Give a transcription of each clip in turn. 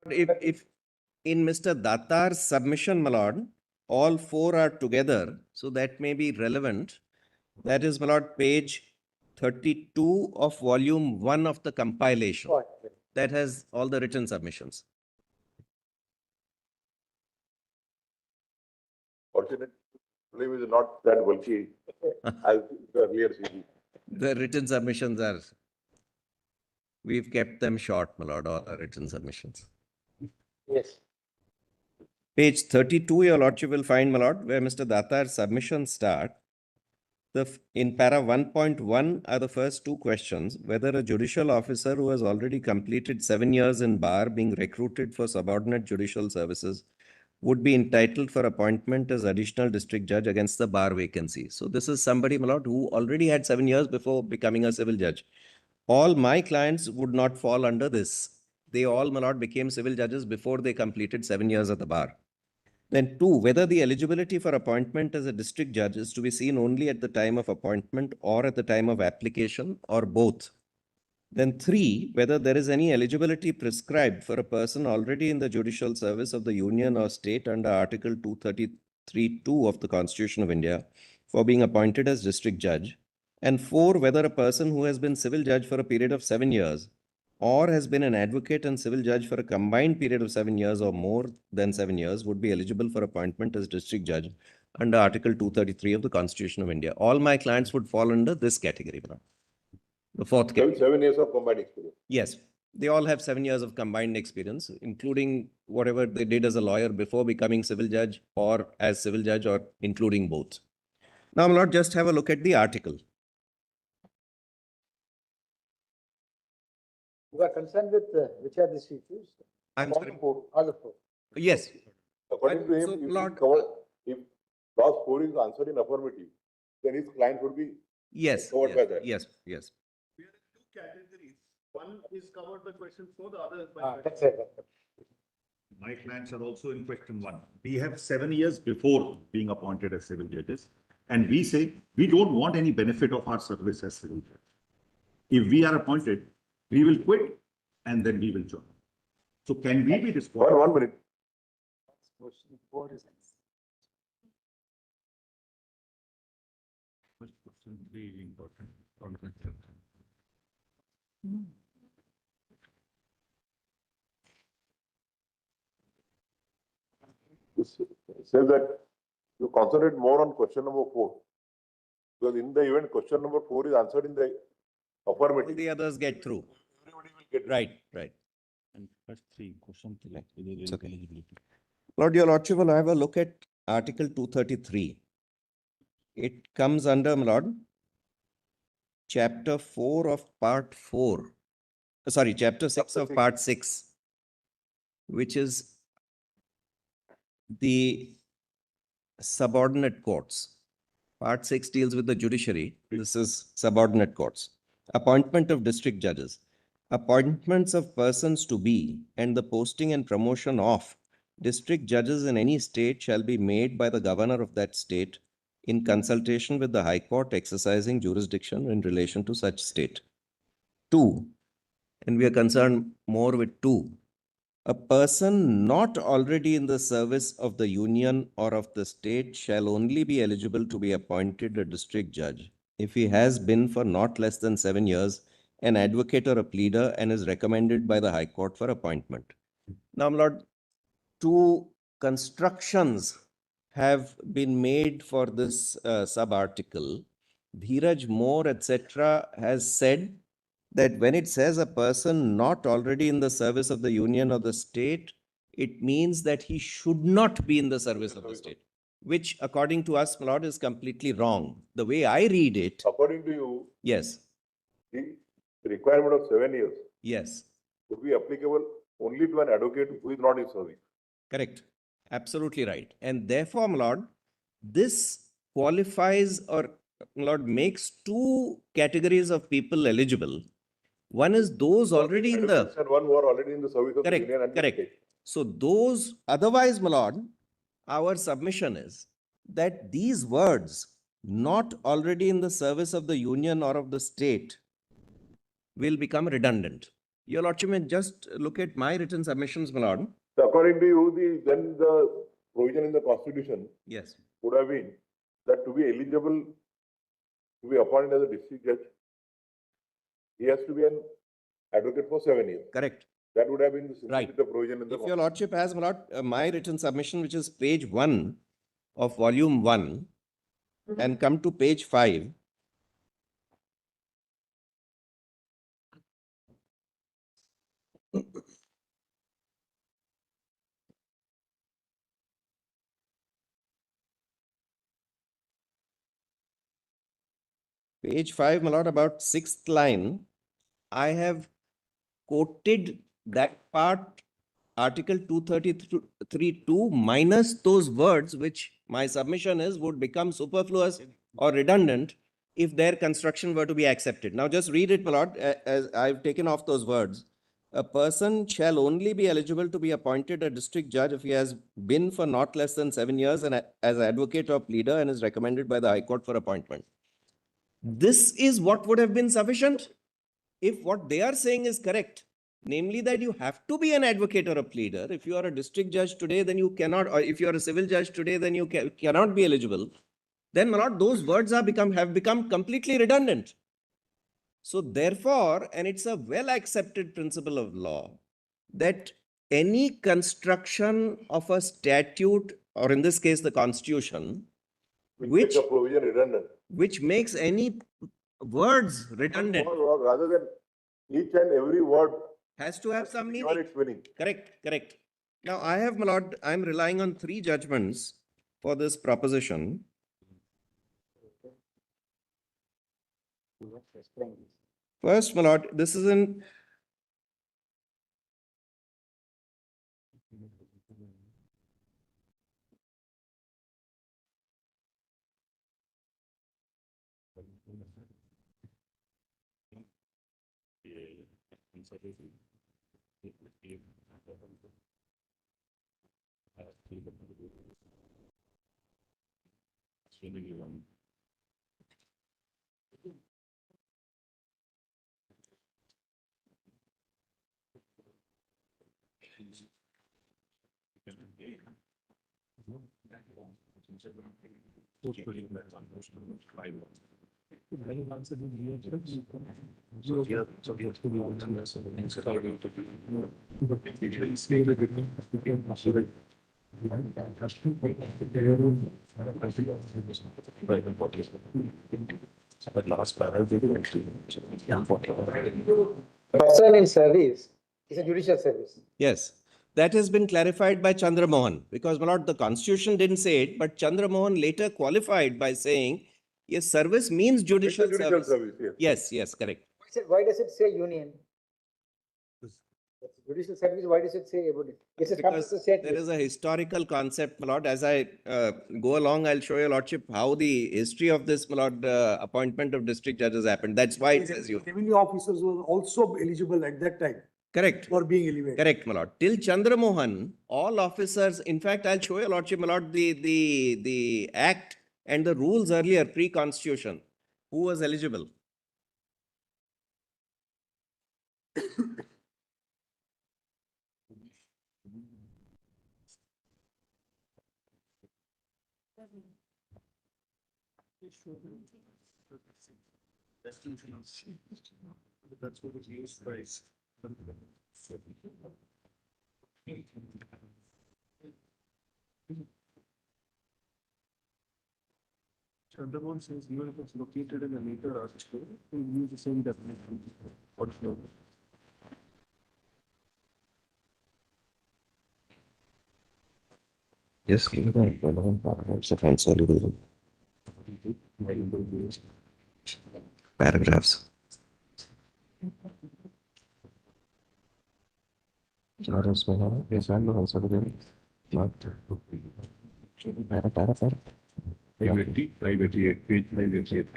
If in Mr. Datar's submission, my lord, all four are together, so that may be relevant. That is, my lord, page 32 of volume 1 of the compilation. That has all the written submissions. Fortunately, is not that bulky as the earlier CD. The written submissions are, we've kept them short, my lord, all our written submissions. Yes. Page 32, your lordship will find, my lord, where Mr. Datar's submissions start. In para 1.1 are the first two questions: whether a judicial officer who has already completed 7 years in bar being recruited for subordinate judicial services would be entitled for appointment as additional district judge against the bar vacancy. So this is somebody, my lord, who already had 7 years before becoming a civil judge. All my clients would not fall under this. They all, my lord, became civil judges before they completed 7 years at the bar. Then 2, whether the eligibility for appointment as a district judge is to be seen only at the time of appointment or at the time of application or both. Then 3, whether there is any eligibility prescribed for a person already in the judicial service of the union or state under Article 233(2) of the Constitution of India for being appointed as district judge. And 4, whether a person who has been civil judge for a period of 7 years or has been an advocate and civil judge for a combined period of 7 years or more than 7 years would be eligible for appointment as district judge under Article 233 of the Constitution of India. All my clients would fall under this category. The fourth category. 7 years of combined experience. Yes, they all have 7 years of combined experience, including whatever they did as a lawyer before becoming civil judge or as civil judge or including both. Now, my lord, just have a look at the article. You are concerned with which are these issues? I'm sorry. All the four. Yes. According to him, So, if, Lord- if clause 4 is answered in affirmative, then his client would be Yes. covered by that. Yes. Yes. We are in two categories. One is covered by question 4, the other is by That's question. it. My clients are also in question 1. We have 7 years before being appointed as civil judges, and we say we don't want any benefit of our service as civil judge. If we are appointed, we will quit and then we will join. So can we be disqualified? One minute. Question 4 is. Question 3 is important. It says that you concentrate more on question number 4. Because in the event question number 4 is answered in the affirmative, The others get through. everybody will get Right. Right. And first 3, question 3. It's okay. Lord, your lordship will have a look at Article 233. It comes under, my lord, Chapter 4 of Part 4. Sorry, Chapter 6 of Part 6, which is the subordinate courts. Part 6 deals with the judiciary. This is subordinate courts. Appointment of district judges. Appointments of persons to be and the posting and promotion of district judges in any state shall be made by the governor of that state in consultation with the High Court exercising jurisdiction in relation to such state. 2, and we are concerned more with 2. A person not already in the service of the union or of the state shall only be eligible to be appointed a district judge if he has been for not less than 7 years an advocate or a pleader and is recommended by the High Court for appointment. Now, my lord, 2 constructions have been made for this sub-article. Dheeraj Moore, etc., has said that when it says a person not already in the service of the union or the state, it means that he should not be in the service of the state, which according to us, my lord, is completely wrong. The way I read it, according to you, yes, the requirement of 7 years yes, would be applicable only to an advocate who is not in service. correct. Absolutely right. And therefore, my lord, this qualifies or, my lord, makes 2 categories of people eligible. One is those already in the, Advocates and one who are already in the service of the correct, union and the correct. state. So those, otherwise, my lord, our submission is that these words, not already in the service of the union or of the state, will become redundant. Your Lordship may just look at my written submissions, my Lord. So according to you, then the provision in the constitution Yes, would have been that to be eligible to be appointed as a district judge, he has to be an advocate for 7 years. correct. That would have been the Right. simplicity the provision in the If your Lordship has, my Lord, my written submission, which is page 1 of volume 1, and come to page 5. Page 5, my Lord, about 6th line, I have quoted that part, Article 233(2) minus those words which my submission is would become superfluous or redundant if their construction were to be accepted. Now just read it, my Lord, as I've taken off those words. A person shall only be eligible to be appointed a district judge if he has been for not less than 7 years and as advocate or pleader and is recommended by the High Court for appointment. This is what would have been sufficient if what they are saying is correct, namely that you have to be an advocate or a pleader. If you are a district judge today, then you cannot, or if you are a civil judge today, then you cannot be eligible. Then, my Lord, those words have become completely redundant. So therefore, and it's a well accepted principle of law, that any construction of a statute, or in this case, the constitution, which the provision redundant. which makes any words redundant, Or rather than each and every word has to have some given meaning. its meaning. Correct, correct. Now, I have, my Lord, I'm relying on 3 judgments for this proposition. Explain this. First, my Lord, this is in Person in service is a judicial service. yes. That has been clarified by Chandra Mohan, because, my Lord, the constitution didn't say it, but Chandra Mohan later qualified by saying, yes, service means judicial It's a judicial service. service, yes. Yes, correct. Why does it say union? Judicial service, why does it say about it? It's a Because state. there is a historical concept, my Lord. As I go along, I'll show your Lordship how the history of this, my Lord, appointment of district judges happened. That's why it says you. Revenue officers were also eligible at that time Correct. for being elevated. Correct, my Lord. Till Chandra Mohan, all officers, in fact, I'll show your Lordship, my Lord, the act and the rules earlier, pre-constitution, who was eligible. That's what is used price. Chandramohan says even if it's located in a later article, we use the same definition. What flow? Yes, give me that relevant paragraphs of answer paragraphs. Privacy, page 588.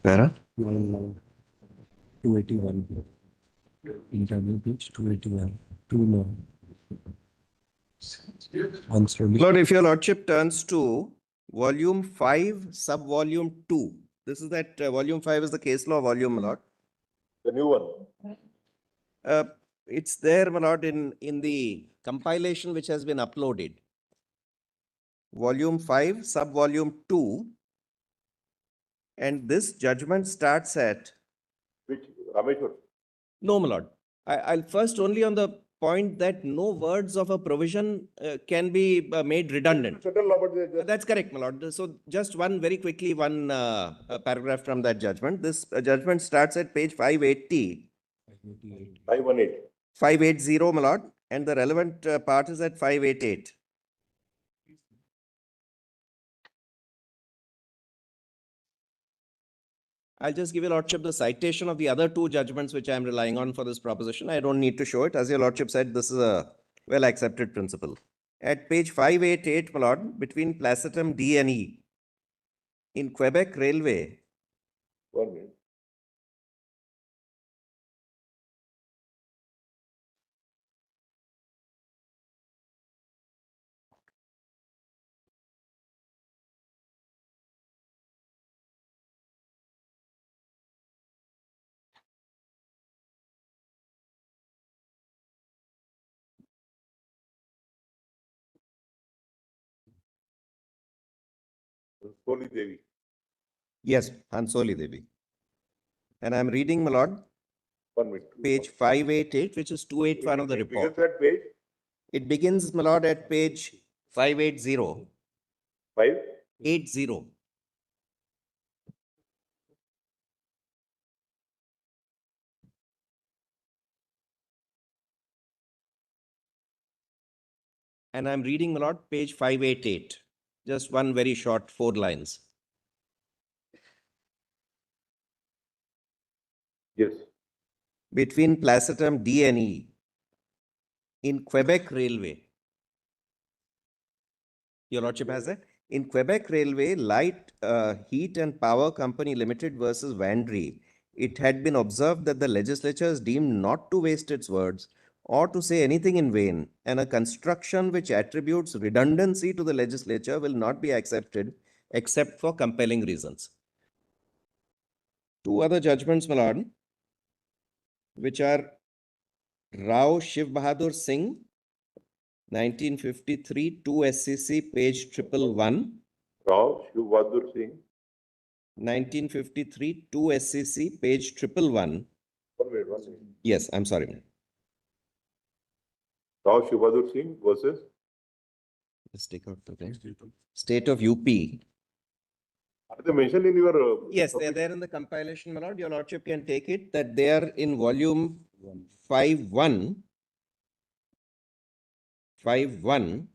Para? 281. Internal page 281. 2 more. Lord, if your Lordship turns to volume 5, sub-volume 2. This is that volume 5 is the case law volume, my Lord. The new one. It's there, my lord, in the compilation which has been uploaded. Volume 5, sub-volume 2. And this judgment starts at, Which, Rameshwar? no, my lord. I'll first only on the point that no words of a provision can be made redundant. Settle law, but they just. That's correct, my lord. So just one, very quickly, one paragraph from that judgment. This judgment starts at page 580, 518. 580, my lord, and the relevant part is at 588. I'll just give your lordship the citation of the other two judgments which I am relying on for this proposition. I don't need to show it. As your lordship said, this is a well accepted principle. At page 588, my lord, between placetum D and E, in Quebec Railway, 1 minute. Holy Devi. yes, Hansoli Devi. And I'm reading, my lord, 1 minute. page 588, which is 281 of the It report. begins at page It begins, my lord, at page 580. 5. 80. And I'm reading, my lord, page 588. Just one very short 4 lines. Yes. Between placetum D and E, in Quebec Railway. Your lordship has that? In Quebec Railway, Light Heat and Power Company Limited versus Vandry, it had been observed that the legislature is deemed not to waste its words or to say anything in vain, and a construction which attributes redundancy to the legislature will not be accepted except for compelling reasons. Two other judgments, my lord, which are Rao Shiv Bahadur Singh, 1953, 2 SCC, page 111. Rao Shiv Bahadur Singh. 1953, 2 SCC, page 111. 1 minute, 1 minute. Yes, I'm sorry. Rao Shiv Bahadur Singh versus. Let's take out the thing. State of UP. Are they mentioned in your? Yes, they are there in the compilation, my lord. Your lordship can take it that they are in volume 51. 51.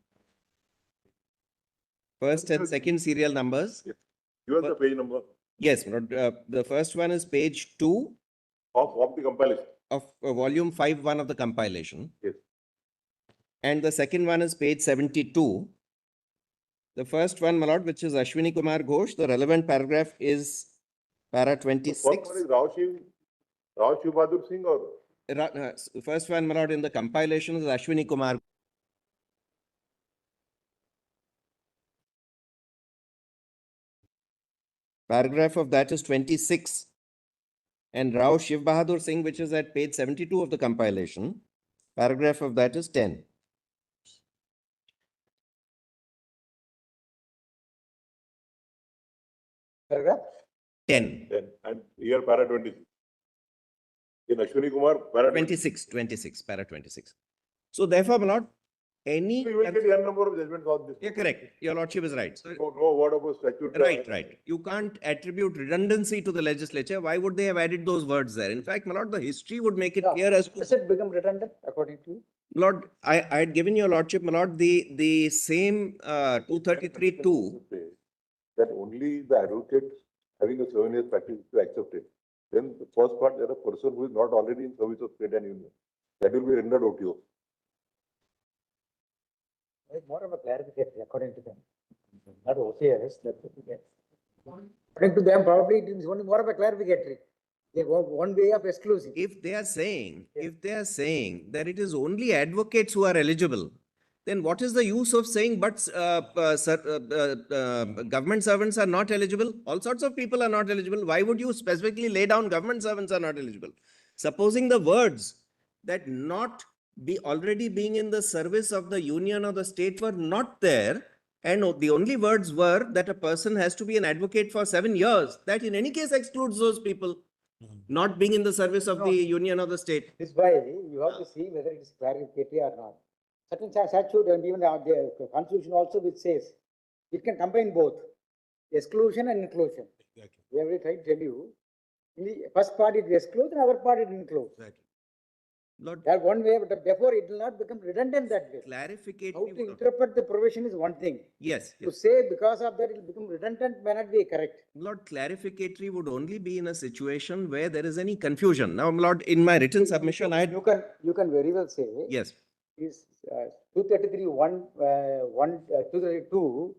First and second serial numbers. Give us the page number Yes, my lord. The first one is page 2 of the compilation. of volume 51 of the compilation. Yes. And the second one is page 72. The first one, my lord, which is Ashwini Kumar Ghosh, the relevant paragraph is para The 26. first one is Rao Shiv Bahadur Singh or? First one, my lord, in the compilation is Ashwini Kumar. Paragraph of that is 26. And Rao Shiv Bahadur Singh, which is at page 72 of the compilation, paragraph of that is 10. Paragraph? 10. Then, and here para 26. In Ashwini Kumar, para 26, para 26. So therefore, my lord, any. You will get n number of judgments on this. Yeah, correct. Your lordship is right. So, No word of a statute. right. You can't attribute redundancy to the legislature. Why would they have added those words there? In fact, my lord, the history would make it Yeah. clear as to. Does it become redundant according to you? Lord, I had given your lordship, my lord, the same 233(2). That only the advocate having a 7 years practice to accept it. Then the first part, there is a person who is not already in service of state and union. That will be rendered OTO. It's more of a clarification according to them. Not OCS, that's what we get. According to them, probably it is only more of a clarificatory. They want one way of exclusive. If they are saying that it is only advocates who are eligible, then what is the use of saying, but government servants are not eligible? All sorts of people are not eligible. Why would you specifically lay down government servants are not eligible? Supposing the words that not be already being in the service of the union or the state were not there, and the only words were that a person has to be an advocate for 7 years, that in any case excludes those people not being in the service of the union or the state. This way, you have to see whether it is clarificatory or not. Certain statute and even the constitution also which says it can combine both exclusion and inclusion. We have tried to tell you, in the first part it excludes, and other part it includes. Lord, That one way, but therefore it will not become redundant that way. How clarificatory. to interpret the provision is one thing. Yes, To yes. say because of that it will become redundant may not be correct. Lord, clarificatory would only be in a situation where there is any confusion. Now, Lord, in my written submission, I had, You can very well say. yes, Is 233 232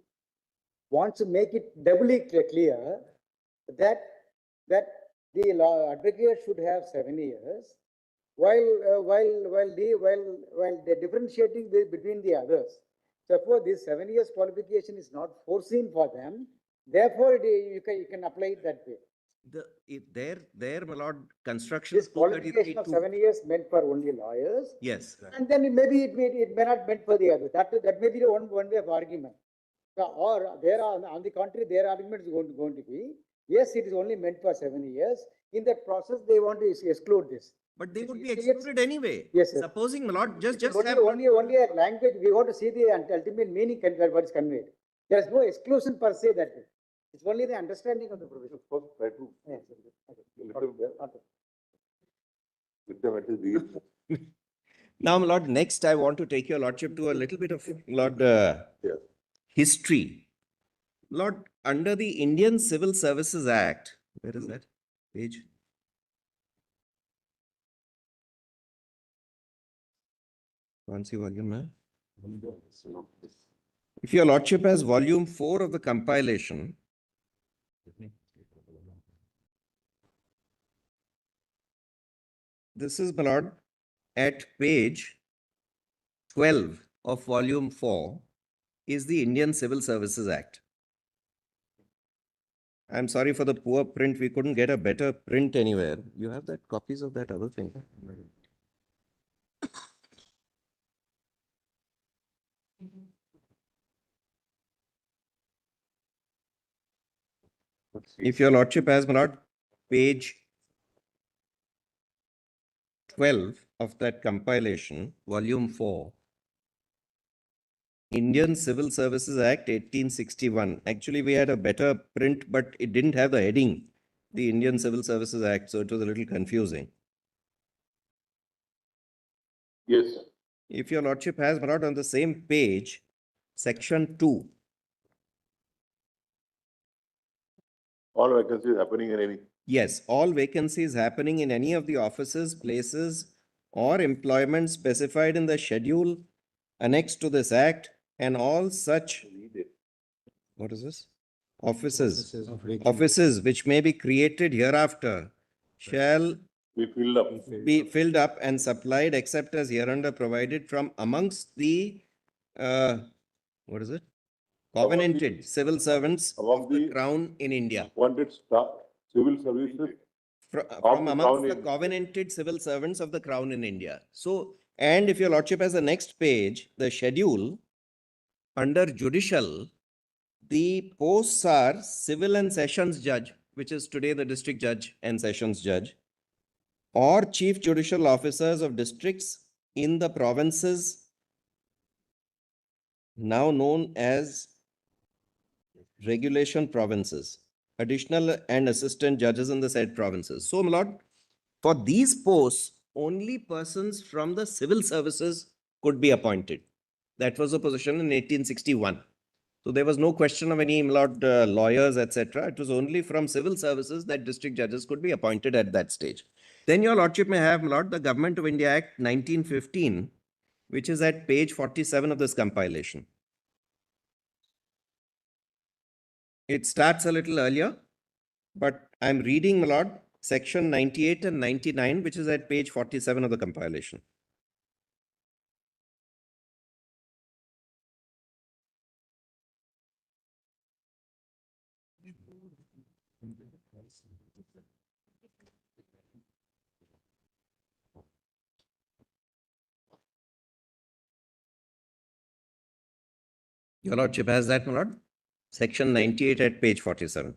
wants to make it doubly clear that the law advocate should have 7 years, while they differentiating between the others. Therefore, this 7 years qualification is not foreseen for them. Therefore, you can apply it that way. there, my Lord, construction. This qualification of 7 years meant for only lawyers. Yes, And then it may not meant for the others. That may be the one way of argument. So, or there are, on the contrary, their argument is going to be, yes, it is only meant for 7 years. In that process, they want to exclude this. but they would be Yes. excluded anyway. Yes, sir. Supposing, my Lord, just Only a language, we want to see the ultimate meaning what is conveyed. There is no exclusion per se that way. It's only the understanding of the provision. First, try to Yes, let them, okay. let them at least read. Now, my Lord, next I want to take your Lordship to a little bit of, Lord, Yes. history. Lord, under the Indian Civil Services Act, where is that page? Fancy volume, huh? If your Lordship has volume 4 of the compilation, this is, my Lord, at page 12 of volume 4 is the Indian Civil Services Act. I'm sorry for the poor print. We couldn't get a better print anywhere. You have that copies of that other thing? If your Lordship has, my Lord, page 12 of that compilation, volume 4, Indian Civil Services Act 1861. Actually, we had a better print, but it didn't have the heading, the Indian Civil Services Act, so it was a little confusing. Yes. If your Lordship has, my Lord, on the same page, section 2, All vacancies happening in any. yes, all vacancies happening in any of the offices, places, or employment specified in the schedule annexed to this act, and all such, what is this? Offices which may be created hereafter shall We filled up. be filled up and supplied except as hereunder provided from amongst the, what is it? Covenanted civil servants Among of the the- Crown in India. Wanted staff, civil services. From the amongst Crown the in- covenanted civil servants of the Crown in India. So, and if your Lordship has the next page, the schedule, under judicial, the posts are civil and sessions judge, which is today the district judge and sessions judge, or chief judicial officers of districts in the provinces now known as regulation provinces, additional and assistant judges in the said provinces. So, my Lord, for these posts, only persons from the civil services could be appointed. That was the position in 1861. So there was no question of any, my Lord, lawyers, etc. It was only from civil services that district judges could be appointed at that stage. Then your Lordship may have, my Lord, the Government of India Act 1915, which is at page 47 of this compilation. It starts a little earlier, but I'm reading, my Lord, section 98 and 99, which is at page 47 of the compilation. Your Lordship has that, my Lord? Section 98 at page 47.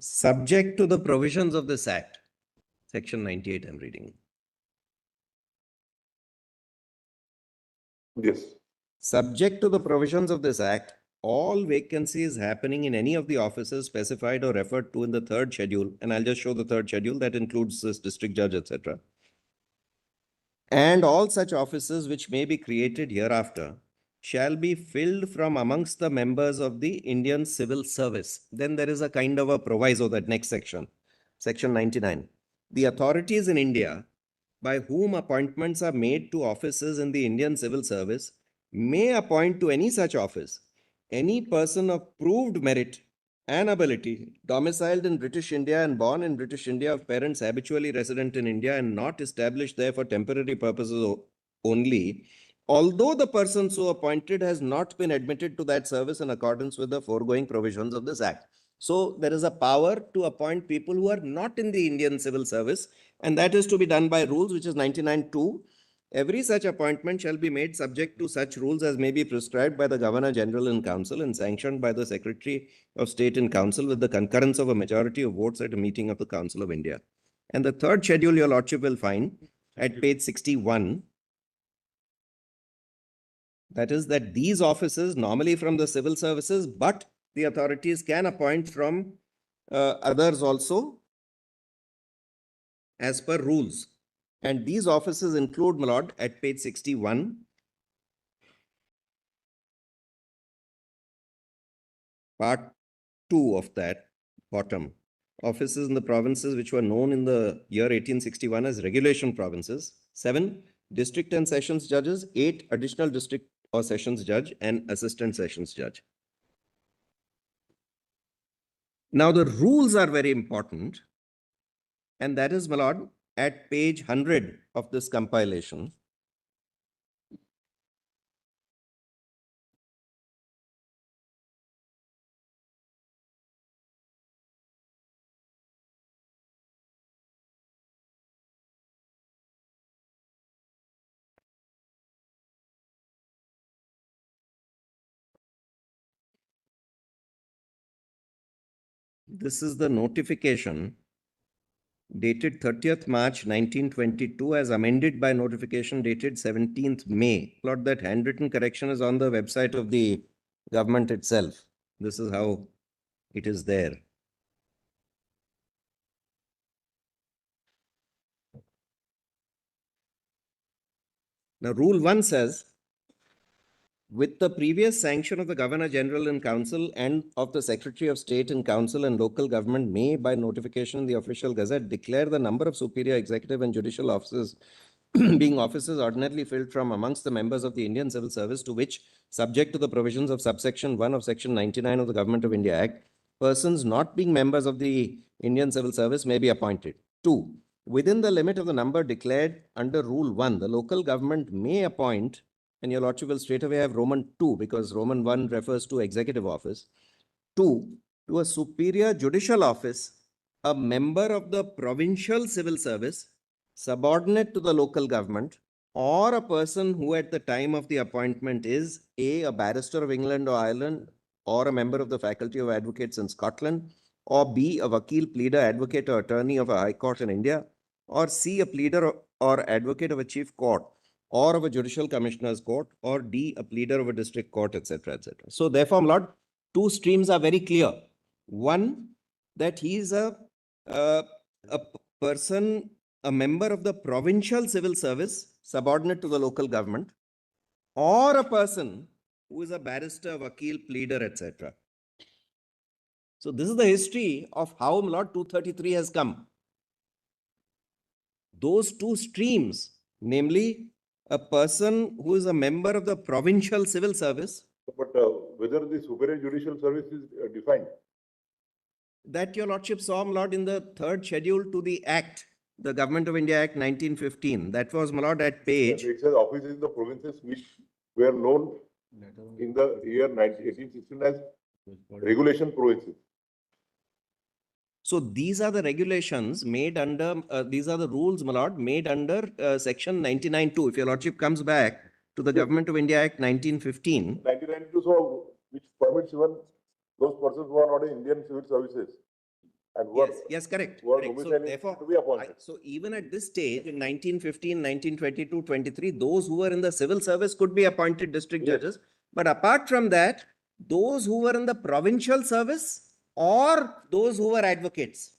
Subject to the provisions of this Act. Section 98 I'm reading. Yes. Subject to the provisions of this Act, all vacancies happening in any of the offices specified or referred to in the third schedule, and I'll just show the third schedule that includes this district judge, etc. And all such offices which may be created hereafter shall be filled from amongst the members of the Indian Civil Service. Then there is a kind of a proviso, that next section, section 99. The authorities in India by whom appointments are made to offices in the Indian Civil Service may appoint to any such office any person of proved merit and ability, domiciled in British India and born in British India, of parents habitually resident in India and not established there for temporary purposes only, although the person so appointed has not been admitted to that service in accordance with the foregoing provisions of this Act. So there is a power to appoint people who are not in the Indian Civil Service, and that is to be done by rules, which is 99(2). Every such appointment shall be made subject to such rules as may be prescribed by the Governor General in Council and sanctioned by the Secretary of State in Council with the concurrence of a majority of votes at a meeting of the Council of India. And the third schedule, your Lordship will find at page 61. That is that these offices normally from the civil services, but the authorities can appoint from others also as per rules. And these offices include, my Lord, at page 61, part 2 of that bottom. Offices in the provinces which were known in the year 1861 as regulation provinces. 7, district and sessions judges. 8, additional district or sessions judge and assistant sessions judge. Now the rules are very important, and that is, my Lord, at page 100 of this compilation. This is the notification dated 30th March 1922 as amended by notification dated 17th May. Lord, that handwritten correction is on the website of the government itself. This is how it is there. Now, Rule 1 says, with the previous sanction of the Governor General in Council and of the Secretary of State in Council and local government may, by notification in the official gazette, declare the number of superior executive and judicial officers being offices ordinarily filled from amongst the members of the Indian Civil Service, to which, subject to the provisions of subsection 1 of section 99 of the Government of India Act, persons not being members of the Indian Civil Service may be appointed. 2. Within the limit of the number declared under Rule 1, the local government may appoint, and your Lordship will straight away have Roman 2 because Roman 1 refers to executive office. 2. To a superior judicial office, a member of the provincial civil service, subordinate to the local government, or a person who at the time of the appointment is A, a barrister of England or Ireland, or a member of the Faculty of Advocates in Scotland, or B, a vakil, pleader, advocate or attorney of a high court in India, or C, a pleader or advocate of a chief court or of a judicial commissioner's court, or D, a pleader of a district court, etc., etc. So therefore, Lord, two streams are very clear. One, that he is a person, a member of the provincial civil service, subordinate to the local government, or a person who is a barrister, vakil, pleader, etc. So this is the history of how Lord 233 has come. Those two streams, namely a person who is a member of the provincial civil service. But whether the superior judicial service is defined? That your Lordship saw, my Lord, in the third schedule to the Act, the Government of India Act 1915. That was, my Lord, at page. It says offices in the provinces which were known in the year 1816 as Regulation prohibits it. So these are the regulations made under, these are the rules, my lord, made under section 99(2). If your lordship comes back to the Government of India Act 1915, 1992, so which permits even those persons who are not in Indian civil services and who are, yes, correct. who are correct. So domiciled in therefore, to be appointed. so even at this stage in 1915, 1922, 23, those who were in the civil service could be appointed district Yes. judges. But apart from that, those who were in the provincial service or those who were advocates,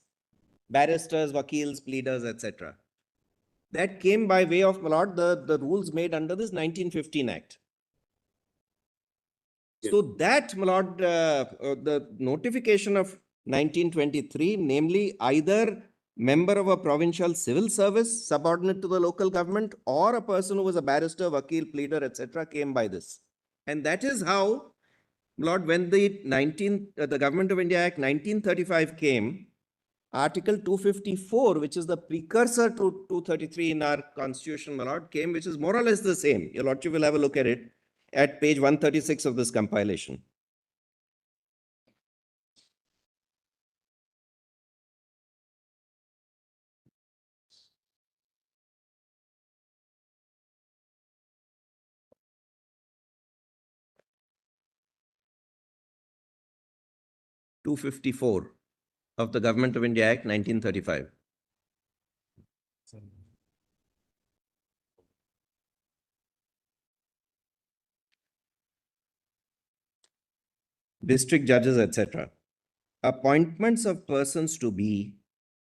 barristers, vakils, pleaders, etc. That came by way of, my lord, the rules made under this 1915 Act. So that, my lord, the notification of 1923, namely either member of a provincial civil service subordinate to the local government or a person who was a barrister, vakil, pleader, etc., came by this. And that is how, my lord, when the the Government of India Act 1935 came, Article 254, which is the precursor to 233 in our constitution, my lord, came, which is more or less the same. Your lordship will have a look at it at page 136 of this compilation. (254) of the Government of India Act 1935. District judges, etc. Appointments of persons to be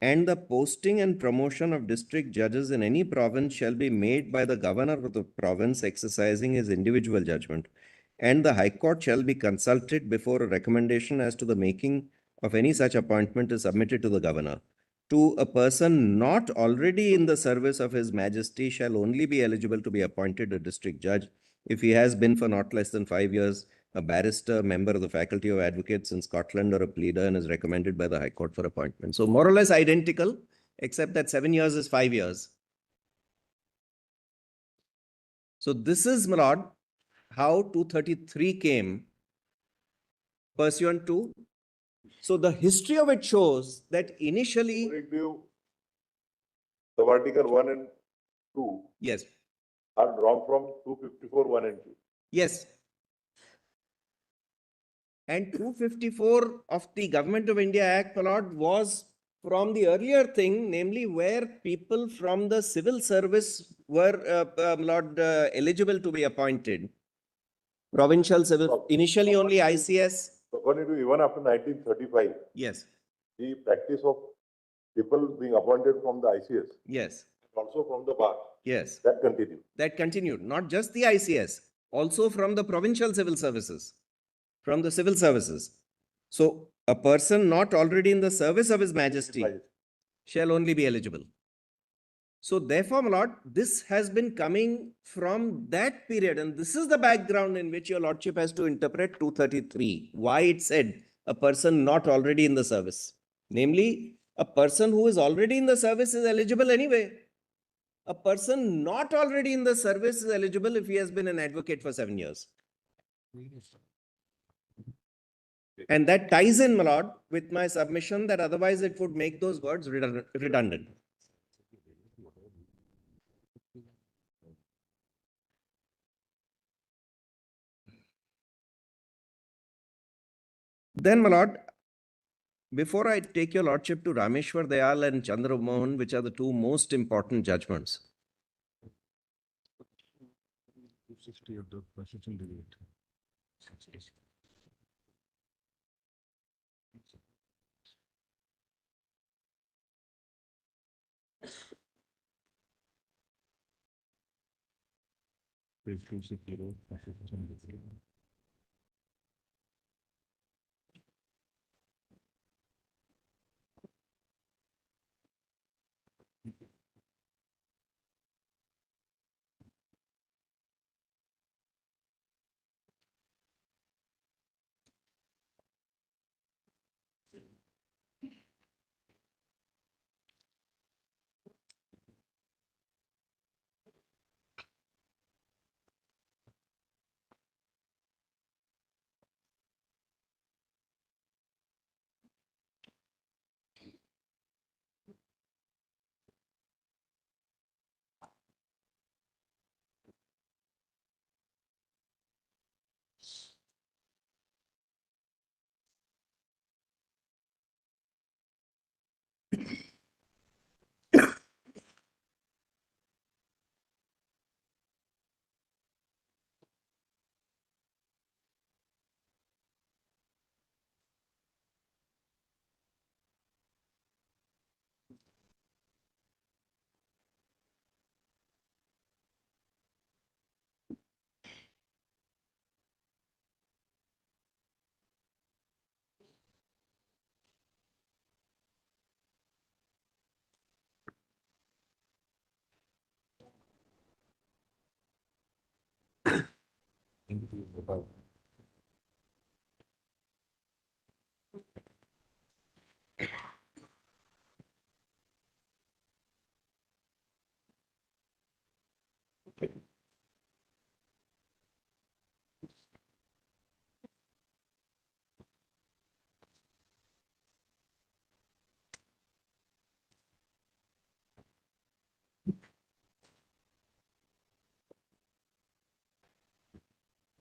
and the posting and promotion of district judges in any province shall be made by the governor of the province exercising his individual judgment, and the High Court shall be consulted before a recommendation as to the making of any such appointment is submitted to the governor. To a person not already in the service of His Majesty shall only be eligible to be appointed a district judge if he has been for not less than 5 years a barrister, member of the Faculty of Advocates in Scotland, or a pleader, and is recommended by the High Court for appointment. So more or less identical, except that 7 years is 5 years. So this is, my lord, how 233 came pursuant to. So the history of it shows that initially, Sub-article 1 and 2 yes, are drawn from 254, 1 and 2. yes. And 254 of the Government of India Act, my lord, was from the earlier thing, namely where people from the civil service were, eligible to be appointed. Provincial civil, initially only ICS. According to even after 1935, Yes, the practice of people being appointed from the ICS, yes, also from the bar, yes. that continued. That continued, not just the ICS, also from the provincial civil services, from the civil services. So a person not already in the service of His Majesty shall only be eligible. So therefore, my lord, this has been coming from that period, and this is the background in which your lordship has to interpret 233. Why it said a person not already in the service. Namely, a person who is already in the service is eligible anyway. A person not already in the service is eligible if he has been an advocate for 7 years. And that ties in, my lord, with my submission that otherwise it would make those words redundant. Then, my lord, before I take your lordship to Rameshwar Dayal and Chandra Mohan, which are the two most important judgments. 260 of the constitution debate. Page 260 of constitution debate.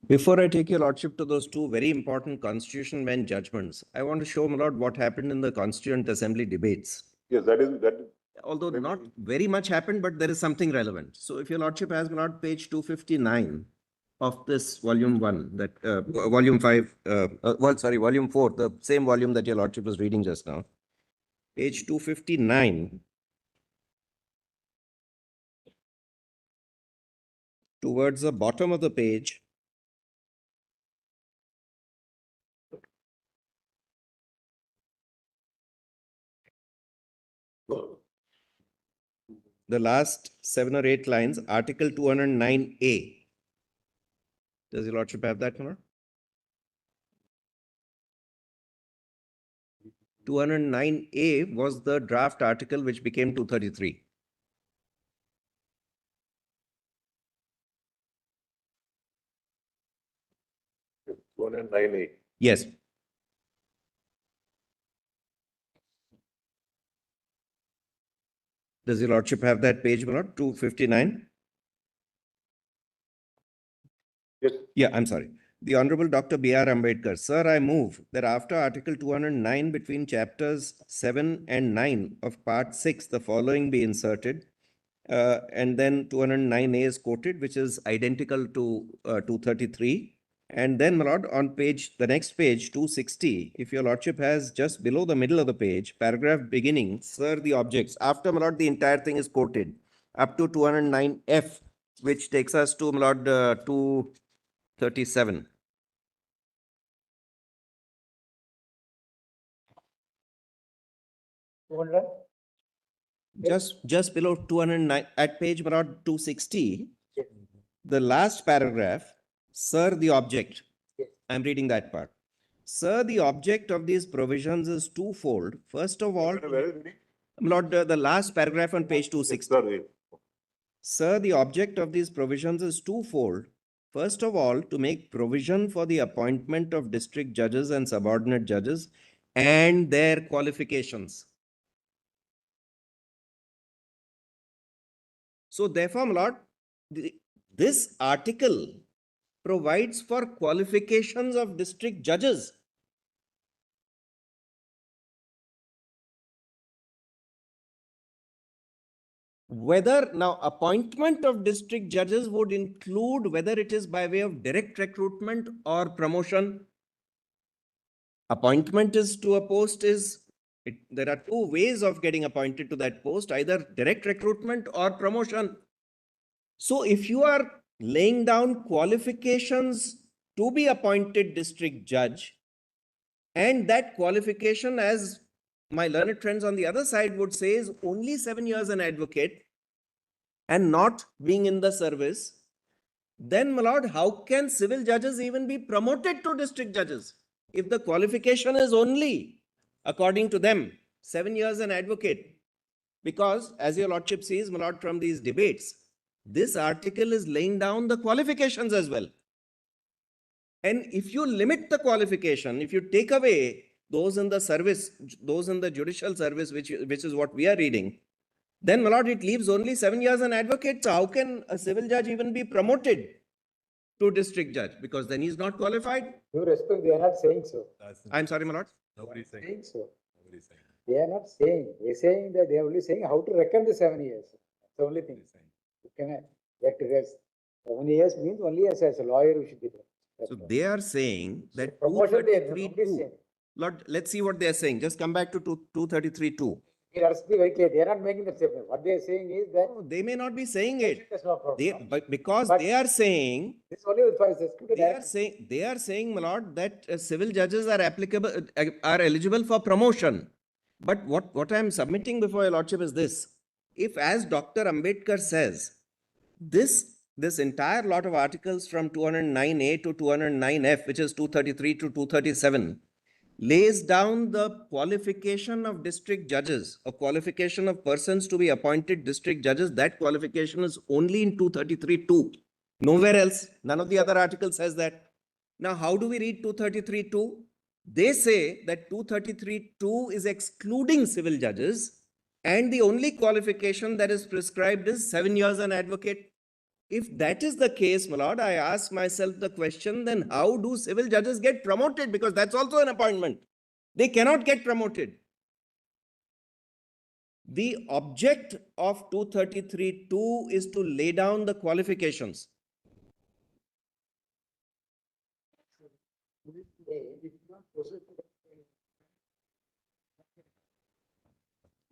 Before I take your lordship to those two very important constitution bench judgments, I want to show my lord what happened in the Constituent Assembly debates. Yes, that is, Although Maybe- not very much happened, but there is something relevant. So if your lordship has my lord page 259 of this volume 1, that volume 5, volume 4, the same volume that your lordship was reading just now. Page 259. Towards the bottom of the page, the last 7 or 8 lines, Article 209A. Does your lordship have that, my lord? 209A was the draft article which became 233. one and nine A. Yes. Does your lordship have that page, my lord? 259? Yes, Yeah, I'm sorry. The Honorable Dr. B.R. Ambedkar. Sir, I move that after Article 209 between chapters 7 and 9 of Part 6, the following be inserted. And then 209A is quoted, which is identical to 233. And then, my lord, on page, the next page, 260, if your lordship has just below the middle of the page, paragraph beginning, sir, the objects. After, my lord, the entire thing is quoted up to 209F, which takes us to, my lord, 237. Just below 209, at page, my lord, 260, the last paragraph, sir, the object. I'm reading that part. Sir, the object of these provisions is twofold. First of all, where is it? my lord, the last paragraph on page 260. Sir, Sir, the object of these provisions is twofold. First of all, to make provision for the appointment of district judges and subordinate judges and their qualifications. So therefore, my lord, this article provides for qualifications of district judges. Whether now appointment of district judges would include whether it is by way of direct recruitment or promotion. Appointment is to a post is, there are two ways of getting appointed to that post, either direct recruitment or promotion. So if you are laying down qualifications to be appointed district judge, and that qualification, as my learned friends on the other side would say, is only 7 years an advocate and not being in the service, then, my lord, how can civil judges even be promoted to district judges if the qualification is only, according to them, 7 years an advocate? Because, as your lordship sees, my lord, from these debates, this article is laying down the qualifications as well. And if you limit the qualification, if you take away those in the service, those in the judicial service, which is what we are reading, then, my lord, it leaves only 7 years an advocate. So how can a civil judge even be promoted to district judge? Because then he's not qualified. You respect, they are not saying so. I'm sorry, my lord. Nobody's saying. Saying so. Nobody's saying. They are not saying, they're saying that they are only saying how to reckon the 7 years. That's the only thing. You can, that is, 7 years means only as a lawyer you should be there. That's So all. they are saying that Promotion, they are not 233.2. saying. Lord, let's see what they are saying. Just come back to 233.2. Let us be very clear, they are not making that statement. What they are saying is that. No, they may not be saying it. That's no problem. They, but because But- they are saying, This only with five says. they are saying, my lord, that civil judges are applicable, are eligible for promotion. But what I am submitting before your lordship is this. If, as Dr. Ambedkar says, this entire lot of articles from 209A to 209F, which is 233 to 237, lays down the qualification of district judges, a qualification of persons to be appointed district judges, that qualification is only in 233.2. Nowhere else. None of the other articles says that. Now, how do we read 233.2? They say that 233.2 is excluding civil judges, and the only qualification that is prescribed is 7 years an advocate. If that is the case, my lord, I ask myself the question, then how do civil judges get promoted? Because that's also an appointment. They cannot get promoted. The object of 233.2 is to lay down the qualifications.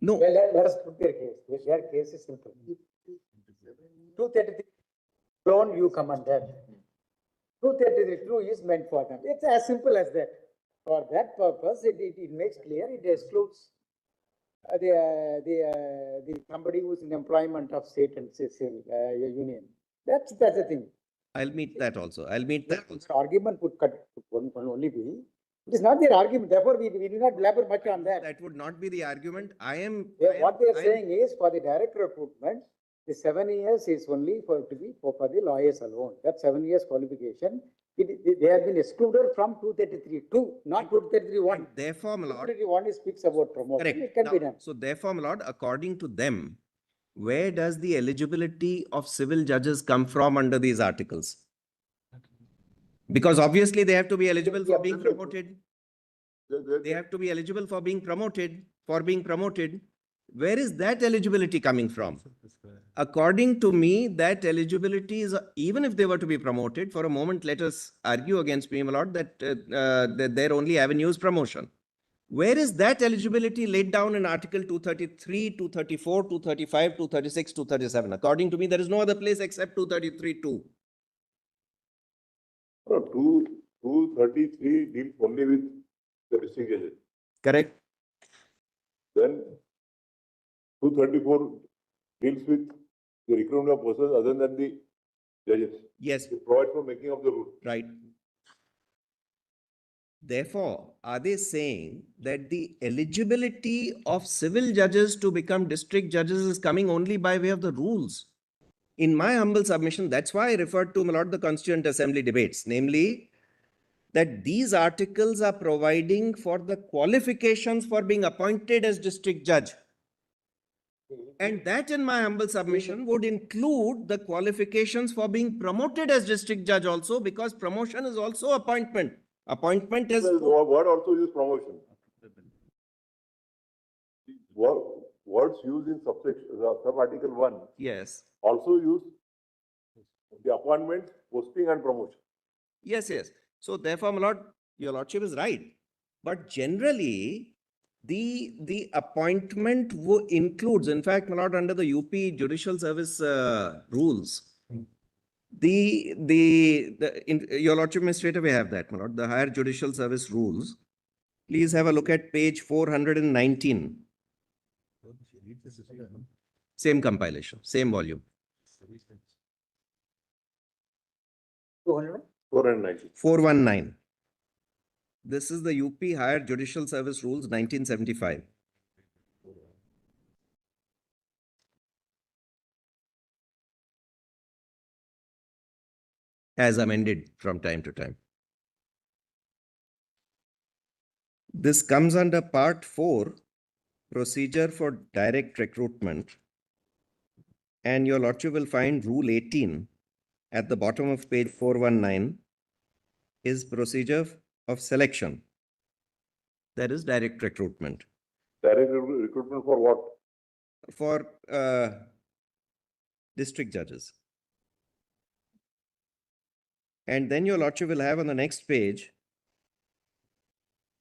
No, Well, let us put their case. Their case is simple. 233 alone you commanded. 233 is meant for them. It's as simple as that. For that purpose, it makes clear, it excludes the somebody who's in employment of state and civil union. That's the thing. I'll meet that also. I'll meet that also. Argument would only be. It is not their argument. Therefore, we do not blabber much on that. That would not be the argument. What they are saying is for the direct recruitment, the 7 years is only for the lawyers alone. That 7 years qualification, they have been excluded from 233.2, not 233.1. Therefore, my lord. 233.1 speaks about promotion. Correct. It can be Now, done. so therefore, my lord, according to them, where does the eligibility of civil judges come from under these articles? Because obviously they have to be eligible for being promoted. They have to be eligible for being promoted. Where is that eligibility coming from? According to me, that eligibility is, even if they were to be promoted, for a moment, let us argue against me, my lord, that their only avenue is promotion. Where is that eligibility laid down in Article 233, 234, 235, 236, 237? According to me, there is no other place except 233.2. No, 233 deals only with the district judges. Correct? Then 234 deals with the recruitment of persons other than the judges. Yes, It provides for making of the rule. right. Therefore, are they saying that the eligibility of civil judges to become district judges is coming only by way of the rules? In my humble submission, that's why I referred to, my lord, the Constituent Assembly debates, namely that these articles are providing for the qualifications for being appointed as district judge. And that, in my humble submission, would include the qualifications for being promoted as district judge also, because promotion is also appointment. Appointment is. Well, word also use promotion. Words used in sub-article 1 Yes. also use the appointment, posting and promotion. Yes, yes. So therefore, my lord, your lordship is right. But generally, the appointment includes, in fact, my lord, under the UP Judicial Service rules, your lordship may straight away have that, my lord, the Higher Judicial Service rules. Please have a look at page 419. Same compilation, same volume. 200? 490. 419. This is the UP Higher Judicial Service Rules, 1975. As amended from time to time. This comes under Part 4, Procedure for Direct Recruitment. And your lordship will find Rule 18 at the bottom of page 419 is Procedure of Selection. That is direct recruitment. Direct recruitment for what? For district judges. And then your lordship will have on the next page,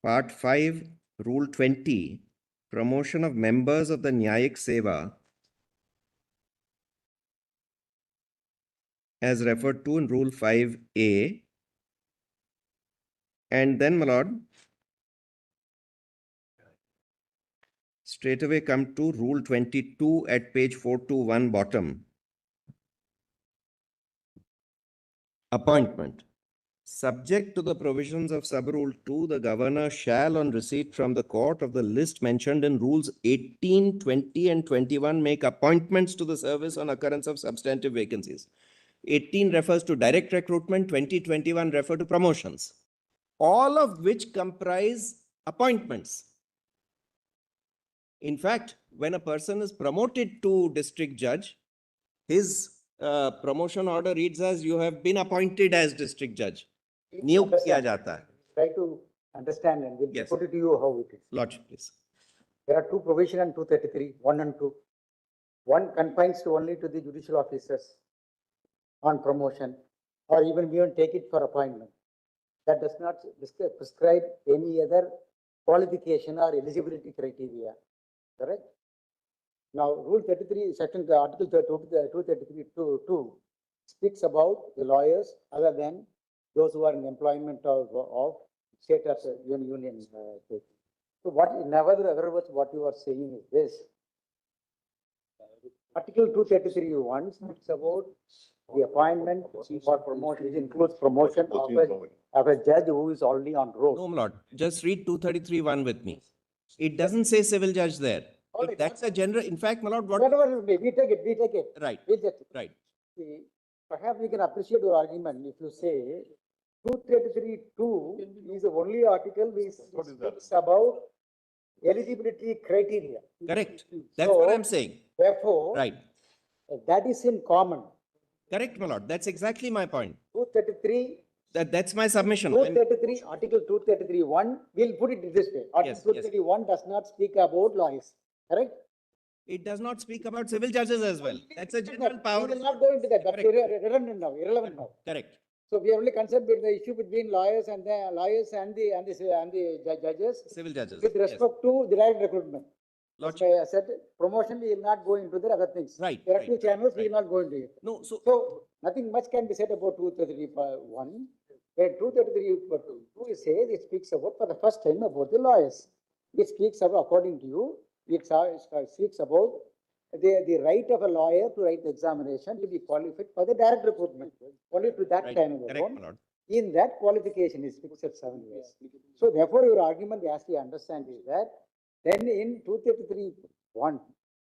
part 5, rule 20, promotion of members of the Nyayik Seva as referred to in rule 5A. And then, my lord, straight away come to rule 22 at page 421 bottom. Appointment. Subject to the provisions of sub-rule 2, the governor shall, on receipt from the court of the list mentioned in rules 18, 20, and 21, make appointments to the service on occurrence of substantive vacancies. 18 refers to direct recruitment, 20, 21 refer to promotions, all of which comprise appointments. In fact, when a person is promoted to district judge, his promotion order reads as you have been appointed as district judge. नियुक्त किया जाता है. Try to understand and we'll Yes. put it to you how it is. Lordship, please. There are two provisions in 233, 1 and 2. One confines to only to the judicial officers on promotion, or even take it for appointment. That does not prescribe any other qualification or eligibility criteria, correct? Now, Rule 33, Article 233(2) speaks about the lawyers other than those who are in employment of state or union. So what, in other words, what you are saying is this. Article 233(1) speaks about the appointment for promotion. It includes promotion of a judge who is already on roll. No, my lord. Just read 233(1) with me. It doesn't say civil judge there. That's a general. In fact, my lord, Whatever it may be, we take it. Right. We'll take it. Right. See, perhaps we can appreciate your argument if you say 233(2) is the only article which speaks about eligibility criteria. Correct. That's So, what I'm saying. Therefore, Right. that is in common. Correct, my lord. That's exactly my point. 233, That's my submission. 233, Article 233(1), we'll put it this way. Article Yes, 231 does not speak about lawyers, correct? It does not speak about civil judges as well. That's a general power. We will not go into that. That's Correct. redundant now, irrelevant now. Correct. So we are only concerned with the issue between lawyers and the judges Civil judges. with Yes. respect to the direct recruitment. That's Lordship. why I said promotion, we will not go into the other things. Right, There are right, two channels, we right. will not go into it. No, so So nothing much can be said about 233(1). Where 233(2) says it speaks about for the first time about the lawyers. It speaks about, according to you, it speaks about the right of a lawyer to write the examination to be qualified for the direct recruitment. Only to that right. time Correct, alone. my lord. In that qualification is fixed at 7 years. So therefore, your argument, as we understand, is that then in 233(1),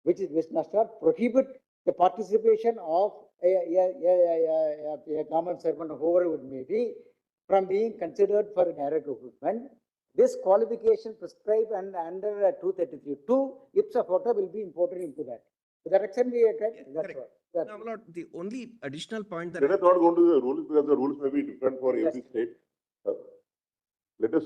which must not prohibit the participation of a common servant or whoever it may be from being considered for direct recruitment. This qualification prescribed and under 233(2), ipsa facto will be imported into that. To that extent, we agree. Yeah, That's correct. what. That's Now, my lord, the only additional point that Let us not go into the rules because the rules may be different for every state. Let us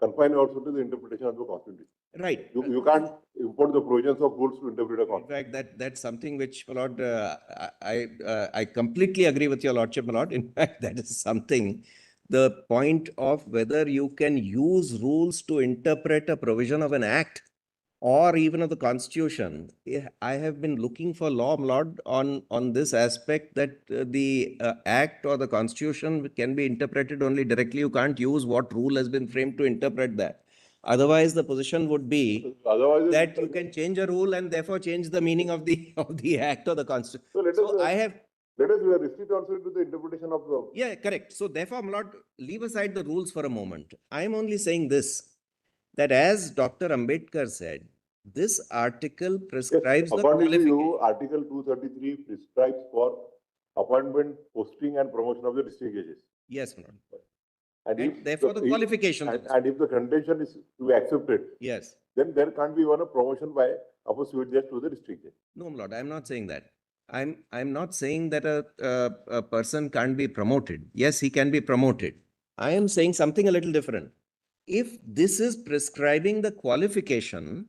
confine ourselves to the interpretation of the Constitution. right. You can't import the provisions of rules to interpret a In Constitution. fact, that's something which, my lord, I completely agree with your lordship, my lord. In fact, that is something, the point of whether you can use rules to interpret a provision of an act or even of the constitution. I have been looking for law, my lord, on this aspect that the act or the constitution can be interpreted only directly. You can't use what rule has been framed to interpret that. Otherwise, the position would be Otherwise, that you can change a rule and therefore change the meaning of the act or the constitution. So let So us, I have, let us restrict ourselves to the interpretation of the. yeah, correct. So therefore, my lord, leave aside the rules for a moment. I am only saying this, that as Dr. Ambedkar said, this article prescribes the According to qualification. you, Article 233 prescribes for appointment, posting and promotion of the district judges. Yes, my lord. And And if therefore the qualification. and if the contention is to be accepted, Yes. then there can't be a promotion by of a civil judge to the district judge. No, my lord, I'm not saying that. I'm not saying that a person can't be promoted. Yes, he can be promoted. I am saying something a little different. If this is prescribing the qualification,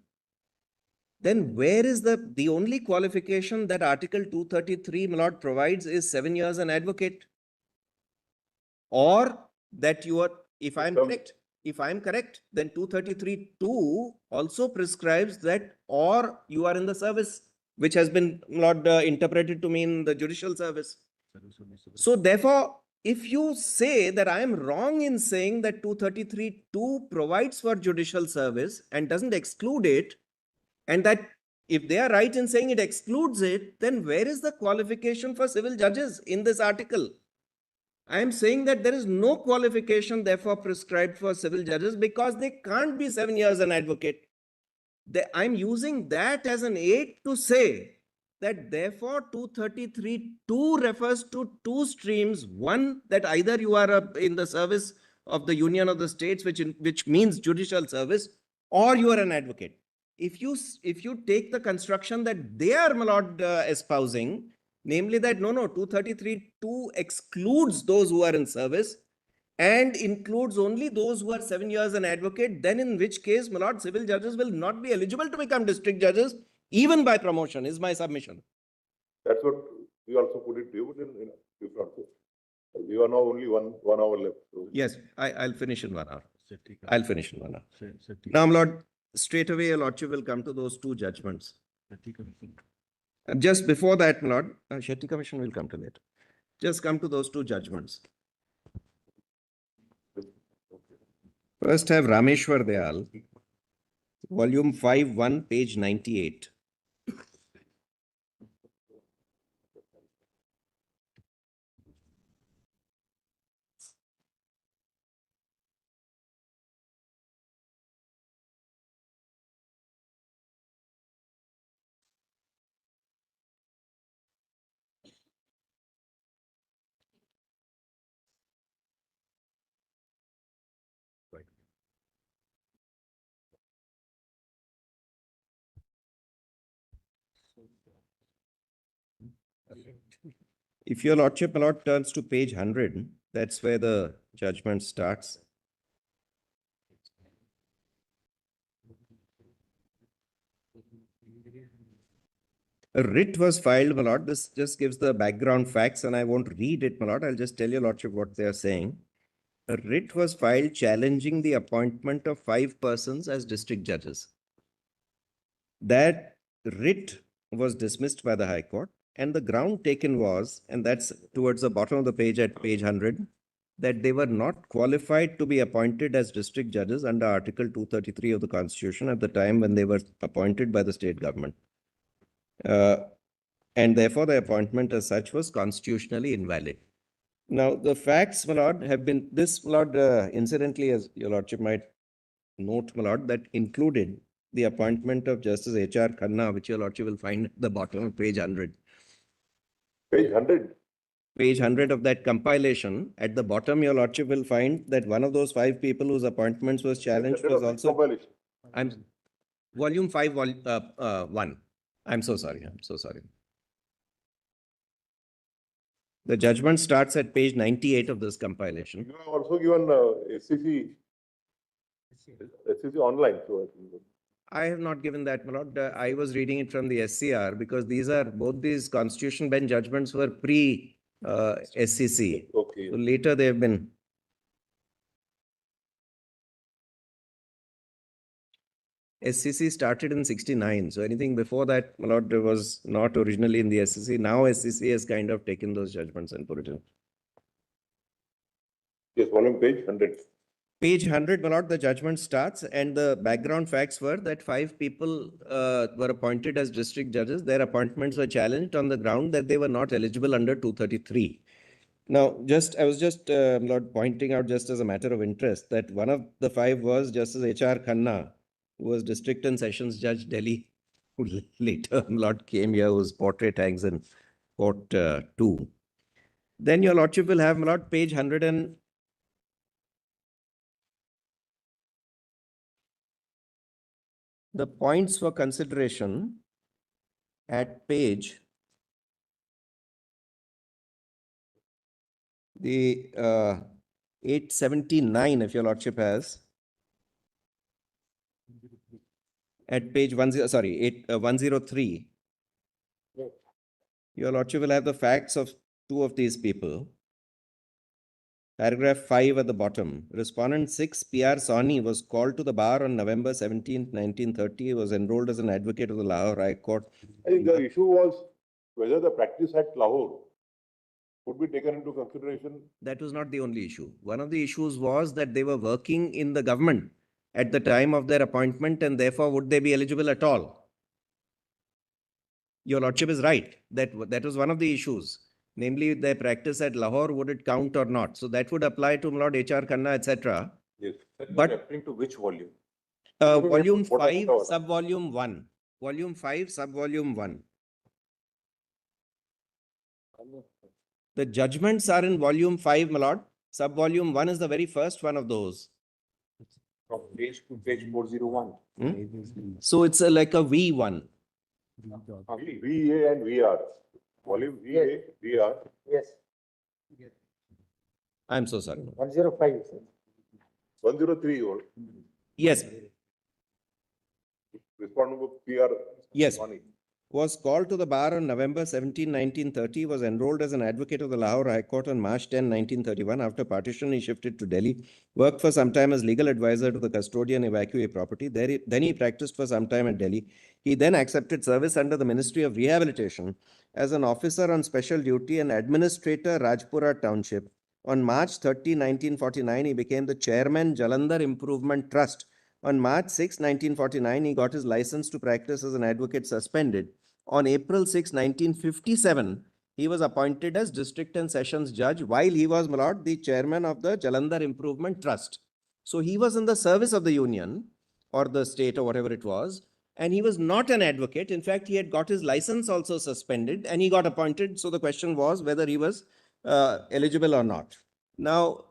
then where is the only qualification that Article 233, my lord, provides is 7 years an advocate? Or that you are, if I'm correct, then 233(2) also prescribes that or you are in the service, which has been, my lord, interpreted to mean the judicial service. So therefore, if you say that I am wrong in saying that 233(2) provides for judicial service and doesn't exclude it, and that if they are right in saying it excludes it, then where is the qualification for civil judges in this article? I am saying that there is no qualification therefore prescribed for civil judges because they can't be 7 years an advocate. I'm using that as an aid to say that therefore 233(2) refers to two streams. One, that either you are in the service of the union of the states, which means judicial service, or you are an advocate. If you take the construction that they are, my lord, espousing, namely that no, 233(2) excludes those who are in service and includes only those who are 7 years an advocate, then in which case, my lord, civil judges will not be eligible to become district judges, even by promotion, is my submission. That's what we also put it to you, but in different way. We are now only one hour left. So Yes, I'll finish in 1 hour. I'll finish in 1 hour. Now, my lord, straight away, your lordship will come to those two judgments. Just before that, my lord, Shetty Commission will come to later. Just come to those two judgments. First have Rameshwar Dayal, volume 5(1), page 98. If your lordship, my lord, turns to page 100, that's where the judgment starts. A writ was filed, my lord. This just gives the background facts, and I won't read it, my lord. I'll just tell your lordship what they are saying. A writ was filed challenging the appointment of 5 persons as district judges. That writ was dismissed by the High Court, and the ground taken was, and that's towards the bottom of the page at page 100, that they were not qualified to be appointed as district judges under Article 233 of the Constitution at the time when they were appointed by the state government. And therefore, the appointment as such was constitutionally invalid. Now, the facts, my lord, have been, this, my lord, incidentally, as your lordship might note, my lord, that included the appointment of Justice H.R. Khanna, which your lordship will find at the bottom of page 100. page 100. Page 100 of that compilation, at the bottom, your lordship will find that one of those 5 people whose appointments was challenged was also... Compilation. Volume 5, 1. I'm so sorry. The judgment starts at page 98 of this compilation. You have also given SCC online. So I have not given that, my lord. I was reading it from the SCR because both these Constitution Bench judgments were pre-SCC. okay. So later they have been. SCC started in 69. So anything before that, my lord, was not originally in the SCC. Now SCC has kind of taken those judgments and put it in. Yes, volume page 100. Page 100, my lord, the judgment starts, and the background facts were that 5 people were appointed as district judges. Their appointments were challenged on the ground that they were not eligible under 233. Now, I was just, Lord, pointing out just as a matter of interest that one of the 5 was Justice H.R. Khanna, who was District and Sessions Judge, Delhi, who later, Lord, came here, whose portrait hangs in Court 2. Then your lordship will have, my lord, page 100 the points for consideration at page the 879, if your lordship has. at page 103. Yes. Your Lordship will have the facts of two of these people. Paragraph 5 at the bottom. Respondent 6, P.R. Sawhney, was called to the bar on November 17, 1930. He was enrolled as an advocate of the Lahore High Court. I think the issue was whether the practice at Lahore would be taken into consideration. That was not the only issue. One of the issues was that they were working in the government at the time of their appointment, and therefore would they be eligible at all? Your Lordship is right. That was one of the issues. Namely, their practice at Lahore, would it count or not? So that would apply to Lord H.R. Khanna, etc. Yes. But- referring to which volume? Volume What 5, about- sub-volume 1. Volume 5, sub-volume 1. The judgments are in volume 5, my lord. Sub-volume 1 is the very first one of those. From page to page 401. So it's like a V1. VA and VR. Volume VA, VR. Yes, I'm so sorry. 105. 103 or Yes, respondent of PR. yes. Sawhney. Was called to the bar on November 17, 1930, was enrolled as an advocate of the Lahore High Court on March 10, 1931. After partition, he shifted to Delhi, worked for some time as legal advisor to the custodian evacuee property. Then he practiced for some time at Delhi. He then accepted service under the Ministry of Rehabilitation as an officer on special duty and administrator, Rajpura Township. On March 30, 1949, he became the chairman, Jalandhar Improvement Trust. On March 6, 1949, he got his license to practice as an advocate suspended. On April 6, 1957, he was appointed as district and sessions judge while he was, my lord, the chairman of the Jalandhar Improvement Trust. So he was in the service of the union or the state or whatever it was, and he was not an advocate. In fact, he had got his license also suspended and he got appointed. So the question was whether he was eligible or not. Now,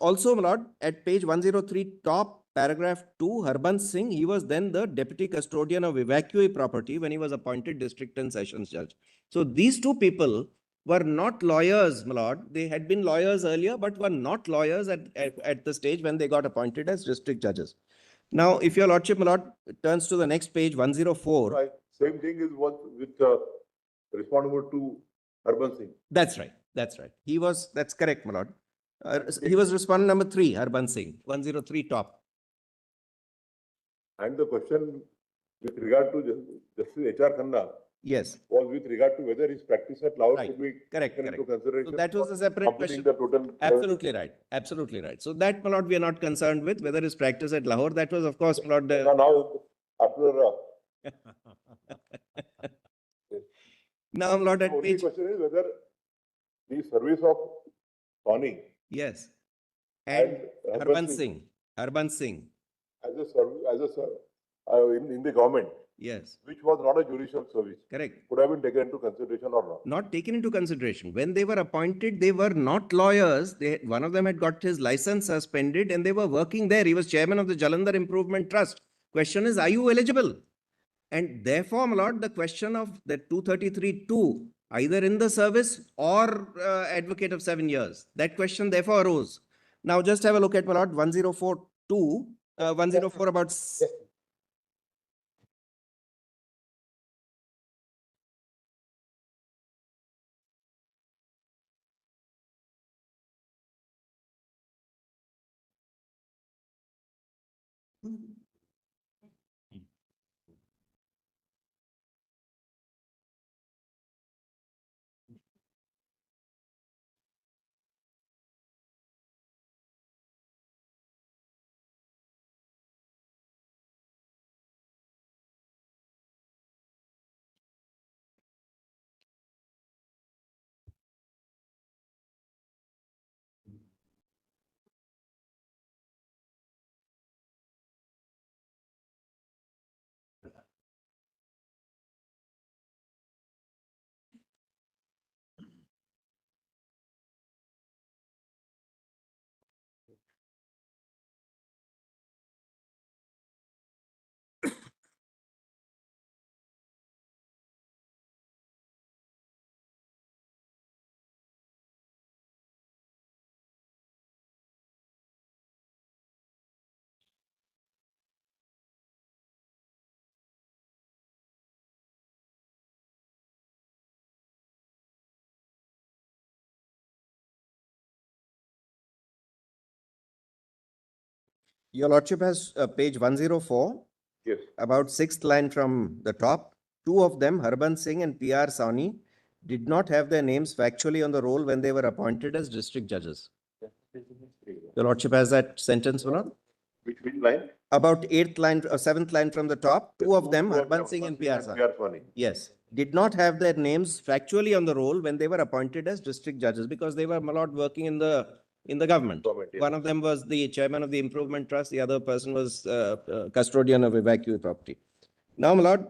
also, my lord, at page 103, top paragraph 2, Harbans Singh, he was then the deputy custodian of evacuee property when he was appointed district and sessions judge. So these two people were not lawyers, my lord. They had been lawyers earlier, but were not lawyers at the stage when they got appointed as district judges. Now, if your lordship, my lord, turns to the next page, 104. Right. Same thing is what with respondent to Urban Singh. That's right. That's right. That's correct, my lord. He was respondent number 3, Harbans Singh, 103 top. And the question with regard to Justice H.R. Khanna Yes, was with regard to whether his practice at Lahore Right. could be correct, taken into correct. consideration. So that was for a separate completing question. the total. Absolutely right. Absolutely right. So that, my lord, we are not concerned with whether his practice at Lahore. That was, of course, my lord. Now, after, Now, my lord, the at only page. question is whether the service of Sawhney Yes. And and Harbans Singh. Harbans Singh. as a service, in the government, Yes, which was not a judicial service, correct. could have been taken into consideration or not. Not taken into consideration. When they were appointed, they were not lawyers. One of them had got his license suspended and they were working there. He was chairman of the Jalandhar Improvement Trust. Question is, are you eligible? And therefore, my lord, the question of the 233(2), either in the service or advocate of 7 years, that question therefore arose. Now, just have a look at, my lord, 104(2), 104 about. Yes. Your Lordship has page 104, Yes. about sixth line from the top. Two of them, Harbans Singh and P.R. Sawhney, did not have their names factually on the roll when they were appointed as district judges. Your Lordship has that sentence, Manoj? Which line? About eighth line, seventh line from the top. Two of them, Harbans Singh and P.R. Sawhney. P.R. Sawhney. Yes, did not have their names factually on the roll when they were appointed as district judges because they were not working in the government. Yes. One of them was the chairman of the Improvement Trust. The other person was custodian of evacuee property. Now, my lord,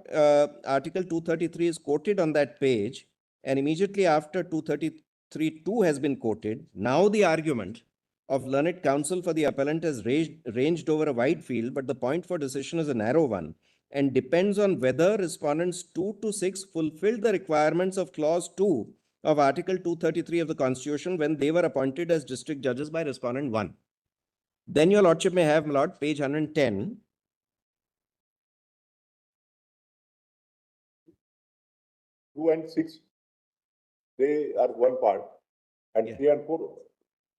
Article 233 is quoted on that page, and immediately after 233(2) has been quoted, now the argument of learned counsel for the appellant has ranged over a wide field, but the point for decision is a narrow one and depends on whether respondents 2 to 6 fulfilled the requirements of clause 2 of Article 233 of the Constitution when they were appointed as district judges by respondent 1. Then your lordship may have, my lord, page 110. Two and six, they are one part, and Yeah. 3 and 4,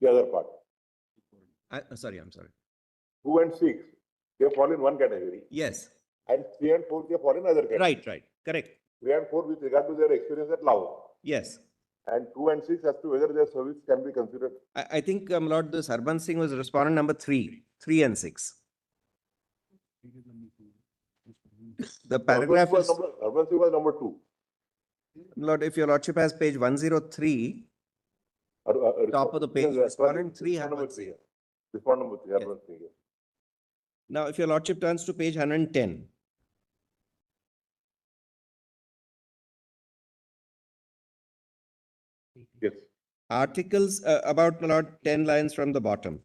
the other part. I'm sorry. 2 and 6, they fall in one category, Yes, and 3 and 4, they fall in other category. right, correct. 3 and 4 with regard to their experience at law, Yes. and 2 and 6 as to whether their service can be considered. I think, Lord, this Harbans Singh was respondent number 3 and 6. The paragraph is, Urban Singh was number 2. Lord, if your lordship has page 103, top of the page, respondent 3, Number Harbans 3. Singh. Respondent number 3, Yes. Urban Singh. Now, if your lordship turns to page 110, Yes. articles about, my lord, 10 lines from the bottom.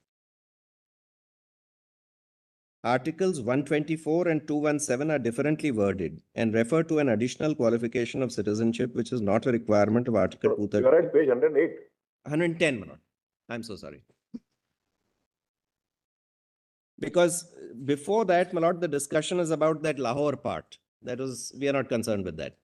Articles 124 and 217 are differently worded and refer to an additional qualification of citizenship, which is not a requirement of Article You 230. are at page 108. 110, my lord. I'm so sorry. Because before that, my lord, the discussion is about that Lahore part. That was, we are not concerned with that.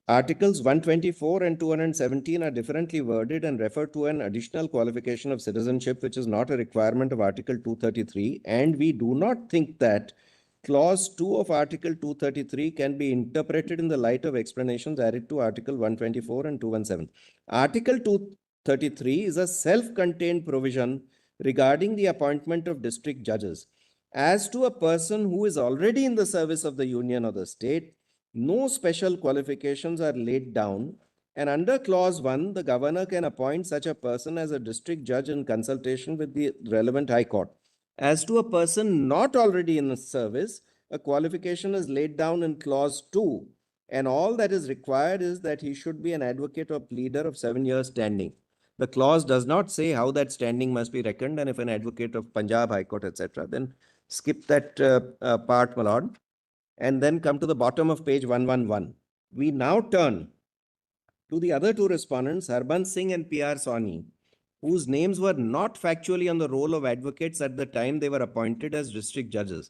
Articles 124 and 217 are differently worded and refer to an additional qualification of citizenship, which is not a requirement of Article 233. And we do not think that Clause 2 of Article 233 can be interpreted in the light of explanations added to Article 124 and 217. Article 233 is a self-contained provision regarding the appointment of district judges. As to a person who is already in the service of the union or the state, no special qualifications are laid down, and under clause 1, the governor can appoint such a person as a district judge in consultation with the relevant high court. As to a person not already in the service, a qualification is laid down in clause 2, and all that is required is that he should be an advocate or pleader of 7 years standing. The clause does not say how that standing must be reckoned, and if an advocate of Punjab High Court, etc., then skip that part, my lord, and then come to the bottom of page 111. We now turn to the other two respondents, Harbans Singh and P.R. Sawhney, whose names were not factually on the roll of advocates at the time they were appointed as district judges.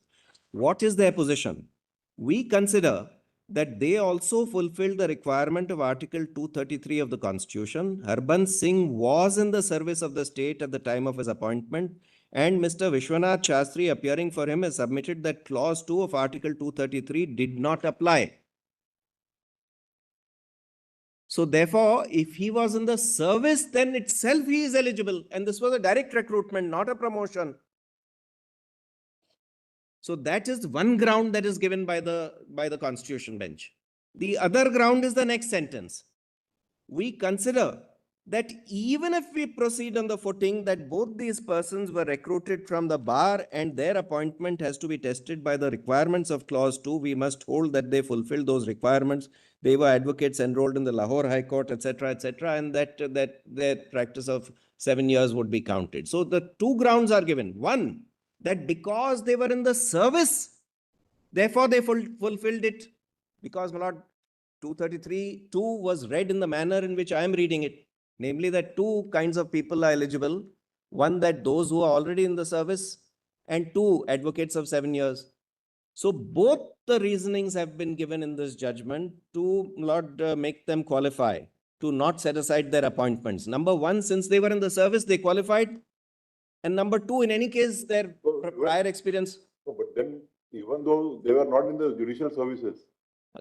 What is their position? We consider that they also fulfilled the requirement of Article 233 of the Constitution. Harbans Singh was in the service of the state at the time of his appointment, and Mr. Vishwanath Shastri, appearing for him, has submitted that Clause 2 of Article 233 did not apply. So therefore, if he was in the service, then itself he is eligible. And this was a direct recruitment, not a promotion. So that is one ground that is given by the Constitution bench. The other ground is the next sentence. We consider that even if we proceed on the footing that both these persons were recruited from the bar and their appointment has to be tested by the requirements of clause 2, we must hold that they fulfilled those requirements. They were advocates enrolled in the Lahore High Court, etc., and that their practice of 7 years would be counted. So the two grounds are given. One, that because they were in the service, therefore they fulfilled it. Because, my lord, 233(2) was read in the manner in which I am reading it. Namely, that two kinds of people are eligible. One, that those who are already in the service, and two, advocates of 7 years. So both the reasonings have been given in this judgment to, Lord, make them qualify. to not set aside their appointments. Number one, since they were in the service, they qualified. And number two, in any case, their prior experience, No, but then, even though they were not in the judicial services,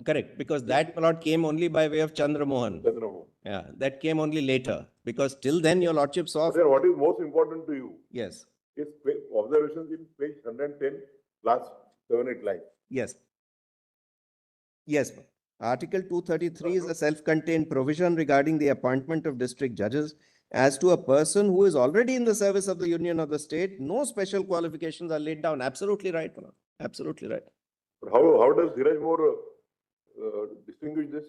correct, because that plot came only by way of Chandra Mohan. Chandramohan. Yeah, that came only later, because till then your lordship saw, But then what is most important to you yes, is observations in page 110, last 7-8 lines. yes. Yes, Article 233 is a self-contained provision regarding the appointment of district judges. As to a person who is already in the service of the union or the state, no special qualifications are laid down. Absolutely right, Manoj. Absolutely right. But how does Dhiraj More distinguish this?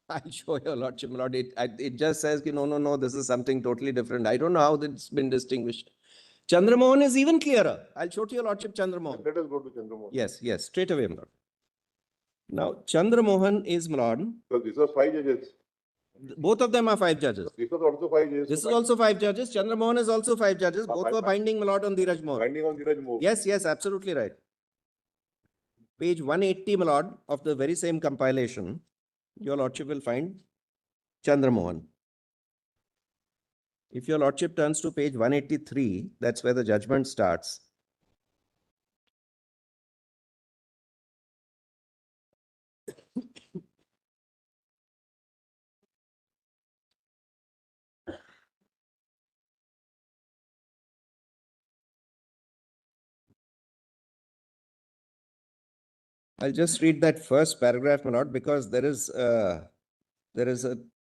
I'll show your lordship, my lord. It just says, no, this is something totally different. I don't know how it's been distinguished. Chandramohan is even clearer. I'll show to your lordship Chandramohan. Let us go to Chandramohan. Yes, straight away, my lord. Now, Chandramohan is, my lord, Because this was 5 judges. both of them are 5 judges. This was also 5 judges. This is also 5 judges. Chandramohan is also 5 judges. Both were binding, my lord, on Dhiraj More. Binding on Dhiraj More. Yes, absolutely right. Page 180, my lord, of the very same compilation, your lordship will find Chandramohan. If your lordship turns to page 183, that's where the judgment starts. I'll just read that first paragraph, my lord, because there is a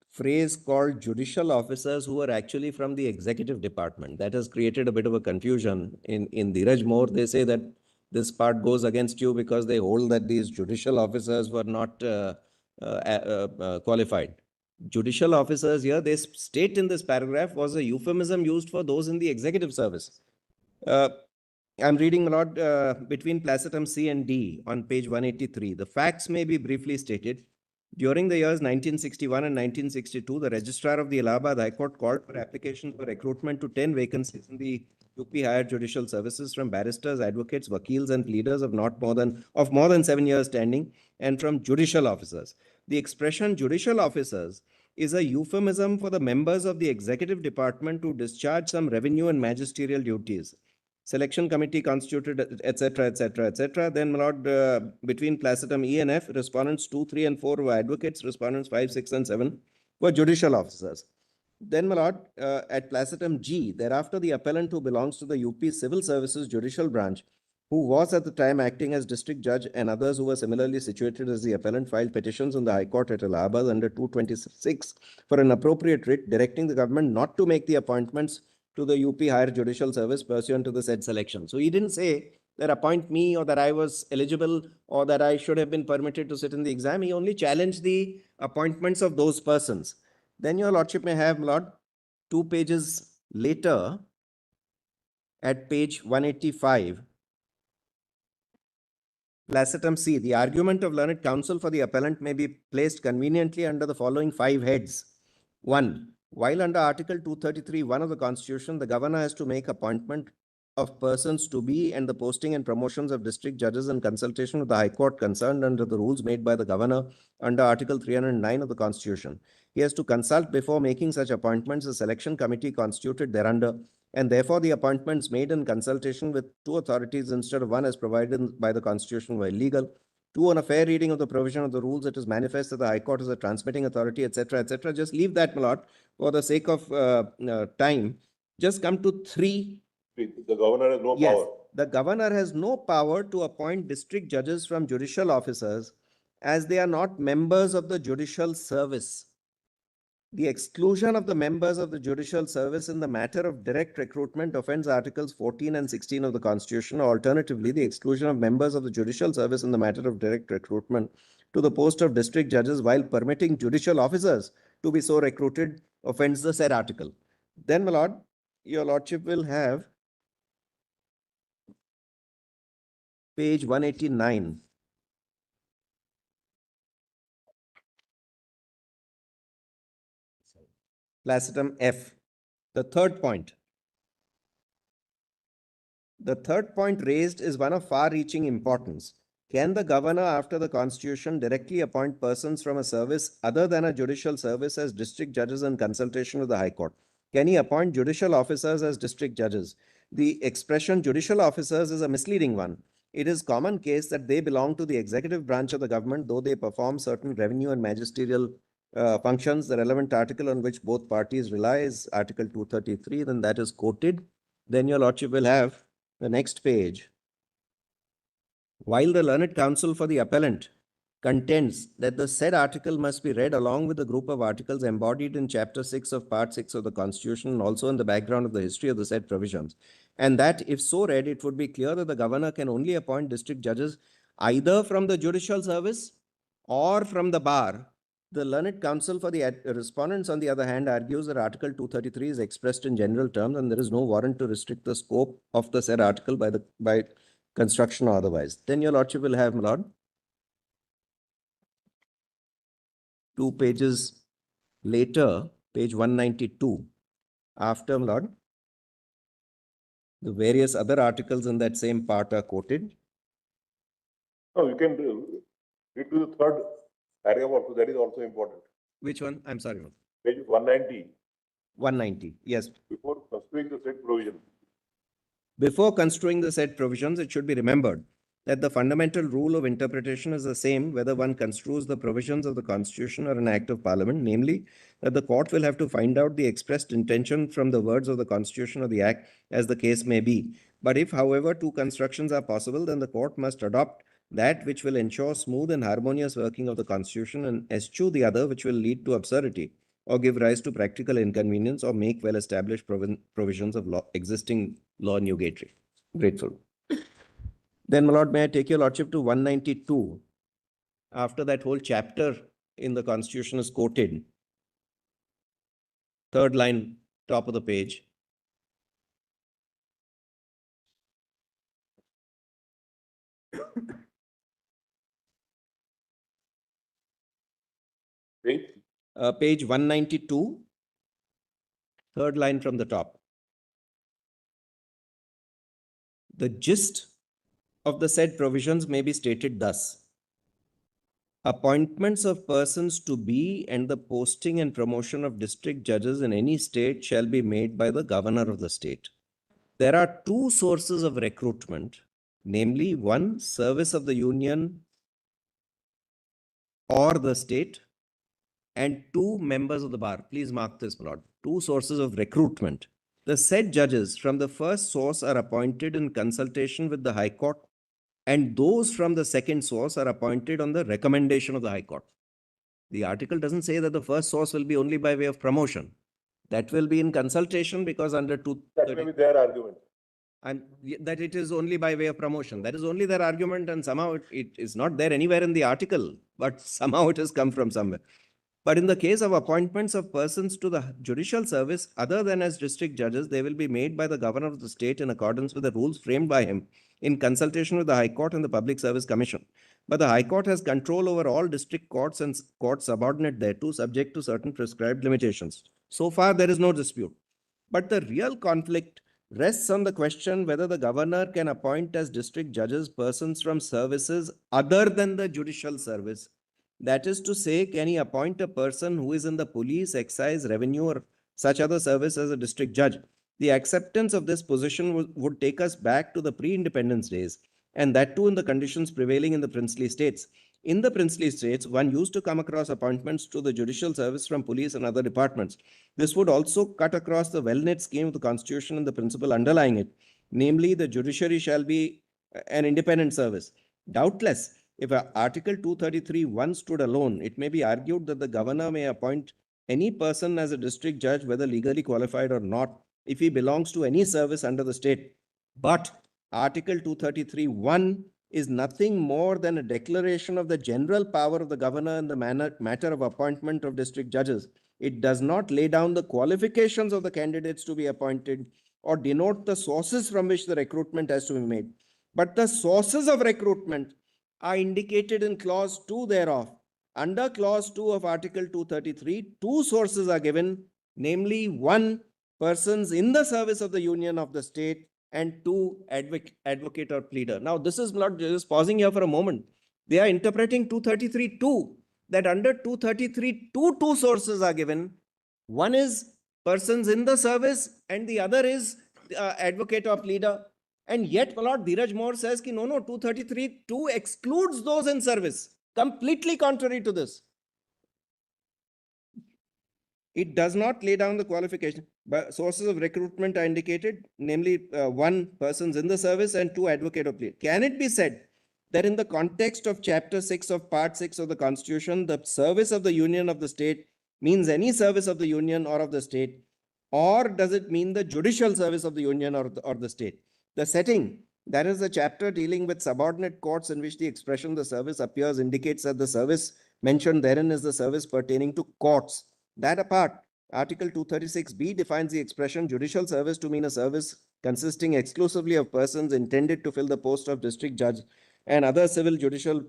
phrase called judicial officers who are actually from the executive department. That has created a bit of a confusion. In Dhiraj More, they say that this part goes against you because they hold that these judicial officers were not qualified. Judicial officers here, they state in this paragraph, was a euphemism used for those in the executive service. I'm reading, my lord, between placetum C and D on page 183. The facts may be briefly stated. During the years 1961 and 1962, the Registrar of the Allahabad High Court called for applications for recruitment to 10 vacancies in the UP Higher Judicial Services from barristers, advocates, vakils, and pleaders of more than 7 years standing, and from judicial officers. The expression judicial officers is a euphemism for the members of the executive department to discharge some revenue and magisterial duties. Selection committee constituted, etc. Then, my lord, between placetum E and F, respondents 2, 3, and 4 were advocates, respondents 5, 6, and 7 were judicial officers. Then, my lord, at placetum G, thereafter the appellant who belongs to the UP Civil Services Judicial Branch, who was at the time acting as district judge, and others who were similarly situated as the appellant, filed petitions on the High Court at Allahabad under 226 for an appropriate writ directing the government not to make the appointments to the UP Higher Judicial Service pursuant to the said selection. So he didn't say that appoint me or that I was eligible or that I should have been permitted to sit in the exam. He only challenged the appointments of those persons. Then your lordship may have, my lord, 2 pages later at page 185, placetum C, the argument of learned counsel for the appellant may be placed conveniently under the following 5 heads. 1. While under Article 233(1) of the Constitution, the governor has to make appointment of persons to be and the posting and promotions of district judges in consultation with the High Court concerned under the rules made by the governor under Article 309 of the Constitution. He has to consult before making such appointments a selection committee constituted thereunder, and therefore the appointments made in consultation with 2 authorities instead of 1 as provided by the Constitution were illegal. 2, on a fair reading of the provision of the rules, it is manifest that the High Court is a transmitting authority, etc. Just leave that, my lord, for the sake of time. Just come to 3. The governor has no power. The governor has no power to appoint district judges from judicial officers as they are not members of the judicial service. The exclusion of the members of the judicial service in the matter of direct recruitment offends Articles 14 and 16 of the Constitution. Alternatively, the exclusion of members of the judicial service in the matter of direct recruitment to the post of district judges while permitting judicial officers to be so recruited offends the said article. Then, my lord, your lordship will have page 189. Placetum F. The third point. The third point raised is one of far-reaching importance. Can the governor, after the constitution, directly appoint persons from a service other than a judicial service as district judges in consultation with the High Court? Can he appoint judicial officers as district judges? The expression judicial officers is a misleading one. It is common case that they belong to the executive branch of the government, though they perform certain revenue and magisterial functions. The relevant article on which both parties rely is Article 233, then that is quoted. Then your lordship will have the next page. While the learned counsel for the appellant contends that the said article must be read along with the group of articles embodied in Chapter 6 of Part 6 of the Constitution and also in the background of the history of the said provisions, and that if so read, it would be clear that the governor can only appoint district judges either from the judicial service or from the bar. The learned counsel for the respondents, on the other hand, argues that Article 233 is expressed in general terms and there is no warrant to restrict the scope of the said article by construction or otherwise. Then your lordship will have, my lord, 2 pages later, page 192, after, my lord, the various other articles in that same part are quoted. No, you can read to the third paragraph also, that is also important. Which one? I'm sorry. Page 190, 190. Yes. before construing the said provision. Before construing the said provisions, it should be remembered that the fundamental rule of interpretation is the same whether one construes the provisions of the Constitution or an Act of Parliament, namely that the court will have to find out the expressed intention from the words of the Constitution or the Act, as the case may be. But if, however, two constructions are possible, then the court must adopt that which will ensure smooth and harmonious working of the Constitution and eschew the other which will lead to absurdity or give rise to practical inconvenience or make well-established provisions of existing law nugatory. Grateful. Then, my lord, may I take your lordship to 192? After that whole chapter in the Constitution is quoted. Third line, top of the page. Page 192, third line from the top. The gist of the said provisions may be stated thus. Appointments of persons to be and the posting and promotion of district judges in any state shall be made by the governor of the state. There are two sources of recruitment, namely one, service of the union or the state, and two, members of the bar. Please mark this, my lord. Two sources of recruitment. The said judges from the first source are appointed in consultation with the High Court, and those from the second source are appointed on the recommendation of the High Court. The article doesn't say that the first source will be only by way of promotion. That will be in consultation, because under 230, That may be their argument. and that it is only by way of promotion. That is only their argument, and somehow it is not there anywhere in the article, but somehow it has come from somewhere. But in the case of appointments of persons to the judicial service other than as district judges, they will be made by the governor of the state in accordance with the rules framed by him in consultation with the High Court and the Public Service Commission. But the High Court has control over all district courts and courts subordinate thereto, subject to certain prescribed limitations. So far, there is no dispute. But the real conflict rests on the question whether the governor can appoint as district judges persons from services other than the judicial service. That is to say, can he appoint a person who is in the police, excise, revenue, or such other service as a district judge? The acceptance of this position would take us back to the pre-independence days, and that too in the conditions prevailing in the princely states. In the princely states, one used to come across appointments to the judicial service from police and other departments. This would also cut across the well-knit scheme of the Constitution and the principle underlying it, namely the judiciary shall be an independent service. Doubtless, if Article 233(1) stood alone, it may be argued that the governor may appoint any person as a district judge, whether legally qualified or not, if he belongs to any service under the state. But Article 233(1) is nothing more than a declaration of the general power of the governor in the matter of appointment of district judges. It does not lay down the qualifications of the candidates to be appointed or denote the sources from which the recruitment has to be made. But the sources of recruitment are indicated in clause 2 thereof. Under clause 2 of Article 233, two sources are given, namely one, persons in the service of the union of the state, and 2 advocate or pleader. Now, this is not just pausing here for a moment. They are interpreting 233(2), that under 233(2), 2 sources are given. One is persons in the service and the other is advocate or pleader. And yet, my Lord, Dheeraj Moore says, ki, no, 233(2) excludes those in service. Completely contrary to this. It does not lay down the qualification, but sources of recruitment are indicated, namely 1 persons in the service and 2 advocate or pleader. Can it be said that in the context of Chapter 6 of Part 6 of the Constitution, the service of the Union of the state means any service of the Union or of the state, or does it mean the judicial service of the Union or the state? The setting, that is the chapter dealing with subordinate courts in which the expression the service appears, indicates that the service mentioned therein is the service pertaining to courts. That apart, Article 236B defines the expression judicial service to mean a service consisting exclusively of persons intended to fill the post of district judge and other civil judicial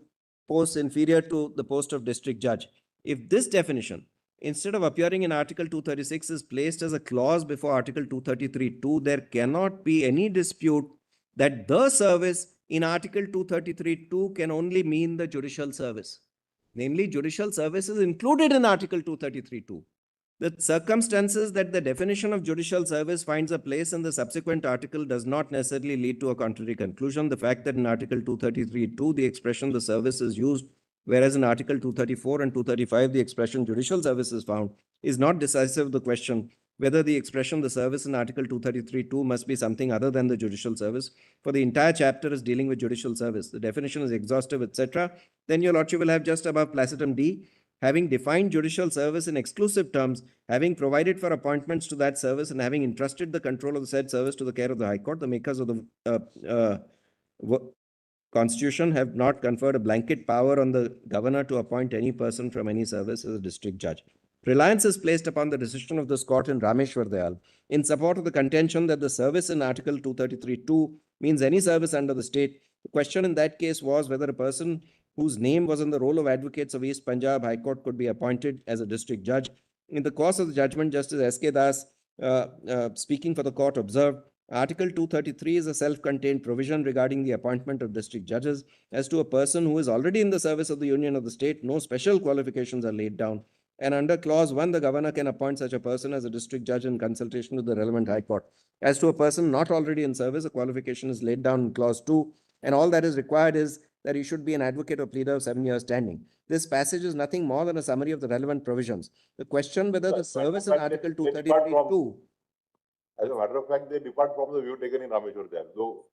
posts inferior to the post of district judge. If this definition, instead of appearing in Article 236, is placed as a clause before Article 233(2), there cannot be any dispute that the service in Article 233(2) can only mean the judicial service. Namely, judicial service is included in Article 233(2). The circumstances that the definition of judicial service finds a place in the subsequent article does not necessarily lead to a contrary conclusion. The fact that in Article 233(2) the expression the service is used, whereas in Article 234 and 235 the expression judicial service is found, is not decisive of the question whether the expression the service in Article 233(2) must be something other than the judicial service. For the entire chapter is dealing with judicial service. The definition is exhaustive, etc. Then your Lordship will have just above placetum D, having defined judicial service in exclusive terms, having provided for appointments to that service, and having entrusted the control of the said service to the care of the High Court, the makers of the Constitution have not conferred a blanket power on the governor to appoint any person from any service as a district judge. Reliance is placed upon the decision of this court in Rameshwar Dayal in support of the contention that the service in Article 233(2) means any service under the state. The question in that case was whether a person whose name was in the roll of advocates of East Punjab High Court could be appointed as a district judge. In the course of the judgment, Justice S.K. Das, speaking for the court, observed, Article 233 is a self-contained provision regarding the appointment of district judges. As to a person who is already in the service of the Union of the state, no special qualifications are laid down. And under Clause 1, the governor can appoint such a person as a district judge in consultation with the relevant High Court. As to a person not already in service, a qualification is laid down in Clause 2, and all that is required is that he should be an advocate or pleader of 7 years standing. This passage is nothing more than a summary of the relevant provisions. The question whether the service in Article 233(2), as a matter of fact, they depart from the view taken in Rameshwar Dayal. So,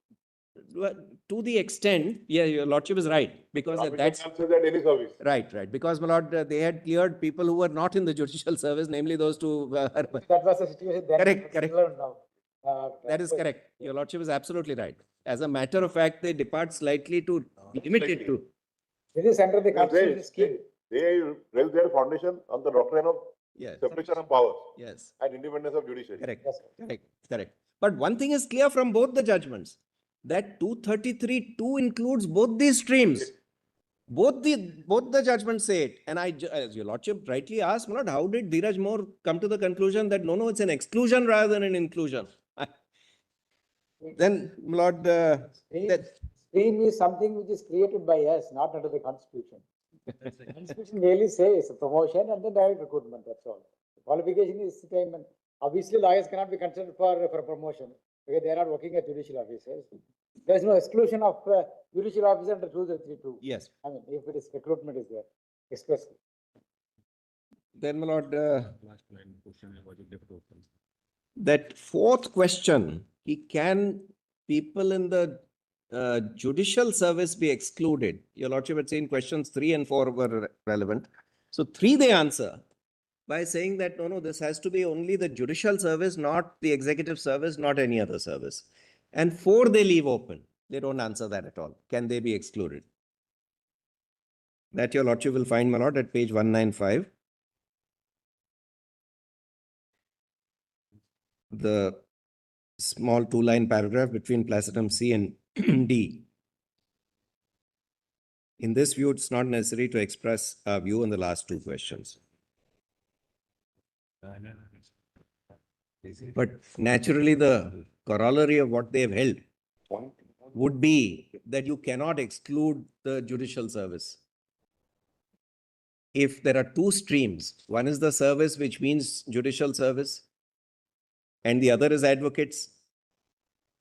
to the extent, yeah, your Lordship is right, because that's says that any service. right. Because, my Lord, they had cleared people who were not in the judicial service, namely those two. That was the situation then. Correct. Now. That is correct. Your Lordship is absolutely right. As a matter of fact, they depart slightly to limit it to. This is under the constitutional scheme. They raise their foundation on the doctrine of Yes. separation of powers Yes. and independence of judiciary. Correct. Yes, sir. Correct. But one thing is clear from both the judgments, that 233(2) includes both these streams. Both the judgments say it. And as your Lordship rightly asked, my Lord, how did Dheeraj Moore come to the conclusion that no, it's an exclusion rather than an inclusion? Then, my Lord, Stream is something which is created by us, not under the Constitution. The Constitution merely says promotion and then direct recruitment, that's all. Qualification is time, and obviously lawyers cannot be considered for promotion because they are not working as judicial officers. There is no exclusion of judicial officer under 233(2). yes. I mean, if it is recruitment is there, expressly. Then, my Lord, that fourth question, can people in the judicial service be excluded? Your Lordship had seen questions 3 and 4 were relevant. So 3 they answer by saying that no, this has to be only the judicial service, not the executive service, not any other service. And 4 they leave open. They don't answer that at all. Can they be excluded? That your Lordship will find, my Lord, at page 195. The small 2-line paragraph between placetum C and D. In this view, it's not necessary to express our view on the last 2 questions. But naturally, the corollary of what they have held would be that you cannot exclude the judicial service. If there are two streams, one is the service, which means judicial service, and the other is advocates.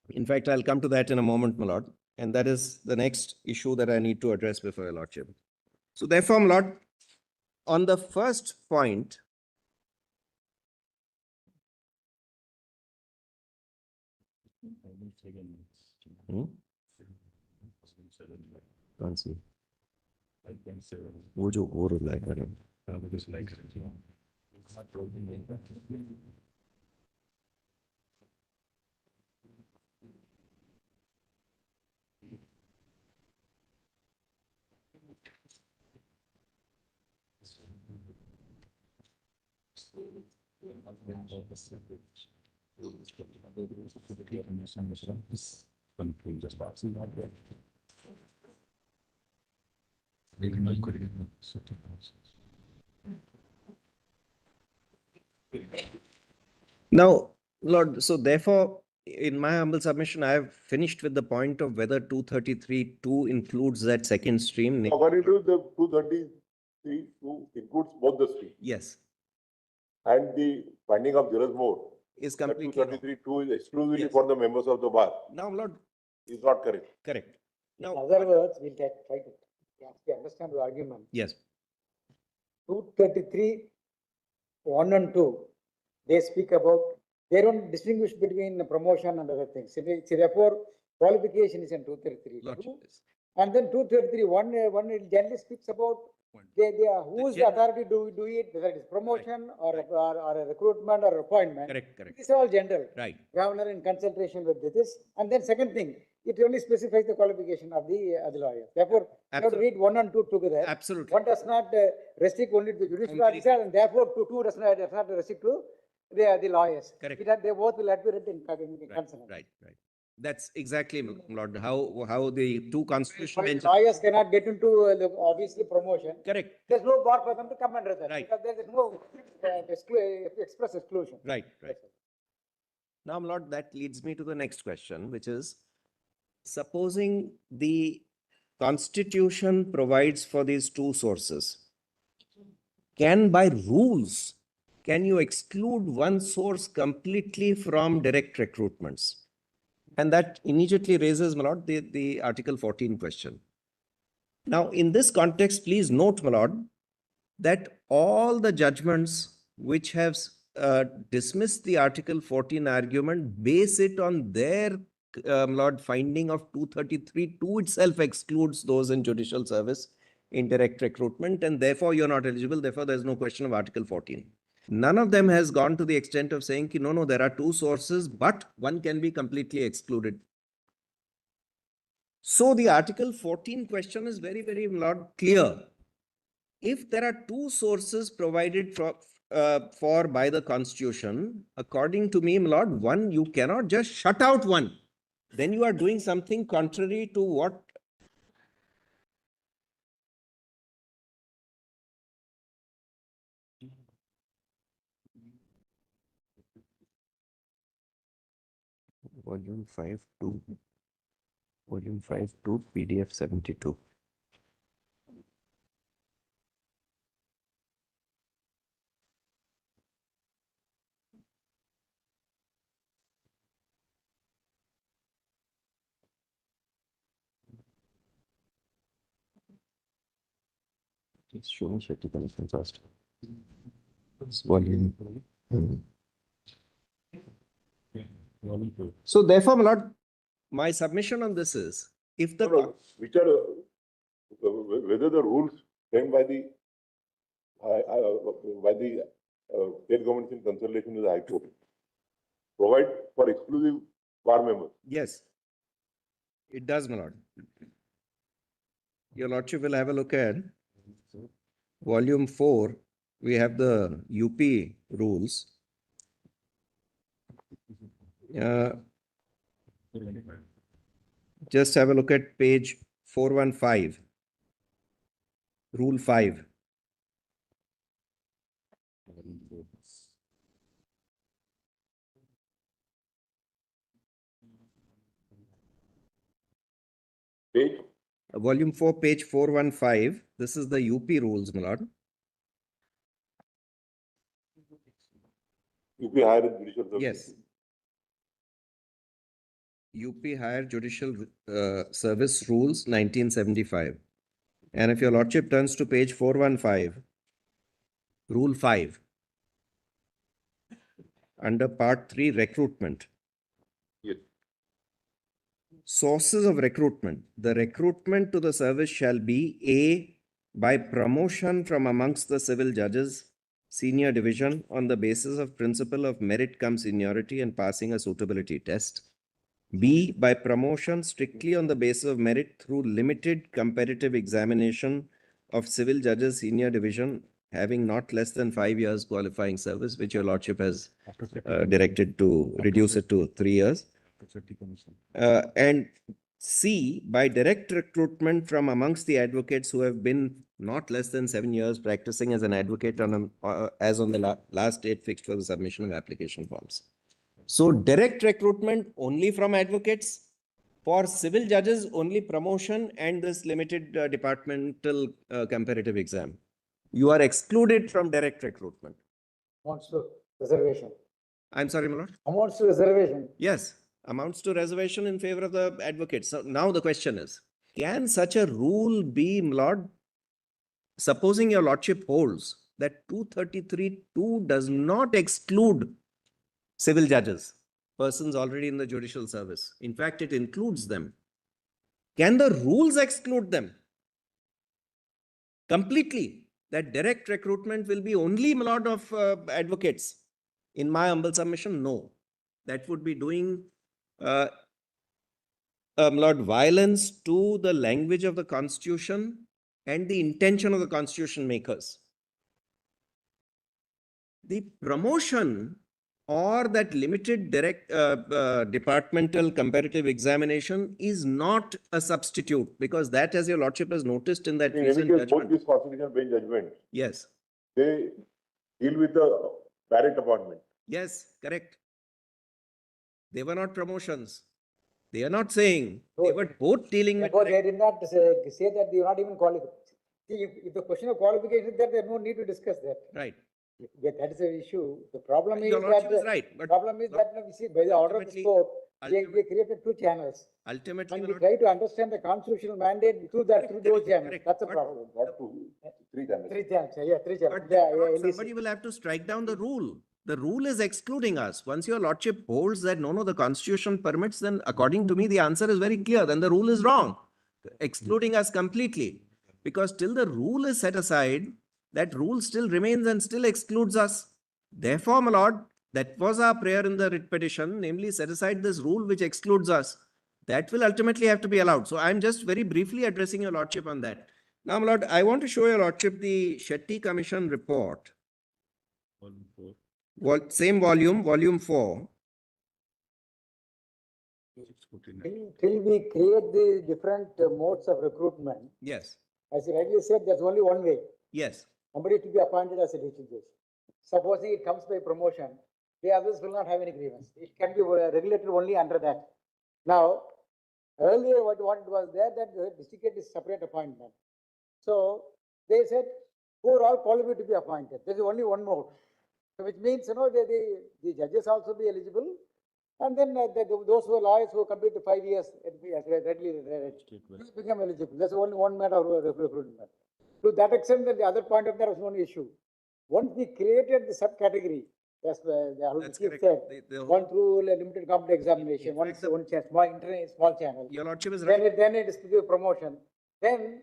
In fact, I'll come to that in a moment, my lord. And that is the next issue that I need to address before your lordship. So therefore, my lord, on the first point, can't see. वो जो और like है Now, Lord, so therefore, in my humble submission, I have finished with the point of whether 233(2) includes that second stream. According to the 233, includes both the streams. Yes, And the finding of Jurors Board, is that completely wrong. 233(2) is exclusively Yes. for the members of the bar, Now, Lord, is not correct. correct. In Now, other words, we'll try to actually understand the argument. yes, 233, 1 and 2, they speak about, they don't distinguish between the promotion and other things. So therefore, qualification is in 233. Lordship is. And then 233, one it generally speaks about who is the authority to do it, whether it is promotion or a recruitment or appointment. Correct, correct. These are all general. Right. Governor in consultation with this. And then second thing, it only specifies the qualification of the lawyer. Therefore, you have to read 1 and 2 together. Absolutely. One does not restrict only to the judicial Agree. officer, and therefore 2 does not restrict to the lawyers. Correct. They both will have to be written in concern. Right, right. That's exactly, Lord, how the two constitutional But benches. lawyers cannot get into obviously promotion. Correct. There's no bar for them to come under that. Right. Because there is no express exclusion. Right, right. Now, Lord, that leads me to the next question, which is, supposing the Constitution provides for these two sources, can by rules, can you exclude one source completely from direct recruitments? And that immediately raises, my lord, the Article 14 question. Now, in this context, please note, my lord, that all the judgments which have dismissed the Article 14 argument base it on their Lord finding of 233(2) itself excludes those in judicial service in direct recruitment, and therefore you're not eligible. Therefore, there's no question of Article 14. None of them has gone to the extent of saying, no, there are two sources, but one can be completely excluded. So the Article 14 question is very, very clear. If there are two sources provided for by the Constitution, according to me, my lord, one, you cannot just shut out one. Then you are doing something contrary to what Volume 5(2), Volume 5(2), PDF 72. Please show me Shetty Commission first. It's volume. So therefore, my lord, my submission on this is, if the Which are, whether the rules framed by the state governments in consultation with the High Court provide for exclusive bar members. yes, it does, my lord. Your lordship will have a look at Volume 4. We have the UP rules. Just have a look at page 415, Rule 5. Page, Volume 4, page 415. This is the UP rules, my lord. UP higher in judicial service. Yes. UP Higher Judicial Service Rules 1975. And if your lordship turns to page 415, Rule 5, under Part 3, Recruitment. Yes. Sources of recruitment. The recruitment to the service shall be A, by promotion from amongst the civil judges, senior division, on the basis of principle of merit cum seniority and passing a suitability test. B, by promotion strictly on the basis of merit through limited competitive examination of civil judges, senior division, having not less than 5 years qualifying service, which your lordship has directed to reduce it to 3 years. And C, by direct recruitment from amongst the advocates who have been not less than 7 years practicing as an advocate on as on the last date fixed for the submission of application forms. So direct recruitment only from advocates. For civil judges, only promotion and this limited departmental comparative exam. You are excluded from direct recruitment. Amounts to reservation. I'm sorry, my lord. Amounts to reservation. Yes, amounts to reservation in favor of the advocates. So now the question is, can such a rule be, my lord, supposing your lordship holds that 233(2) does not exclude civil judges, persons already in the judicial service. In fact, it includes them. Can the rules exclude them completely? That direct recruitment will be only, my lord, of advocates. In my humble submission, no. That would be doing, my lord, violence to the language of the Constitution and the intention of the Constitution makers. The promotion or that limited direct departmental comparative examination is not a substitute, because that, as your lordship has noticed in that In any recent case, both judgment. these constitutional bench judgments, Yes, they deal with the direct appointment. yes, correct. They were not promotions. They are not saying, they were both dealing with. Therefore, they did not say that you are not even qualified. See, if the question of qualification is there, there is no need to discuss that. Right. Yeah, that is the issue. The problem is Your that, lordship is right, but problem is that, we see, by the order of the court, we created 2 channels. ultimately, And my we lord, try to understand the constitutional mandate through that, through those channels. correct. That's the But- problem. Not two, 3 channels. 3 channels, yeah, 3 channels. but Yeah, my lord, yeah, somebody will have to strike down the rule. The rule is excluding us. Once your lordship holds that no, the Constitution permits, then according to me, the answer is very clear. Then the rule is wrong, excluding us completely. Because till the rule is set aside, that rule still remains and still excludes us. Therefore, my lord, that was our prayer in the writ petition, namely set aside this rule which excludes us. That will ultimately have to be allowed. So I'm just very briefly addressing your lordship on that. Now, my lord, I want to show your lordship the Shetty Commission report. Same volume, volume 4. Till we create the different modes of recruitment, Yes, as you rightly said, there's only one way. yes, Somebody to be appointed as a district judge. Supposing it comes by promotion, the others will not have any grievance. It can be regulated only under that. Now, earlier what it was there, that the district judge is separate appointment. So they said, who are all qualified to be appointed? There is only one mode. So which means, the judges also be eligible. And then those who are lawyers who complete the 5 years, become eligible. That's only one matter of recruitment. To that extent, the other point of that was one issue. Once we created the subcategory, that's the that's chief correct. said, The one through a limited company examination, one fact, one channel, small channel. your lordship is Then right. then it is to be a promotion. Then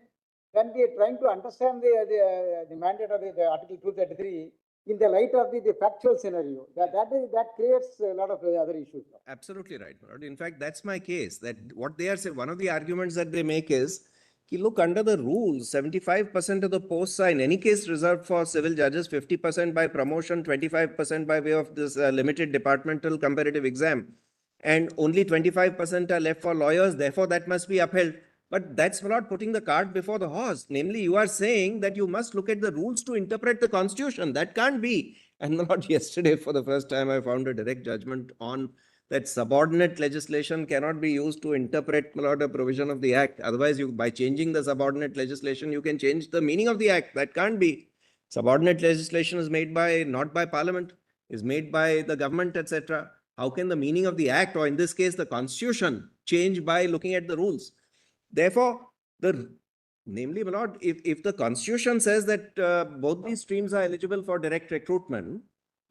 we are trying to understand the mandate of the Article 233 in the light of the factual scenario. That creates a lot of other issues. Absolutely right, my lord. In fact, that's my case. That what they are saying, one of the arguments that they make is, look, under the rules, 75% of the posts are in any case reserved for civil judges, 50% by promotion, 25% by way of this limited departmental comparative exam, and only 25% are left for lawyers. Therefore, that must be upheld. But that's not putting the cart before the horse. Namely, you are saying that you must look at the rules to interpret the Constitution. That can't be. And not yesterday, for the first time, I found a direct judgment on that subordinate legislation cannot be used to interpret, my lord, a provision of the act. Otherwise, you, by changing the subordinate legislation, you can change the meaning of the act. That can't be. Subordinate legislation is made by, not by parliament, is made by the government, etc. How can the meaning of the act, or in this case, the constitution, change by looking at the rules? Therefore, namely, my lord, if the constitution says that both these streams are eligible for direct recruitment,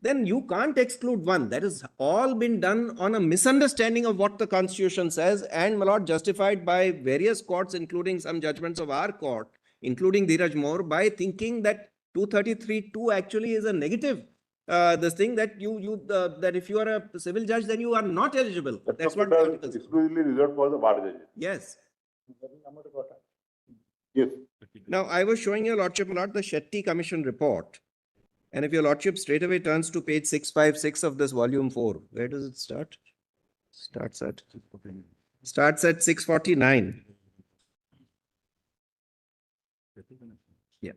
then you can't exclude one. That has all been done on a misunderstanding of what the constitution says, and, my lord, justified by various courts, including some judgments of our court, including Dheeraj More, by thinking that 233(2) actually is a negative. This thing that that if you are a civil judge, then you are not eligible. That's what the article says. Exclusively reserved for the bar judges. Yes. Yes. Now, I was showing your lordship, my lord, the Shetty Commission report. And if your lordship straight away turns to page 656 of this volume 4, where does it start? Starts at 649. Yeah.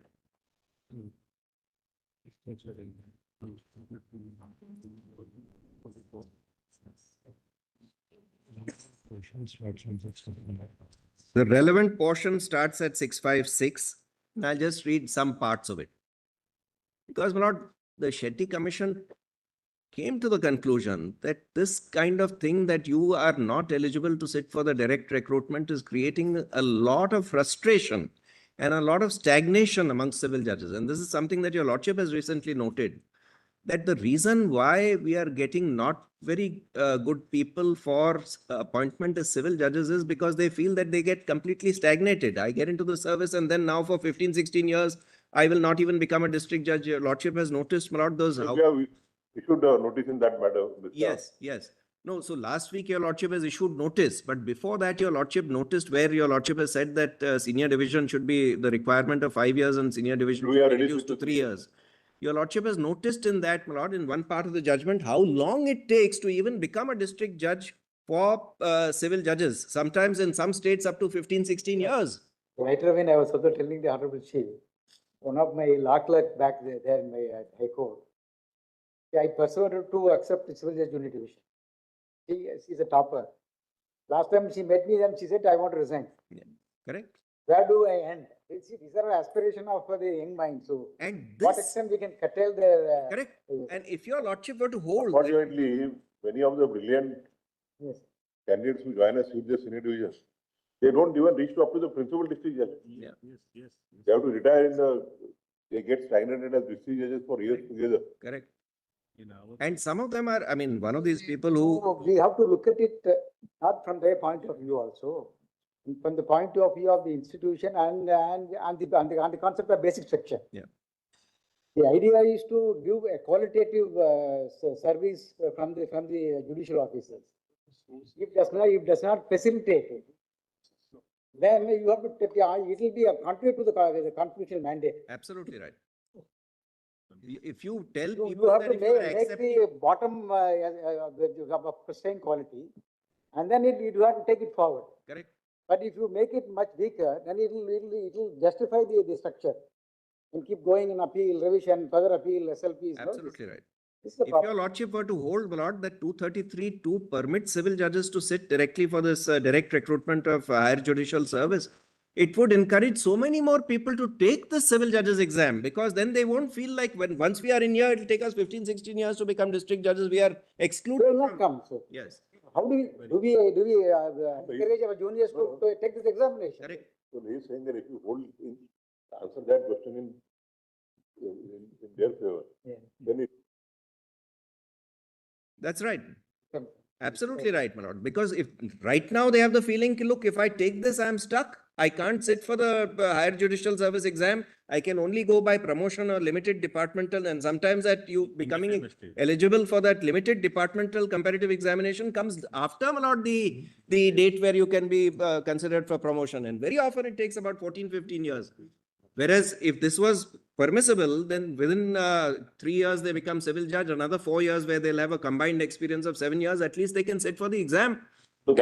The relevant portion starts at 656. And I'll just read some parts of it. Because, my lord, the Shetty Commission came to the conclusion that this kind of thing, that you are not eligible to sit for the direct recruitment, is creating a lot of frustration and a lot of stagnation amongst civil judges. And this is something that your lordship has recently noted, that the reason why we are getting not very good people for appointment as civil judges is because they feel that they get completely stagnated. I get into the service and then now for 15, 16 years, I will not even become a district judge. Your lordship has noticed, my lord, those... We issued a notice in that matter. Yes, yes. No, so last week your lordship has issued notice, but before that your lordship noticed where your lordship has said that senior division should be the requirement of 5 years and senior division should be reduced to 3 years. Your lordship has noticed in that, my lord, in one part of the judgment, how long it takes to even become a district judge for civil judges. Sometimes in some states up to 15, 16 years. Right away, I was also telling the Honorable Chief, one of my law clerk back there in my High Court, I persuaded to accept the civil judge unit division. She's a topper. Last time she met me, then she said, I want to resign. Yeah, correct. Where do I end? These are aspirations of the young mind. So, and what extent we can curtail their... correct. And if your lordship were to hold... Unfortunately, many of the brilliant candidates who join us with the senior divisions, they don't even reach up to the principal district judge. Yeah. Yes. They have to retire they get stagnated as district judges for years together. Correct. And some of them are, I mean, one of these people who... So we have to look at it not from their point of view also, from the point of view of the institution and the concept of basic structure. Yeah. The idea is to give a qualitative service from the judicial officers. If it does not facilitate it, then you have to, it will be a contrary to the constitutional mandate. Absolutely right. If you tell You people have that to if you are make accepting... the bottom of pristine quality, and then you have to take it forward. Correct. But if you make it much weaker, then it will justify the structure and keep going in appeal, revision, further appeal, SLPs. Absolutely right. This is the If problem. your lordship were to hold, my lord, that 233(2) permits civil judges to sit directly for this direct recruitment of higher judicial service, it would encourage so many more people to take the civil judges exam, because then they won't feel like once we are in here, it will take us 15, 16 years to become district judges. We are excluded. They will not come. So Yes. how do we encourage our juniors to take this examination? Correct. So he is saying that if you answer that question in their favor, then it... That's right. Absolutely right, my lord. Because if right now they have the feeling, look, if I take this, I'm stuck. I can't sit for the higher judicial service exam. I can only go by promotion or limited departmental. And sometimes that you becoming eligible for that limited departmental comparative examination comes after, my lord, the date where you can be considered for promotion. And very often it takes about 14, 15 years. Whereas if this was permissible, then within 3 years they become civil judge, another 4 years where they'll have a combined experience of 7 years, at least they can sit for the exam. So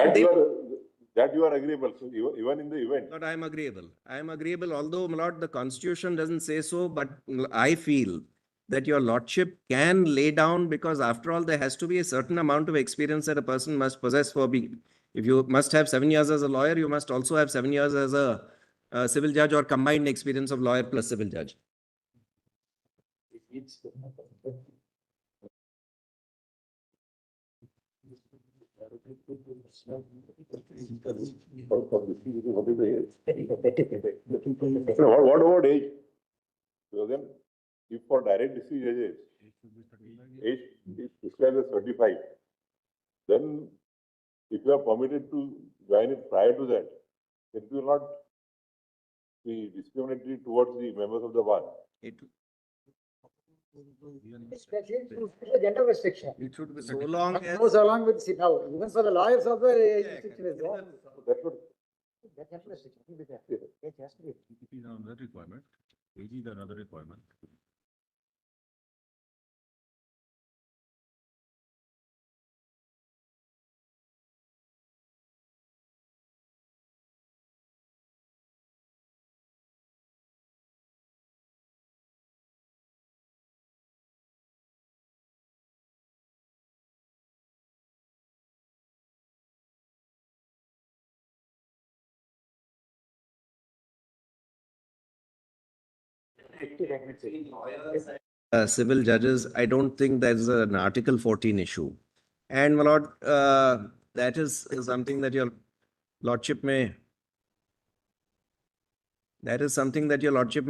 that you are agreeable. So even in the event. But I am agreeable. I am agreeable, although, my lord, the constitution doesn't say so, but I feel that your lordship can lay down, because after all, there has to be a certain amount of experience that a person must possess for being. If you must have 7 years as a lawyer, you must also have 7 years as a civil judge, or combined experience of lawyer plus civil judge. What about age? So then, if for direct district judges, age is prescribed as 35, then if you are permitted to join it prior to that, it will not be discriminatory towards the members of the bar. It It's a gender restriction. should be so long That as. goes along with, see, now, even for the lawyers also, age restriction is there. That's what. That gender restriction will be there. Age has to be. It is another requirement. Age is another requirement. Civil judges, I don't think there's an Article 14 issue. And my lord, that is something that your lordship may,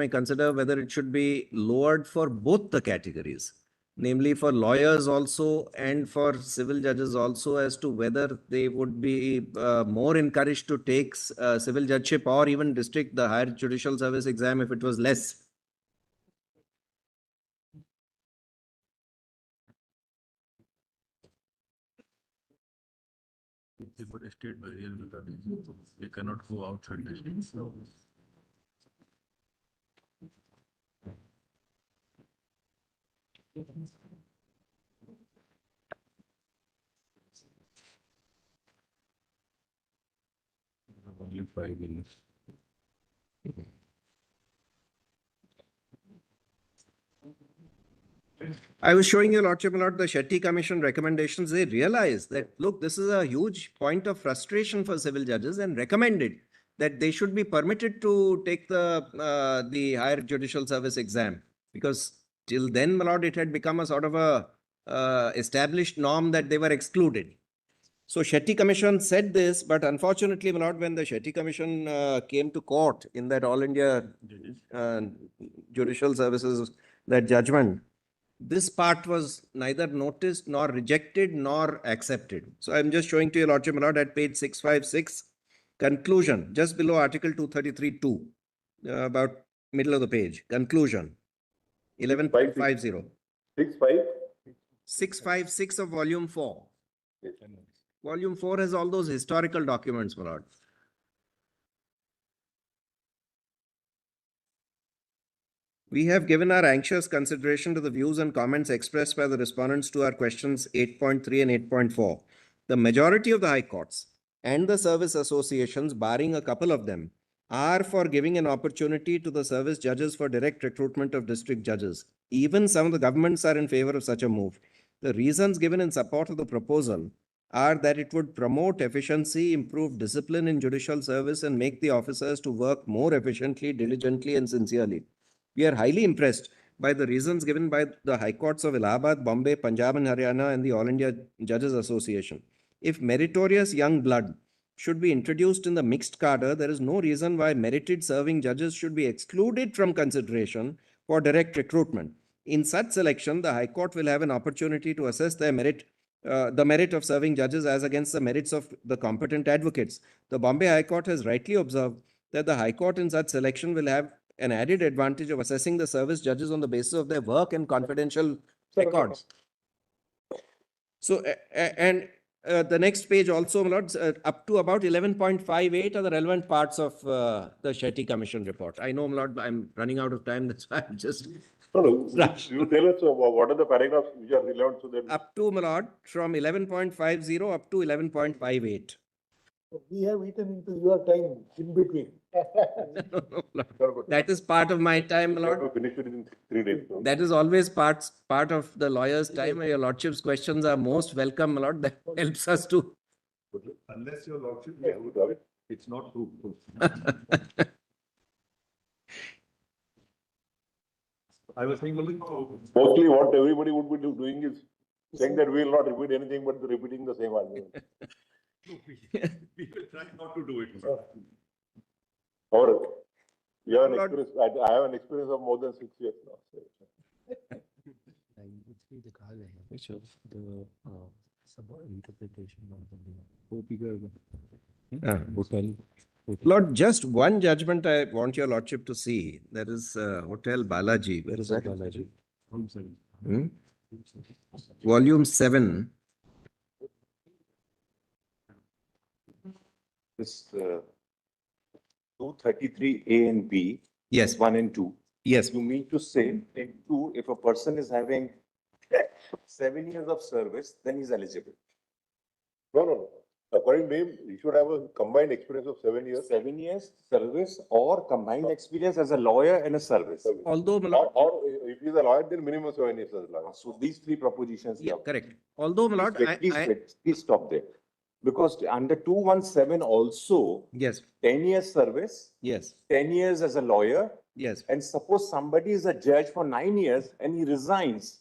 consider whether it should be lowered for both the categories, namely for lawyers also and for civil judges also, as to whether they would be more encouraged to take civil judgeship or even district, the higher judicial service exam, if it was less. They put a state barrier because they cannot go outside the state. Only 5 minutes. I was showing your lordship, my lord, the Shetty Commission recommendations. They realized that, look, this is a huge point of frustration for civil judges, and recommended that they should be permitted to take the higher judicial service exam, because till then, my lord, it had become a sort of a established norm that they were excluded. So Shetty Commission said this, but unfortunately, my lord, when the Shetty Commission came to court in that All India Judicial Services, that judgment, this part was neither noticed nor rejected nor accepted. So I'm just showing to your lordship, my lord, at page 656, conclusion, just below Article 233(2), about middle of the page, conclusion, 11.50. 656 of volume 4. Volume 4 has all those historical documents, my lord. We have given our anxious consideration to the views and comments expressed by the respondents to our questions 8.3 and 8.4. The majority of the high courts and the service associations, barring a couple of them, are for giving an opportunity to the service judges for direct recruitment of district judges. Even some of the governments are in favor of such a move. The reasons given in support of the proposal are that it would promote efficiency, improve discipline in judicial service, and make the officers to work more efficiently, diligently, and sincerely. We are highly impressed by the reasons given by the High Courts of Allahabad, Bombay, Punjab and Haryana and the All India Judges Association. If meritorious young blood should be introduced in the mixed cadre, there is no reason why merited serving judges should be excluded from consideration for direct recruitment. In such selection, the High Court will have an opportunity to assess their merit, the merit of serving judges as against the merits of the competent advocates. The Bombay High Court has rightly observed that the High Court in such selection will have an added advantage of assessing the service judges on the basis of their work and confidential records. So, the next page also, my lords, up to about 11.58 are the relevant parts of the Shetty Commission report. I know, my lord, I'm running out of time. That's why I'm just. No, you tell us what are the paragraphs which are relevant to that. Up to, my lord, from 11.50 up to 11.58. We have eaten into your time in between. That is part of my time, You have Lord. to finish it in 3 days. So. That is always part of the lawyer's time. Your lordship's questions are most welcome, my lord. That helps us to. Unless your lordship, Yeah, we have it. it's not fruitful. I was saying, Mostly what everybody would be doing is saying that we will not repeat anything but repeating the same argument. we will try not to do it. Or you have an Lord- experience, I have an experience of more than 6 years now. So. Which of the interpretation of the hotel. Lord, just one judgment I want your lordship to see. That is Hotel Balaji. Where is that? Balaji. Hmm? Volume 7. This 233A and B, Yes. 1 and 2. Yes. You mean to say in 2, if a person is having 7 years of service, then he's eligible. No. According to him, he should have a combined experience of 7 years. 7 years service or combined experience as a lawyer and a service. Although, my lord, Or if he's a lawyer, then minimum 7 years as a lawyer. So these 3 propositions. yeah, here. correct. Although, my lord, Please stop there. Because under 217 also, yes, 10 years service, yes, 10 years as a lawyer, yes, and suppose somebody is a judge for 9 years and he resigns.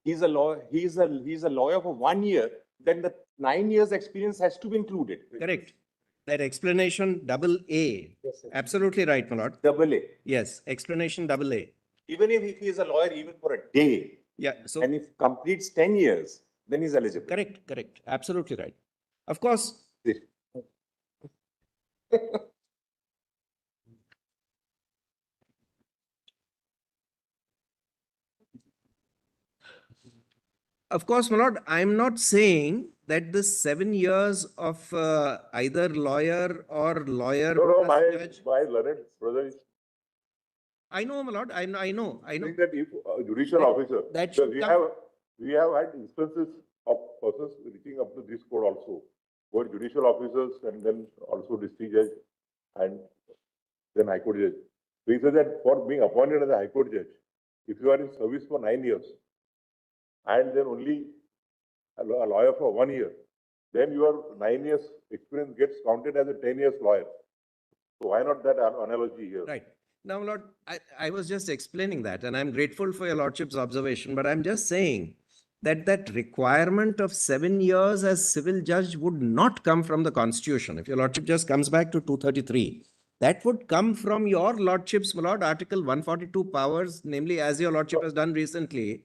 He's a lawyer, he's a lawyer for 1 year, then the 9 years experience has to be included. correct. That explanation double A. Yes, sir. Absolutely right, my lord. Double A. Yes, explanation double A. Even if he is a lawyer even for a day, Yeah, so and if completes 10 years, then he's eligible. correct. Absolutely right. Of course, my lord, I'm not saying that this 7 years of either lawyer or lawyer No, plus my judge. learned brother is I know, my lord. I know. saying that if a judicial officer, that because should come. we have had instances of persons reaching up to this code also, were judicial officers and then also district judge and then high court judge. So he said that for being appointed as a high court judge, if you are in service for 9 years and then only a lawyer for 1 year, then your 9 years experience gets counted as a 10 years lawyer. So why not that analogy here? Right. Now, Lord, I was just explaining that, and I'm grateful for your lordship's observation, but I'm just saying that requirement of 7 years as civil judge would not come from the constitution. If your lordship just comes back to 233, that would come from your lordship's, my lord, article 142 powers, namely as your lordship has done recently,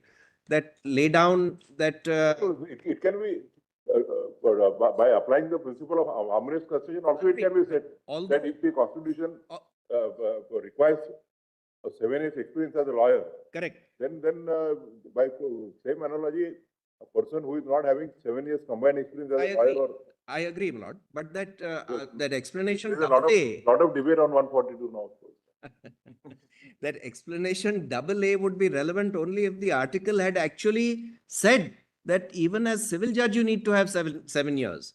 that lay down that So it can be, by applying the principle of harmonious constitution, also it can be said although that if the constitution requires a 7 years experience as a lawyer, correct. then by same analogy, a person who is not having 7 years combined experience as I a lawyer agree. or I agree, my lord. But that Yes. that explanation there's a lot double A, of debate on 142 now. that explanation double A would be relevant only if the article had actually said that even as civil judge you need to have 7 years.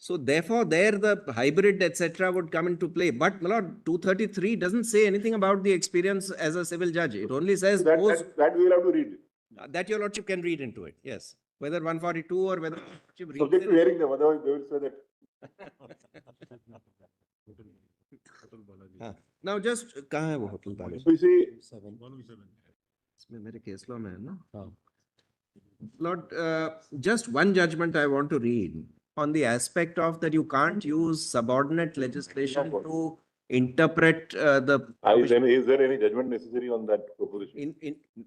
So therefore, there the hybrid etc. would come into play. But my lord, 233 doesn't say anything about the experience as a civil judge. It only says those That we will have to read. that your lordship can read into it. Yes, whether 142 or whether lordship reads Subject to it. hearing them, otherwise they will say that. हाँ, now just कहाँ है वो hotel वाले? We see, इसमें मेरे case law में है ना? Lord, just one judgment I want to read on the aspect of that you can't use subordinate legislation to interpret the is there any judgment necessary on that proposition?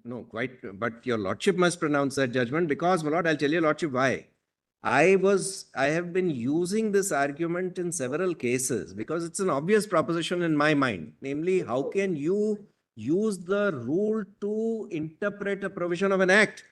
no, quite, but your lordship must pronounce that judgment because, my lord, I'll tell your lordship why. I have been using this argument in several cases because it's an obvious proposition in my mind. Namely, how can you use the rule to interpret a provision of an act?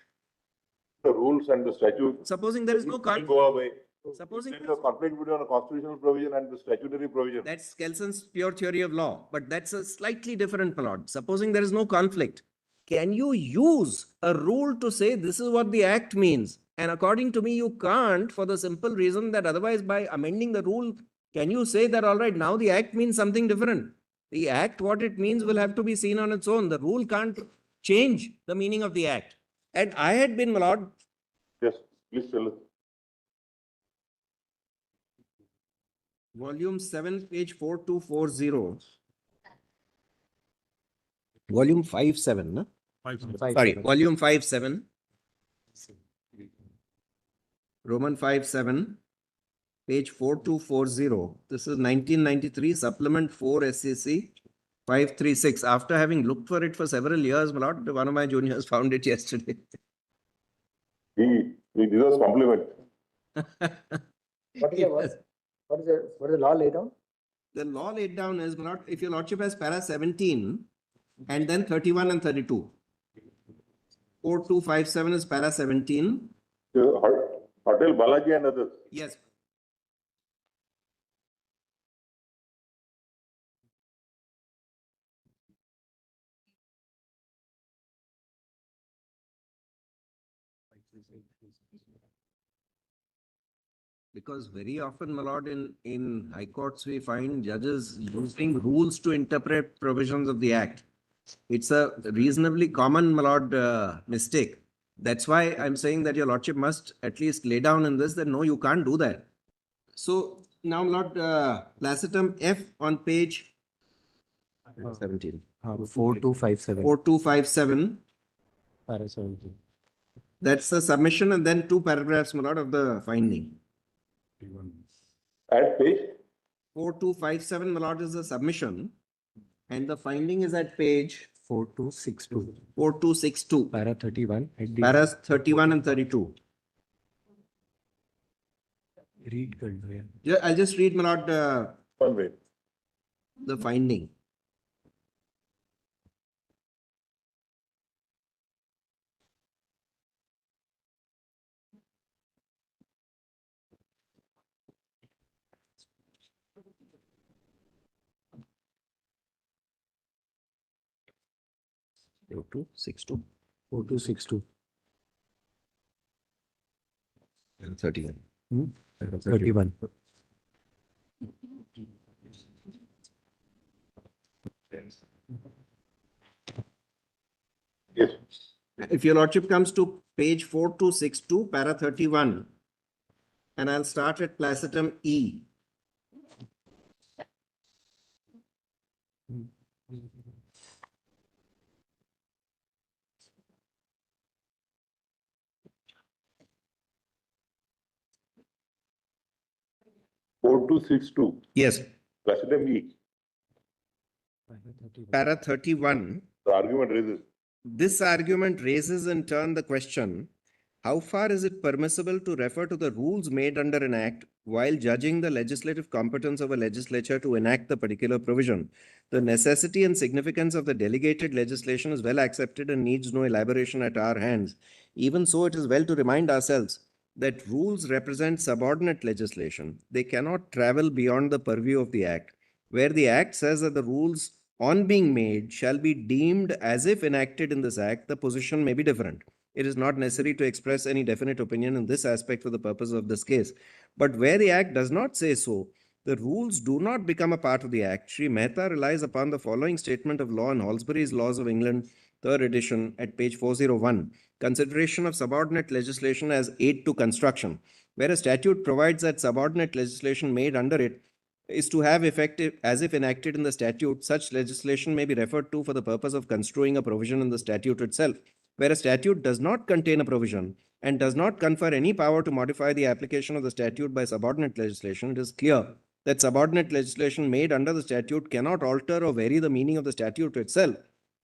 The rules and the statute. Supposing there is no will conflict. go away. Supposing There is a conflict between a constitutional provision and the statutory provision. that's Kelson's pure theory of law, but that's a slightly different plot. Supposing there is no conflict, can you use a rule to say this is what the act means? And according to me, you can't for the simple reason that otherwise by amending the rule, Can you say that, all right, now the act means something different? The act, what it means will have to be seen on its own. The rule can't change the meaning of the act. And I had been, my lord, Yes, please tell us. volume 7, page 4240. Volume 57, no? Sorry, volume 57. Roman 57, page 4240. This is 1993, supplement 4 SCC 536. After having looked for it for several years, my lord, one of my juniors found it yesterday. He deserves compliment. What is the, what is the law laid down? The law laid down is, my lord, if your lordship has para 17 and then 31 and 32. 4257 is para 17. Hotel Balaji and others. Yes. Because very often, my lord, in high courts, we find judges using rules to interpret provisions of the act. It's a reasonably common, my lord, mistake. That's why I'm saying that your lordship must at least lay down in this that no, you can't do that. So now, my lord, Placetum F on page 17. 4257. 4257. Para 17. That's the submission and then 2 paragraphs, my lord, of the finding. At page 4257, my lord, is the submission. And the finding is at page 4262. 4262. Para 31. At the Paras 31 and 32. read kar do, yeah. Yeah, I'll just read, my lord, one way. the finding. Go to 62 4262. and 31. 31. Yes. If your lordship comes to page 4262, para 31, and I'll start at Placetum E. Four two six two. Yes, Placetum E. para 31. The argument raises. This argument raises in turn the question, how far is it permissible to refer to the rules made under an act while judging the legislative competence of a legislature to enact the particular provision? The necessity and significance of the delegated legislation is well accepted and needs no elaboration at our hands. Even so, it is well to remind ourselves that rules represent subordinate legislation. They cannot travel beyond the purview of the act. Where the act says that the rules on being made shall be deemed as if enacted in this act, the position may be different. It is not necessary to express any definite opinion in this aspect for the purpose of this case. But where the act does not say so, the rules do not become a part of the act. Sri Mehta relies upon the following statement of law in Halsbury's Laws of England, 3rd edition, at page 401. Consideration of subordinate legislation as aid to construction. Where a statute provides that subordinate legislation made under it is to have effect as if enacted in the statute, such legislation may be referred to for the purpose of construing a provision in the statute itself. Where a statute does not contain a provision and does not confer any power to modify the application of the statute by subordinate legislation, it is clear that subordinate legislation made under the statute cannot alter or vary the meaning of the statute itself,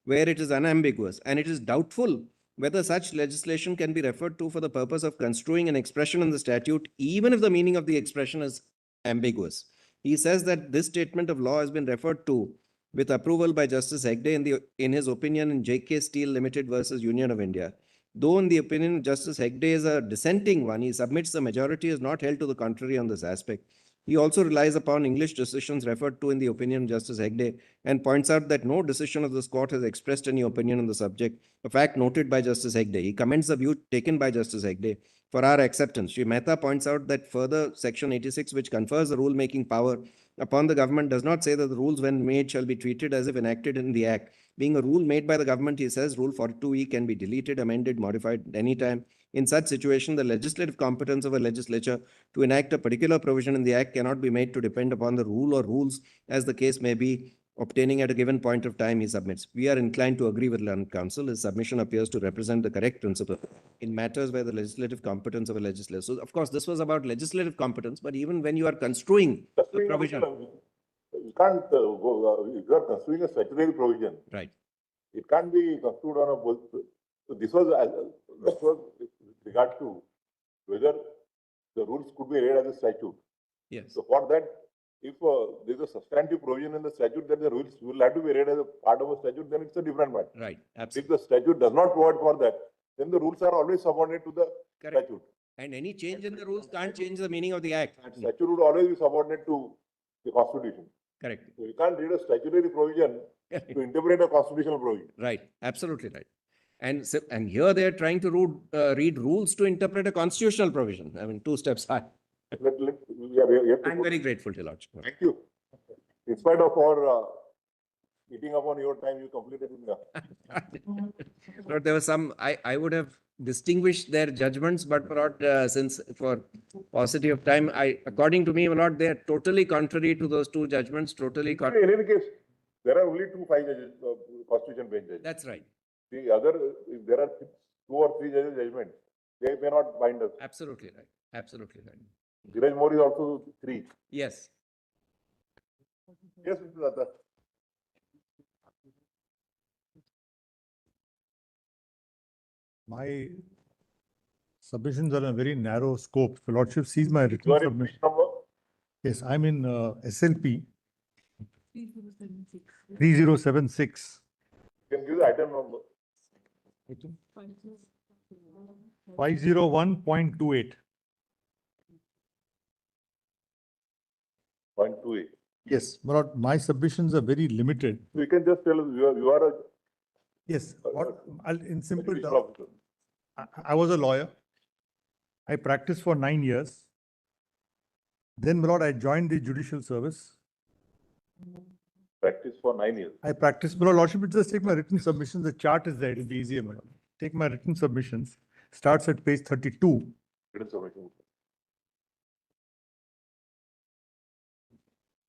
where it is unambiguous, and it is doubtful whether such legislation can be referred to for the purpose of construing an expression in the statute, even if the meaning of the expression is ambiguous. He says that this statement of law has been referred to with approval by Justice Hegde in his opinion in J.K. Steel Limited versus Union of India. Though in the opinion of Justice Hegde is a dissenting one, he submits the majority is not held to the contrary on this aspect. He also relies upon English decisions referred to in the opinion of Justice Hegde and points out that no decision of this court has expressed any opinion on the subject, a fact noted by Justice Hegde. He commends the view taken by Justice Hegde for our acceptance. Shri Mehta points out that further Section 86, which confers the rule-making power upon the government, does not say that the rules when made shall be treated as if enacted in the Act. Being a rule made by the government, he says, Rule 42E can be deleted, amended, modified at any time. In such situation, the legislative competence of a legislature to enact a particular provision in the Act cannot be made to depend upon the rule or rules, as the case may be, obtaining at a given point of time, he submits. We are inclined to agree with learned counsel. His submission appears to represent the correct principle in matters where the legislative competence of a legislature. So, of course, this was about legislative competence, but even when you are construing a provision. You can't if you are construing a statutory provision, Right. it can't be construed on a both. So this was with regard to whether the rules could be read as a statute. Yes. So for that, if there is a substantive provision in the statute that the rules will have to be read as a part of a statute, then it's a different matter. Right. If Absolutely. the statute does not provide for that, then the rules are always subordinate to the Correct. statute. And any change in the rules can't change the meaning of the Act. And statute would always be subordinate to the Constitution. Correct. So you can't read a statutory provision to interpret a constitutional provision. Right. Absolutely right. And here they are trying to read rules to interpret a constitutional provision. I mean, two steps high. We have to I'm put- very grateful to Lordship. Thank you. In spite of our eating up on your time, you completed it. Lord, there was some, I would have distinguished their judgments, but since for paucity of time, according to me, Lord, they are totally contrary to those two judgments, totally. In any case, there are only 5 judges, Constitution bench judges. That's right. The other, if there are 2 or 3 judges judgments, they may not bind us. Absolutely right. Absolutely right. Dhiraj More is also 3. Yes. Yes, Mr. Datta. My submissions are in a very narrow scope. If your Lordship sees my You written are in submission. which number? Yes, I'm in SLP 3076. You can give the item number. 501.28. 0.28. Yes, but my submissions are very limited. You can just tell us you are a Yes, in simple judicial terms, officer. I was a lawyer. I practiced for 9 years. Then, my lord, I joined the judicial service. Practice for 9 years. I practiced, my lordship, just take my written submissions. The chart is there. It'll be easier, madam. Take my written submissions. Starts at page 32. Written submission.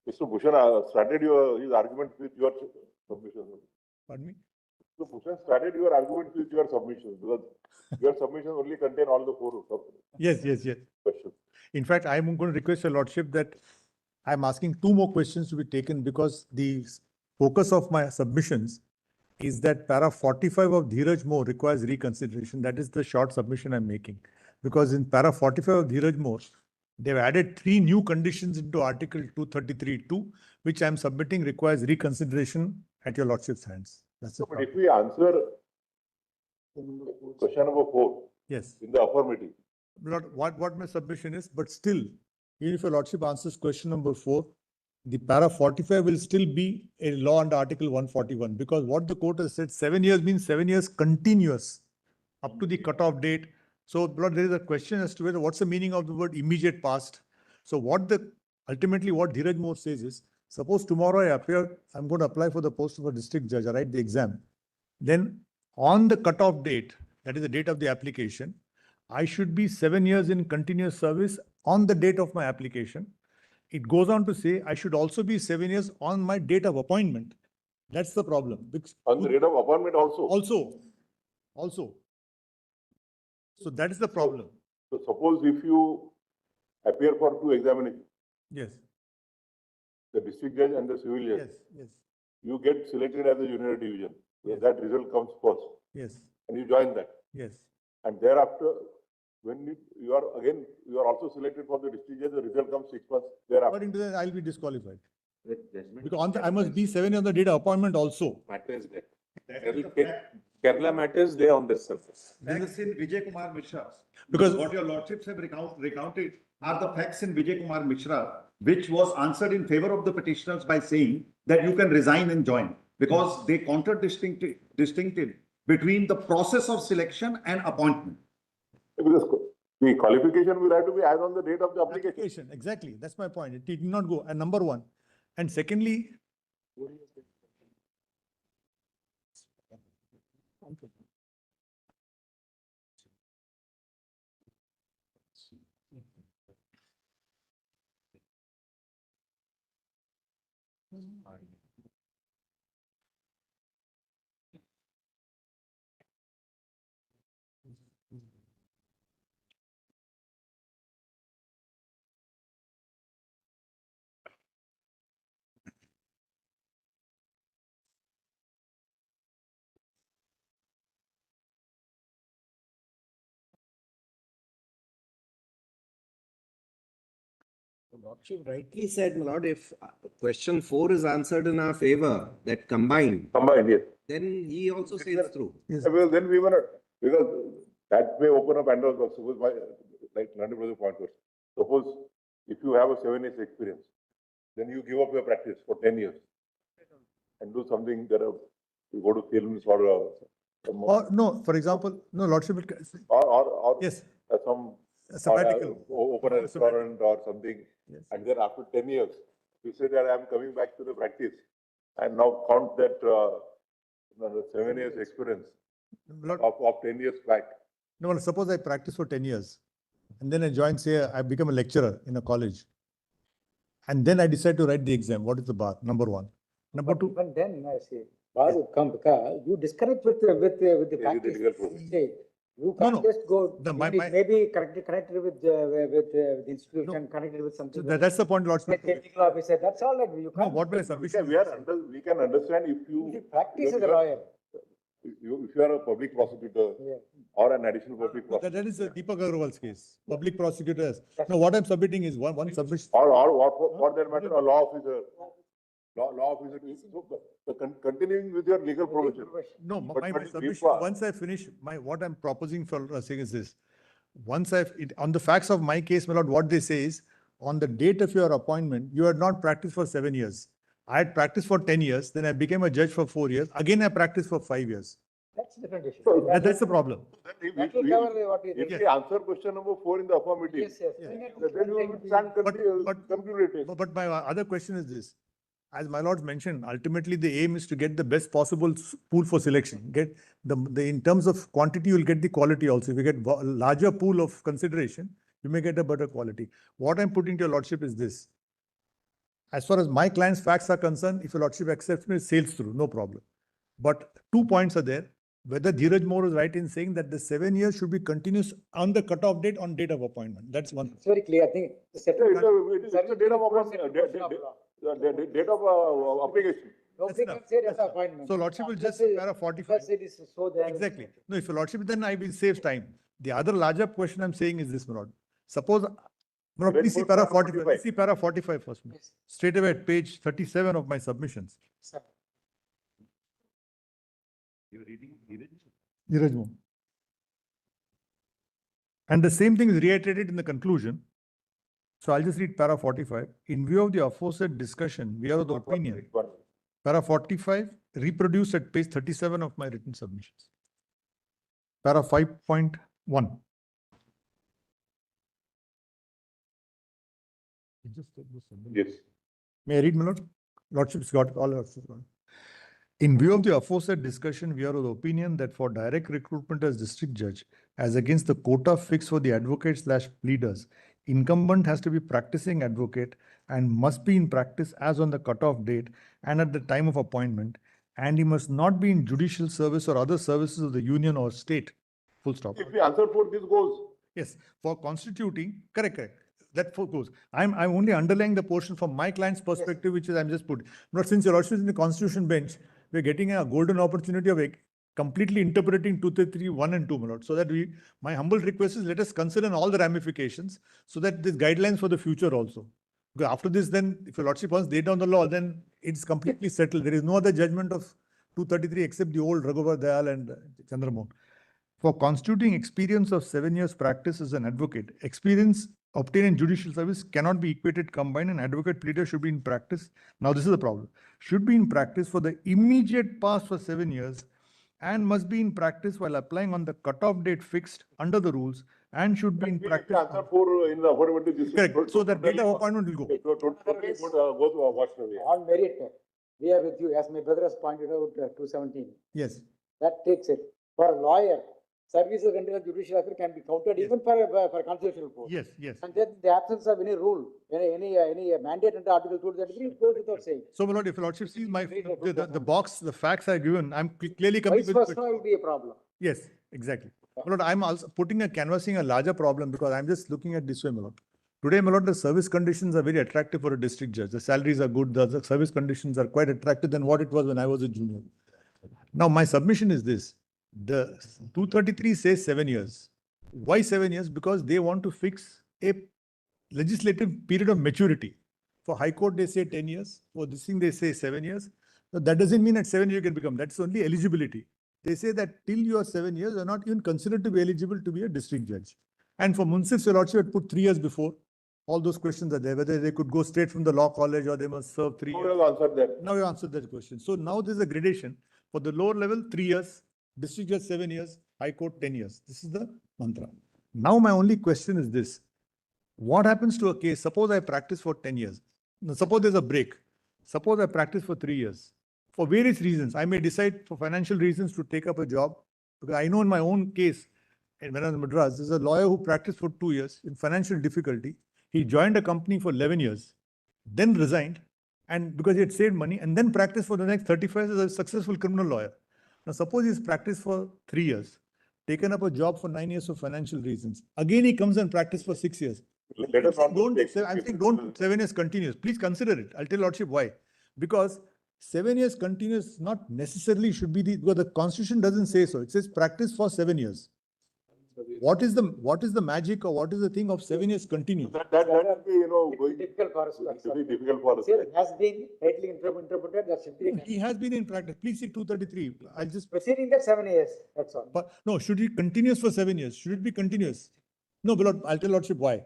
Mr. Bhushan started his argument with your submission. Pardon me? So Bhushan started your argument with your submissions because your submissions only contain all the 4 Yes. questions. In fact, I'm going to request your lordship that I'm asking 2 more questions to be taken because the focus of my submissions is that para 45 of Dhiraj More requires reconsideration. That is the short submission I'm making. Because in para 45 of Dhiraj More, they've added 3 new conditions into Article 233(2), which I'm submitting requires reconsideration at your lordship's hands. That's the But problem. if we answer question number 4 Yes. in the affirmative, Lord, what my submission is, but still, even if your lordship answers question number 4, the para 45 will still be a law under Article 141, because what the court has said, 7 years means 7 years continuous up to the cutoff date. So, Lord, there is a question as to whether what's the meaning of the word immediate past. So ultimately what Dhiraj More says is, suppose tomorrow I'm going to apply for the post of a district judge, I write the exam. Then on the cutoff date, that is the date of the application, I should be 7 years in continuous service on the date of my application. It goes on to say I should also be 7 years on my date of appointment. That's the problem. on the rate of appointment also. Also. So that is the problem. So suppose if you appear for 2 examinations, Yes. the district judge and the civil judge, Yes. you get selected as a junior division. Yes. That result comes first Yes. and you join that. Yes. And thereafter, when you are also selected for the district judge, the result comes 6 months thereafter. According to that, I'll be disqualified. Because I must be 7 years on the date of appointment also. Matter is that. Kerala matters, they are on the surface. Facts in Vijay Kumar Mishra. Because- What your lordships have recounted are the facts in Vijay Kumar Mishra, which was answered in favor of the petitioners by saying that you can resign and join, because they distincted between the process of selection and appointment. Because the qualification will have to be as on the date of the application. Application, exactly. That's my point. It did not go. And number one. And secondly, Lordship rightly said, my lord, if question 4 is answered in our favor, that combined, Yes. then he also sails through. yes, Well, then we were not, because that may open up Pandora's box. Suppose like Nandi Brother point was, suppose if you have a 7 years experience, then you give up your practice for 10 years and do something that you go to films or or no, for example, no, Lordship, or yes, some a sabbatical. open a restaurant or something. Yes. And then after 10 years, you say that I'm coming back to the practice and now count that 7 years experience Lord, of 10 years back. no, suppose I practice for 10 years and then I join, say, I become a lecturer in a college. And then I decide to write the exam. What is the bar? Number one. Number two. Even then, I see, bar would come because you disconnect with the Yeah, practice. with the legal process. Say, you No, can't no. just go, My- maybe connected with the institution, connected with So something. that's the point, Lordship. Technical officer, that's all that you No, can't. what my We submission can, we can understand if If you. you practice as a you are- lawyer. If you are a public prosecutor Yeah. or an additional public That prosecutor. is Deepak Agarwal's case, public prosecutors. No, what I'm submitting is one submission. Or what, for that matter, a law officer. Law officer, so continuing with your legal profession. No, But- my but submission, if, once I finish what I'm proposing for saying is this. Once on the facts of my case, my lord, what they say is, on the date of your appointment, you had not practiced for 7 years. I had practiced for 10 years, then I became a judge for 4 years. Again, I practiced for 5 years. That's a different issue. That's the problem. That will cover what we If did. we answer question number 4 in the affirmative, Yes, yes. then you will stand But- concluded. But my other question is this. As my lords mentioned, ultimately the aim is to get the best possible pool for selection. Get in terms of quantity, you'll get the quality also. If you get a larger pool of consideration, you may get a better quality. What I'm putting to your lordship is this. As far as my client's facts are concerned, if your lordship accepts me, it sails through, no problem. But 2 points are there. Whether Dheeraj Moore is right in saying that the 7 years should be continuous on the cutoff date on date of appointment. That's one. It's very clear, I think. The It's settlement. a date of appointment, the date of application. Nobody enough. can say that's appointment. So lordship will just Unless para 45. Because it is so there. Exactly. No, if your lordship, then I will save time. The other larger question I'm saying is this, my lord. Suppose, my lord, Let's please see put para para 45. 45. See para 45 first. Yes. Straight away at page 37 of my submissions. Sir. You're reading, Dheeraj Moore. And the same thing is reiterated in the conclusion. So I'll just read para 45. In view of the aforesaid discussion, we are of the opinion. Para 45, reproduced at page 37 of my written submissions. Para 5.1. Yes. May I read, my lord? Lordship's got all of it. In view of the aforesaid discussion, we are of the opinion that for direct recruitment as district judge, as against the quota fixed for the advocate/pleaders, incumbent has to be practicing advocate and must be in practice as on the cutoff date and at the time of appointment, and he must not be in judicial service or other services of the union or state. Full stop. If we answer for this goes, Yes, for constituting, correct. That goes. I'm only underlying the portion from my client's perspective, which is I'm just put. But since you're also in the constitution bench, we're getting a golden opportunity of completely interpreting 233(1) and 2, my lord. So that my humble request is let us consider all the ramifications so that this guidelines for the future also. Because after this, then if your lordship wants laid down the law, then it's completely settled. There is no other judgment of 233 except the old Raghuvar Dayal and Chandramohan. For constituting experience of 7 years practice as an advocate, experience obtained in judicial service cannot be equated combined, and advocate pleader should be in practice. Now this is the problem. Should be in practice for the immediate past for 7 years and must be in practice while applying on the cutoff date fixed under the rules and should be in practice. Answer for in the affordability. This Correct. So that date of appointment will go. Totally go to washed away. On merit, we are with you, as my brother has pointed out, 217. Yes. That takes it. For a lawyer, services rendered as judicial officer can be counted even for constitutional post. Yes, yes. And then the absence of any rule, any mandate under Article 233, it goes without saying. So, my lord, if Lordship sees the box, the facts are given, I'm clearly coming Vice with. versa will be a problem. Yes, exactly. My lord, I'm also canvassing a larger problem because I'm just looking at this way, my lord. Today, my lord, the service conditions are very attractive for a district judge. The salaries are good. The service conditions are quite attractive than what it was when I was a junior. Now, my submission is this. The 233 says 7 years. Why 7 years? Because they want to fix a legislative period of maturity. For High Court, they say 10 years. For this thing, they say 7 years. So that doesn't mean at 7 years you can become. That's only eligibility. They say that till you are 7 years, you are not even considered to be eligible to be a district judge. And for Munsifs, your lordship had put 3 years before. All those questions are there, whether they could go straight from the law college or they must serve 3 years. Answered that. Now you answered that question. So now there's a gradation. For the lower level, 3 years, district judge 7 years, High Court 10 years. This is the mantra. Now my only question is this. What happens to a case? Suppose I practice for 10 years. Now, suppose there's a break. Suppose I practice for 3 years. For various reasons, I may decide for financial reasons to take up a job. Because I know in my own case, when I was in Madras, there's a lawyer who practiced for 2 years in financial difficulty. He joined a company for 11 years, then resigned, and because he had saved money, and then practiced for the next 35 years as a successful criminal lawyer. Now, suppose he's practiced for 3 years, taken up a job for 9 years for financial reasons. Again, he comes and practices for 6 years. Let us not I'm take- saying don't 7 years continuous. Please consider it. I'll tell Lordship why. Because 7 years continuous not necessarily should be because the Constitution doesn't say so. It says practice for 7 years. What is the magic or what is the thing of 7 years continuous? That will be, going. Difficult for us to It will accept. be difficult for us. Here it has been rightly interpreted, that should be. He has been in practice. Please see 233. I'll just. Proceeding that 7 years, that's all. But no, should it be continuous for 7 years? Should it be continuous? No, but I'll tell Lordship why.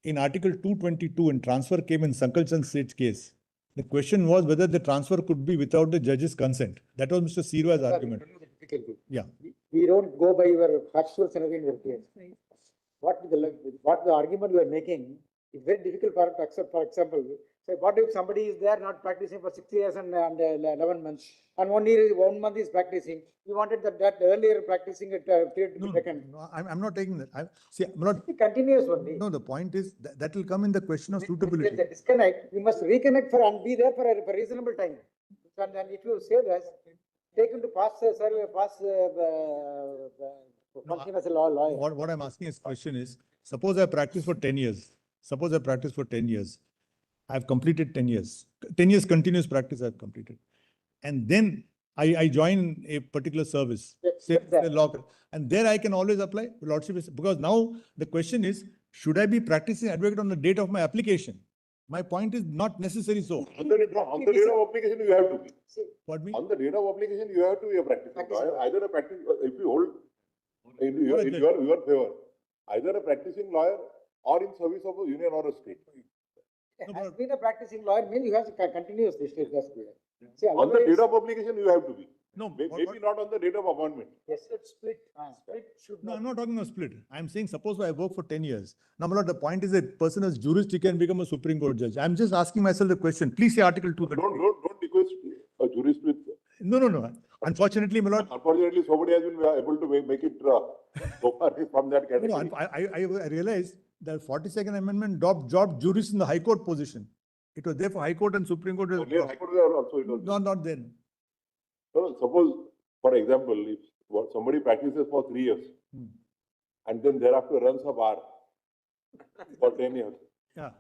In Article 222, when transfer came in Sankal Chand Seth's case, the question was whether the transfer could be without the judge's consent. That was Mr. Sirwa's argument. Yeah. We don't go by your factual scenario in your case. What the argument you are making is very difficult for us to accept. For example, say what if somebody is there not practicing for 6 years and 11 months, and 1 month is practicing. You wanted that earlier practicing period to be taken. No, I'm not taking that. I'm not. Continuous only. No, the point is that will come in the question of suitability. There's a disconnect. You must reconnect and be there for a reasonable time. And then if you say this, take into past survey, function as a lawyer. What I'm asking is question is, suppose I practice for 10 years. Suppose I practice for 10 years. I've completed 10 years. 10 years continuous practice I've completed. And then I join a particular service, say the law, and there I can always apply lordship because now the question is, should I be practicing advocate on the date of my application? My point is not necessary so. On the date of application, you have to be. Pardon me? On the date of application, you have to be a practicing lawyer. Either a practice, if you hold in your favor, either a practicing lawyer or in service of a union or a state. Has been a practicing lawyer means you have to continuous this is just clear. See, On the date of application, you have to be. No, Maybe not on the date of appointment. Yes, it's split. Split should No, not. I'm not talking about split. I'm saying suppose I work for 10 years. Now, my lord, the point is that person as jurist, he can become a Supreme Court judge. I'm just asking myself the question. Please say Article 233. Don't equate a jurist with. No. Unfortunately, my lord. Unfortunately, somebody has been able to make it so far from that category. No, I realized that 42nd Amendment dropped jurists in the High Court position. It was there for High Court and Supreme Court. Earlier, High Court also it was. No, not then. So, suppose, for example, if somebody practices for 3 years and then thereafter runs a bar for 10 years Yeah.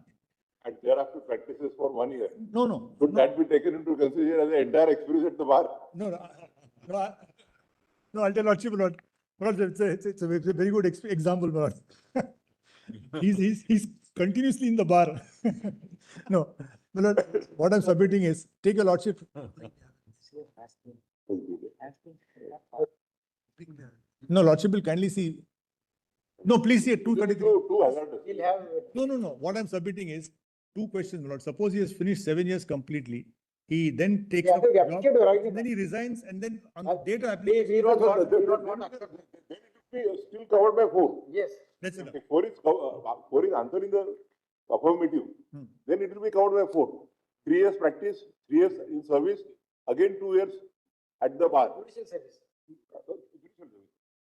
and thereafter practices for 1 year, No. should that be taken into consideration as the entire experience at the bar? No, I'll tell Lordship, Lord. Lord, it's a very good example, Lord. He's continuously in the bar. No, Lord, what I'm submitting is, take your Lordship. No, Lordship will kindly see. No, please see at 233. Two hazardous. He'll have. No. What I'm submitting is two questions, my lord. Suppose he has finished 7 years completely. He then takes Yeah, up we the have job, to write it and then he down. resigns, and then on the date of We application. don't No, want, then we don't want to accept. then it will be still covered by 4. Yes. That's enough. If 4 is answering the affirmative, Hmm. then it will be covered by 4. 3 years practice, 3 years in service, again 2 years at the bar. Judicial service.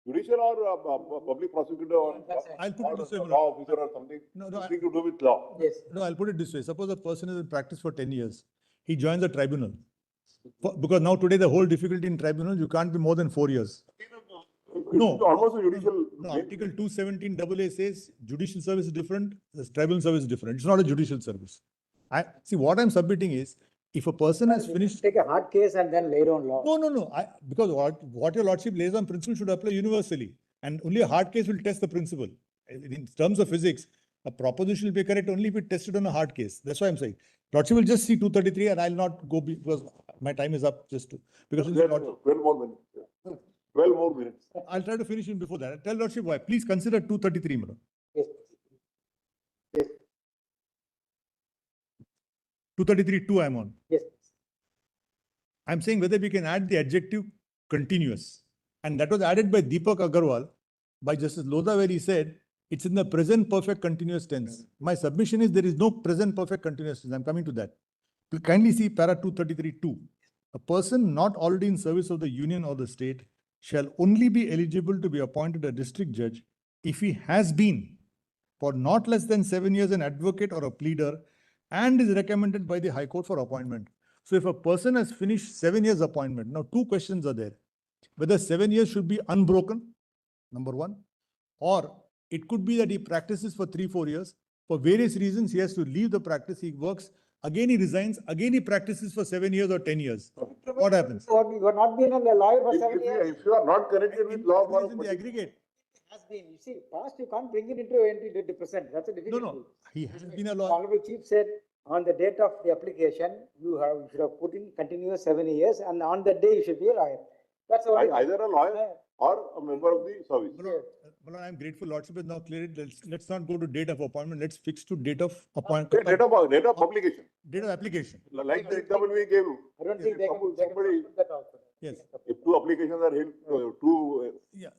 Judicial or public prosecutor or I'll put it this way, my law lord. officer or something, No, nothing to do with law. Yes. No, I'll put it this way. Suppose a person is in practice for 10 years. He joins a tribunal. Because now today the whole difficulty in tribunal, you can't be more than 4 years. No. It's almost a judicial. No, Article 217 AA says judicial service is different, the tribunal service is different. It's not a judicial service. See, what I'm submitting is, if a person has finished. Take a hard case and then lay down law. No. Because what your lordship lays on principle should apply universally. And only a hard case will test the principle. In terms of physics, a proposition will be correct only if it tested on a hard case. That's why I'm saying. Lordship will just see 233 and I'll not go because my time is up just to. Because 12 more minutes. 12 more minutes. I'll try to finish him before that. Tell Lordship why. Please consider 233, madam. Yes. Yes. 233.2 I'm on. Yes. I'm saying whether we can add the adjective continuous. And that was added by Deepak Agarwal, by Justice Lodha, where he said, it's in the present perfect continuous tense. My submission is there is no present perfect continuous tense. I'm coming to that. Please kindly see para 233.2. A person not already in service of the union or the state shall only be eligible to be appointed a district judge if he has been for not less than 7 years an advocate or a pleader and is recommended by the High Court for appointment. So if a person has finished 7 years appointment, now two questions are there. Whether 7 years should be unbroken, number one, or it could be that he practices for 3-4 years. For various reasons, he has to leave the practice, he works, again he resigns, again he practices for 7 years or 10 years. What happens? You have not been a lawyer for 7 years. If you are not connected with law for In the aggregate. Has been, you see, past you can't bring it into the present. That's a difficulty. No, he has been a lawyer. Honorable Chief said, on the date of the application, you should have put in continuous 7 years, and on that day you should be a lawyer. That's all. either a lawyer or a member of the service. Malad, I'm grateful. Lordship is now clear. Let's not go to date of appointment. Let's fix to date of appointment. Date of publication. Date of application. Like the example we gave. I don't think they can put that also. Yes. If 2 applications are held, 2 Yeah.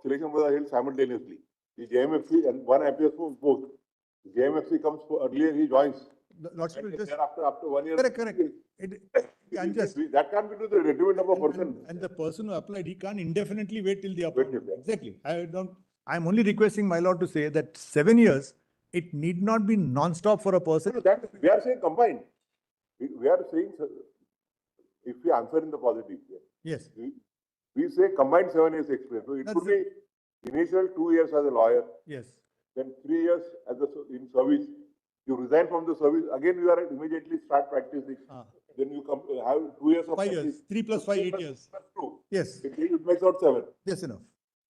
selections are held simultaneously, the JMFC and one appears for both. JMFC comes earlier, he joins. Lordship will just. After 1 year. Correct. Unjust. That can't be to the detriment of a person. And the person who applied, he can't indefinitely wait till the appointment. till the- Exactly. I'm only requesting my lord to say that 7 years, it need not be non-stop for a person. That, we are saying combined. We are saying, if we answer in the positive, Yes. we say combined 7 years experience. So it That's could be initial 2 years as a lawyer, Yes. then 3 years as in service. You resign from the service, again you are immediately start practicing. Then you come have 2 years of 5 years. practice. 3 plus 5, 8 years. Plus 2. Yes. It makes out 7. Yes, enough.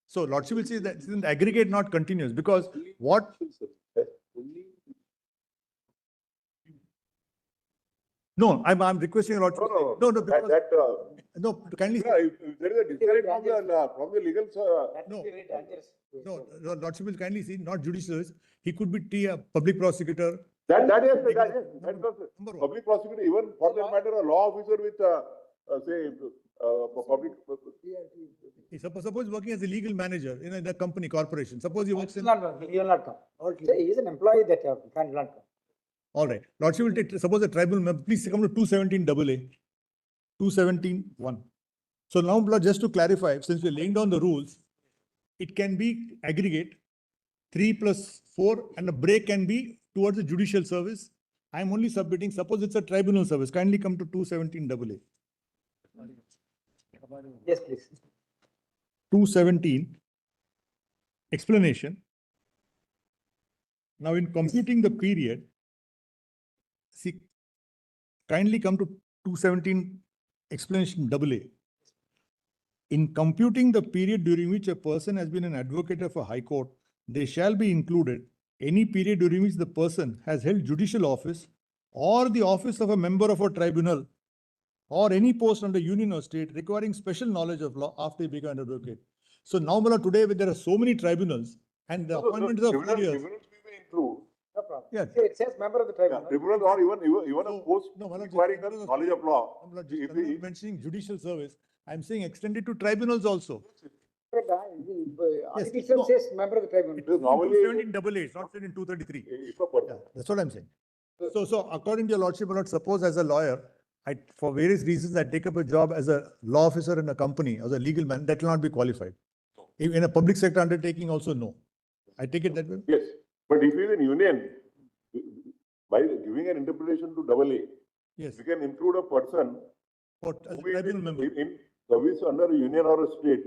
So Lordship will say that it's in the aggregate, not continuous, because what? No, I'm requesting Lordship. No, because, no, kindly. If there is a disconnect from the legal, That No. would be very dangerous. No, Lordship will kindly see, not judicial, he could be a public prosecutor. that is, Number one. public prosecutor, even for that matter, a law officer with, say, public. Suppose working as a legal manager in a company, corporation. Suppose he works He in. will not work. He will not come. He is an employee that can't not come. All right. Lordship will take, suppose a tribunal member, please come to 217 AA, 217.1. So now, Lord, just to clarify, since we're laying down the rules, it can be aggregate 3 plus 4 and a break can be towards the judicial service. I'm only submitting, suppose it's a tribunal service, kindly come to 217 AA. Yes, please. 217, explanation. Now in computing the period, see, kindly come to 217, explanation AA. In computing the period during which a person has been an advocate of a high court, they shall be included any period during which the person has held judicial office or the office of a member of a tribunal or any post under union or state requiring special knowledge of law after he became an advocate. So now, my lord, today when there are so many tribunals and the appointments are 4 years. Tribunals we may include. No problem. Yeah. See, it says member of the tribunal. Tribunal or even a No, post no, my lord, requiring the just- knowledge of law. I'm not If just we- mentioning judicial service. I'm saying extended to tribunals also. The article itself no. says member of the tribunal. Because normally 217AA, it's not said in 233. if a person. Yeah, that's what I'm saying. So according to your lordship, my lord, suppose as a lawyer, for various reasons, I take up a job as a law officer in a company, as a legal man, that will not be qualified. In a public sector undertaking also, no. I take it that way? Yes, but if he is in union, by giving an interpretation to AA, Yes. we can include a person For as a who is tribunal member. in service under a union or a state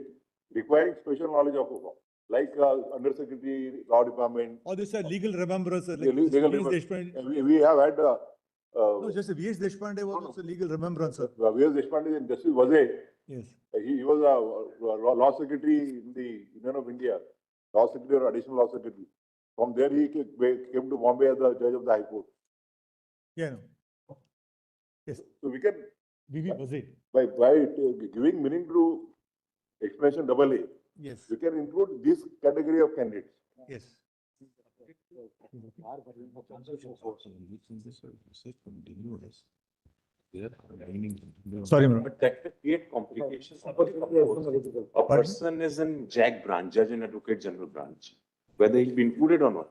requiring special knowledge of law, like under secretary, law department. Or this are legal remembrance, like Legal V.S. remembrance. Deshpande. We have had, No, just a V.S. Deshpande was also legal remembrance. V.S. Deshpande in Justice Vazay. Yes. He was a law secretary in the Union of India, law secretary or additional law secretary. From there, he came to Bombay as the judge of the High Court. Yeah, no. Yes, So we can, V.V. Vazay. by giving meaning to expression AA, Yes, we can include this category of candidates. yes. Sorry, madam. But that will create complications. A person is in JAG branch, Judge and Advocate General branch, whether he'll be included or not.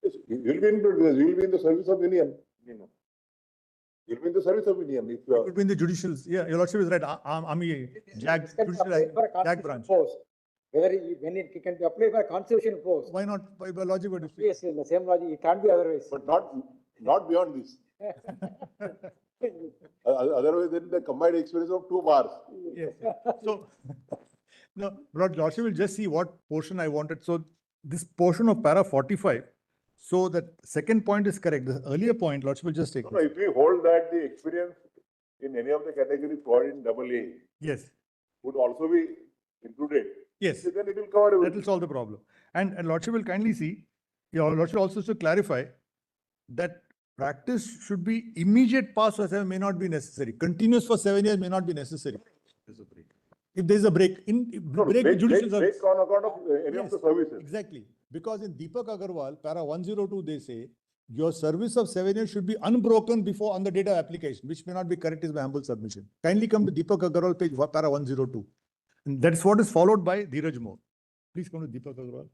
Yes, he will be included, he will be in the service of Union. You know. He will be in the service of Union. If, It could be in the judicial, yeah, your lordship is right, army, JAG, Can judicial, apply for a JAG constitutional branch. post. Whether when it can be applied for a constitutional post. Why not, by logic, what is Yes, the same logic, it can't be otherwise. but not beyond this. Otherwise, then the combined experience of 2 bars. Yes, so, no, lordship will just see what portion I wanted. So this portion of para 45, so that second point is correct. The earlier point, lordship will just take. No, if we hold that the experience in any of the categories provided in AA Yes, would also be included, yes, then it will cover that will everything. solve the problem. And lordship will kindly see, your lordship also to clarify that practice should be immediate pass for 7 may not be necessary. Continuous for 7 years may not be necessary. If there is a break, No, break the judicial break service. on account of any of Yes, the services. exactly. Because in Deepak Agarwal, para 102, they say, your service of 7 years should be unbroken before on the date of application, which may not be correct is my humble submission. Kindly come to Deepak Agarwal page, para 102. And that is what is followed by Dheeraj More. Please come to Deepak Agarwal.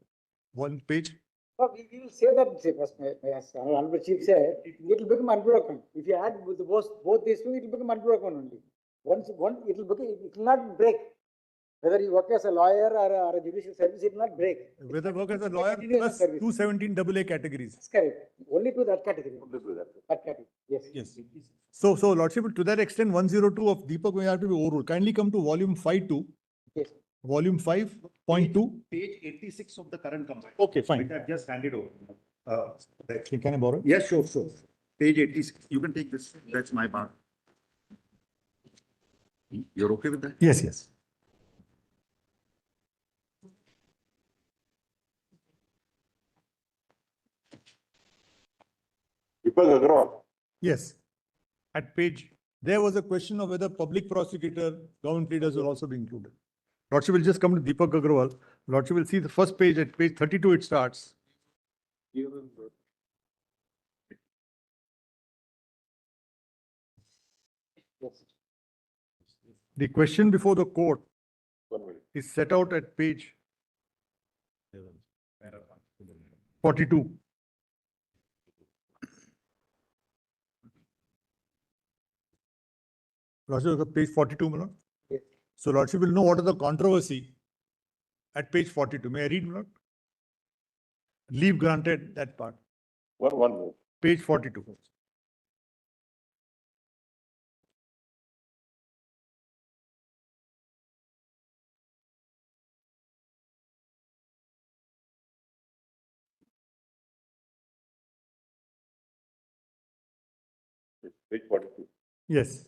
One page. No, we will say that, say, first, as Honorable Chief said, it will become unbroken. If you add with both these two, it will become unbroken only. It will not break. Whether you work as a lawyer or a judicial service, it will not break. Whether work as a lawyer Continuous plus service. 217 AA categories. That's correct. Only to that category. That category, yes. Yes. So lordship, to that extent, 102 of Deepak may have to be overruled. Kindly come to volume 5.2. Yes. Volume 5.2. Page 86 of the current complaint. Okay, Which fine. I've just handed over. Can I borrow? Yes, sure. Page 86, you can take this, that's my part. You're okay with that? Yes, yes. Deepak Agarwal. Yes. At page, there was a question of whether public prosecutor, government leaders will also be included. Lordship will just come to Deepak Agarwal. Lordship will see the first page, at page 32 it starts. The question before the court 1 minute. is set out at page 42. Lordship, page 42, my lord. Yes. So Lordship will know what is the controversy at page 42. May I read, my lord? Leave granted, that part, One minute. page 42. Page 42. Yes.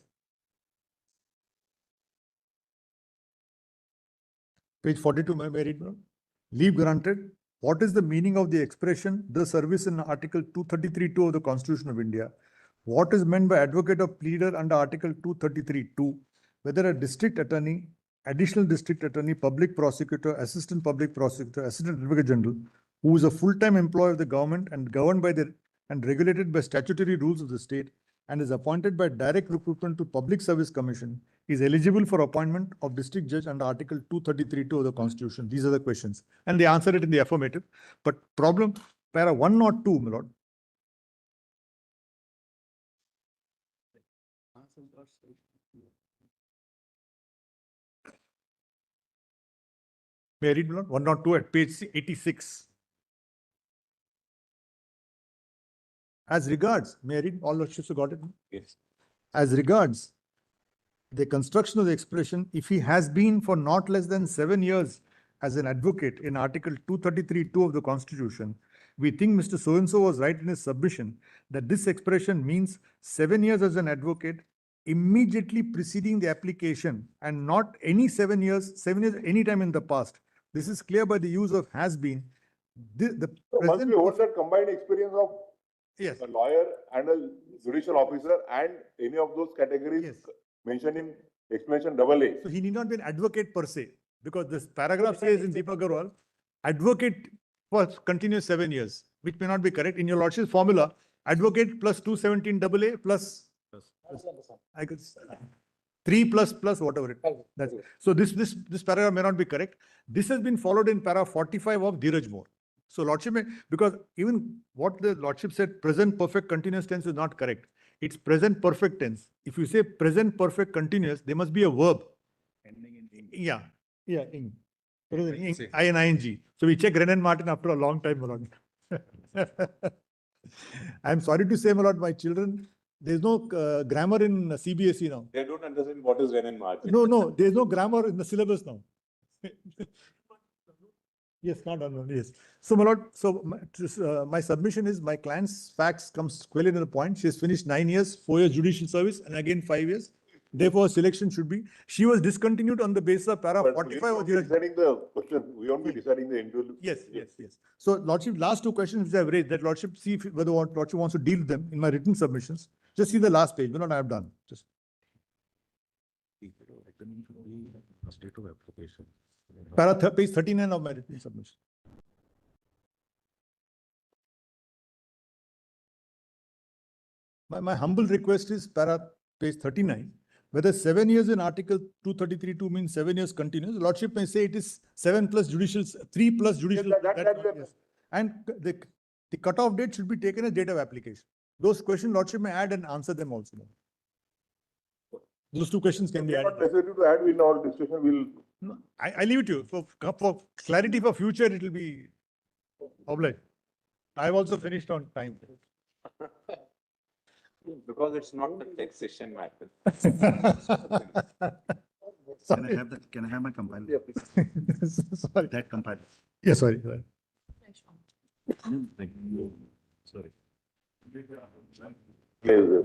Page 42, may I read, my lord? Leave granted. What is the meaning of the expression, the service in Article 233(2) of the Constitution of India What is meant by advocate or pleader under Article 233(2)? Whether a district attorney, additional district attorney, public prosecutor, assistant public prosecutor, assistant advocate general, who is a full-time employee of the government and governed by the and regulated by statutory rules of the state and is appointed by direct recruitment to Public Service Commission, is eligible for appointment of district judge under Article 233(2) of the Constitution. These are the questions. And they answer it in the affirmative. But problem, para 102, my lord. May I read, my lord? 102 at page 86. As regards, may I read? All lordships have got it? Yes. As regards the construction of the expression, if he has been for not less than 7 years as an advocate in Article 233(2) of the Constitution, we think Mr. So-and-so was right in his submission that this expression means 7 years as an advocate immediately preceding the application and not any 7 years any time in the past. This is clear by the use of has been. The So once present we hold that combined experience of yes, a lawyer and a judicial officer and any of those categories yes. mentioned in explanation AA. So he need not be an advocate per se, because this paragraph says in Deepak Agarwal, advocate for continuous 7 years, which may not be correct. In your lordship's formula, advocate plus 217 AA plus I could 3 plus whatever it. That's so this paragraph may not be correct. This has been followed in para 45 of Dheeraj More. So lordship may, because even what the lordship said, present perfect continuous tense is not correct. It's present perfect tense. If you say present perfect continuous, there must be a verb. Ending in ing. Yeah, ing. I-N-I-N-G. So we check Renan Martin after a long time, my lord. I'm sorry to say, my lord, my children, there's no grammar in CBSE now. They don't understand what is Renan Martin. No, there's no grammar in the syllabus now. Yes, not unknown, yes. So, my lord, my submission is my client's facts comes squarely to the point. She has finished 9 years, 4 years judicial service, and again 5 years. Therefore, selection should be. She was discontinued on the basis of para But 45 we of won't be the. deciding the question, we won't be deciding the individual. Yes. So, lordship, last 2 questions which I have raised, that lordship see if whether lordship wants to deal with them in my written submissions. Just see the last page. I have done. Just. State of application. Page 39 of my written submission. My humble request is page 39. Whether 7 years in Article 233(2) means 7 years continuous. Lordship may say it is 7 plus judicial, 3 plus judicial. Yes, And the cutoff date should be taken as date of application. Those questions Lordship may add and answer them also. Those 2 questions can be We are not added. necessary to add in our discussion, we'll. No, I leave it to you. For clarity for future, it will be obliged. I have also finished on time. Because it's not the taxation matter. Can I have my compiler? Sorry. That compiler. Yes, sorry. Thank you. Sorry.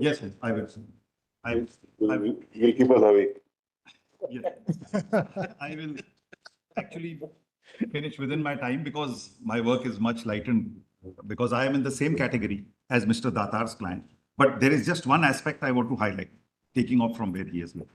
Yes, Yes, I will. Will keep us awake. Yeah. I will actually finish within my time because my work is much lightened because I am in the same category as Mr. Datar's client. But there is just one aspect I want to highlight, taking off from where he has left.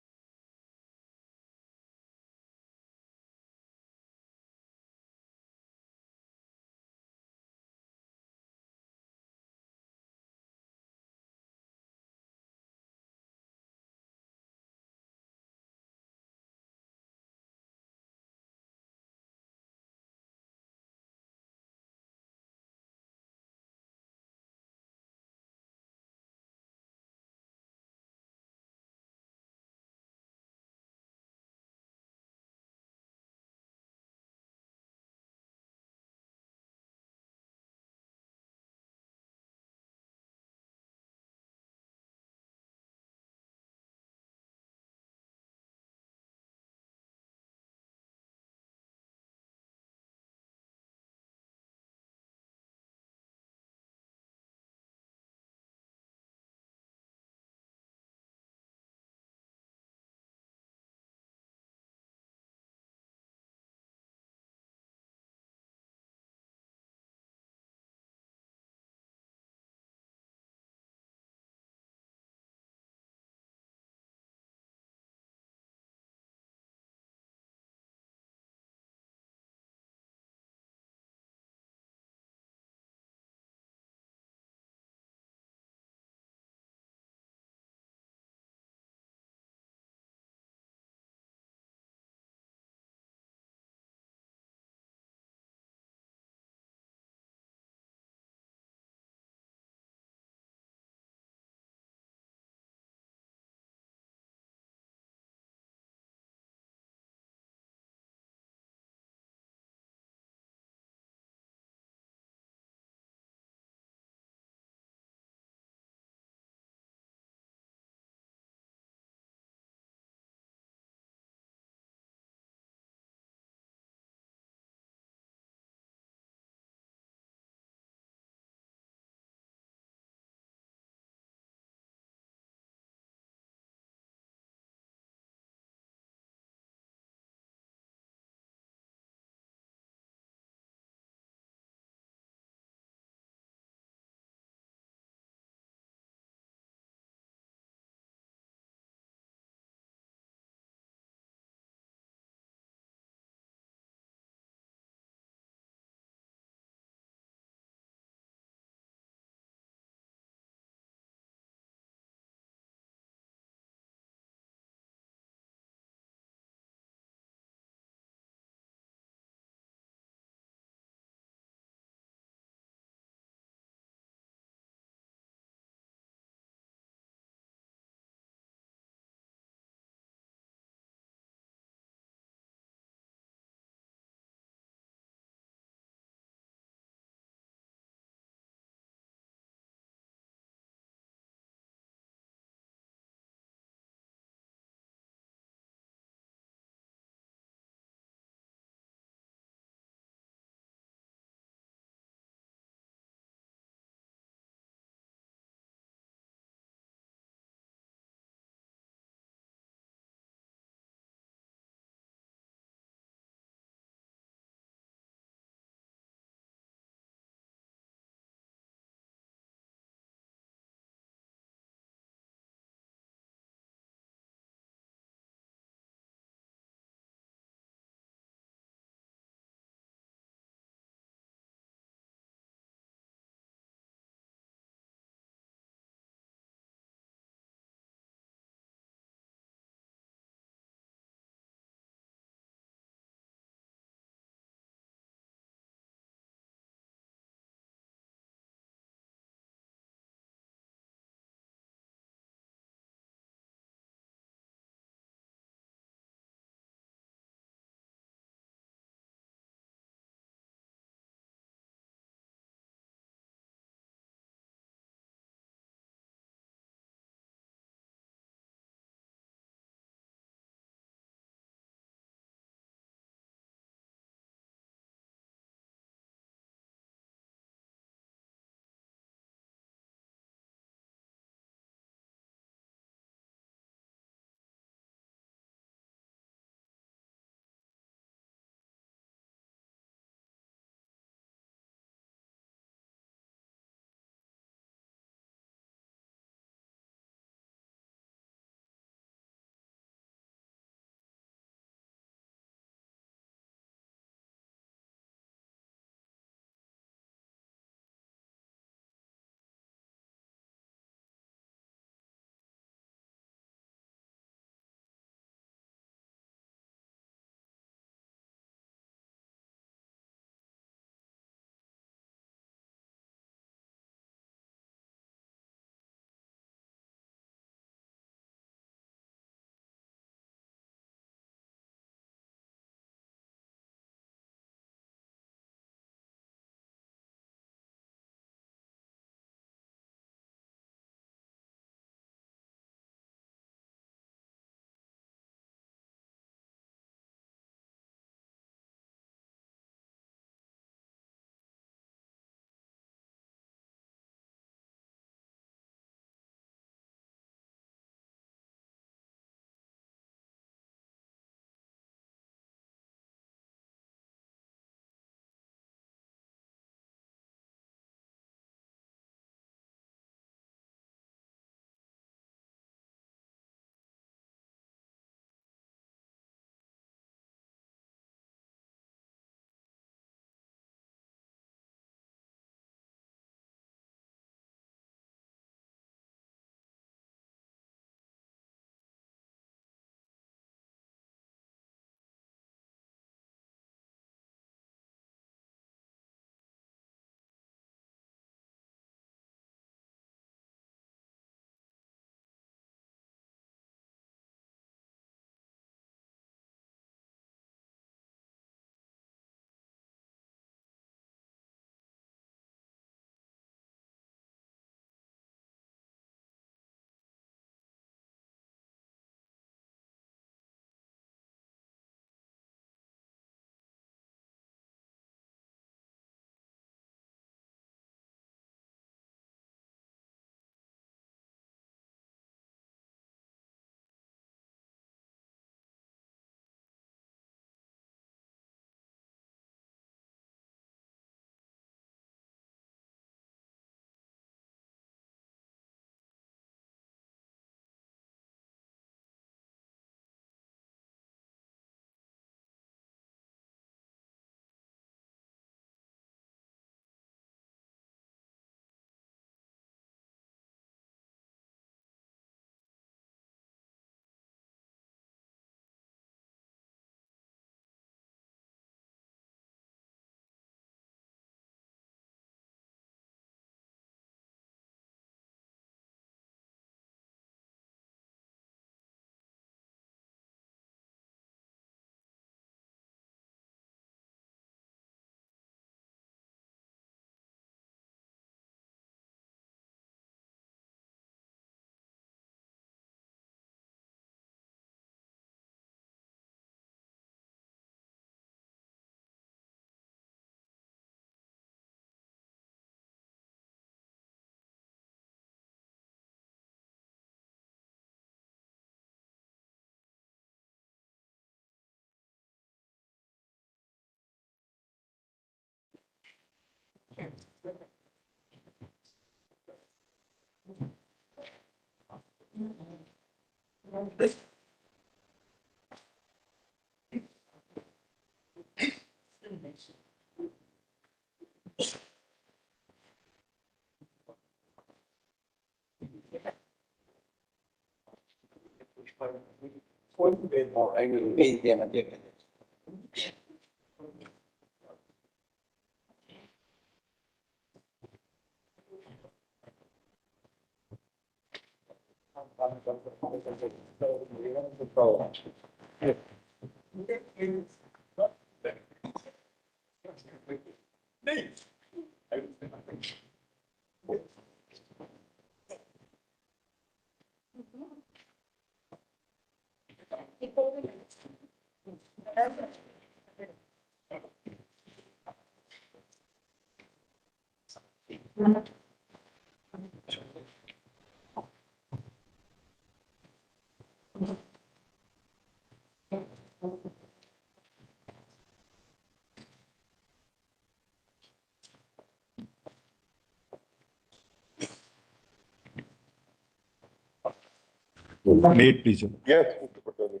May it please you. Yes, Mr. Patel.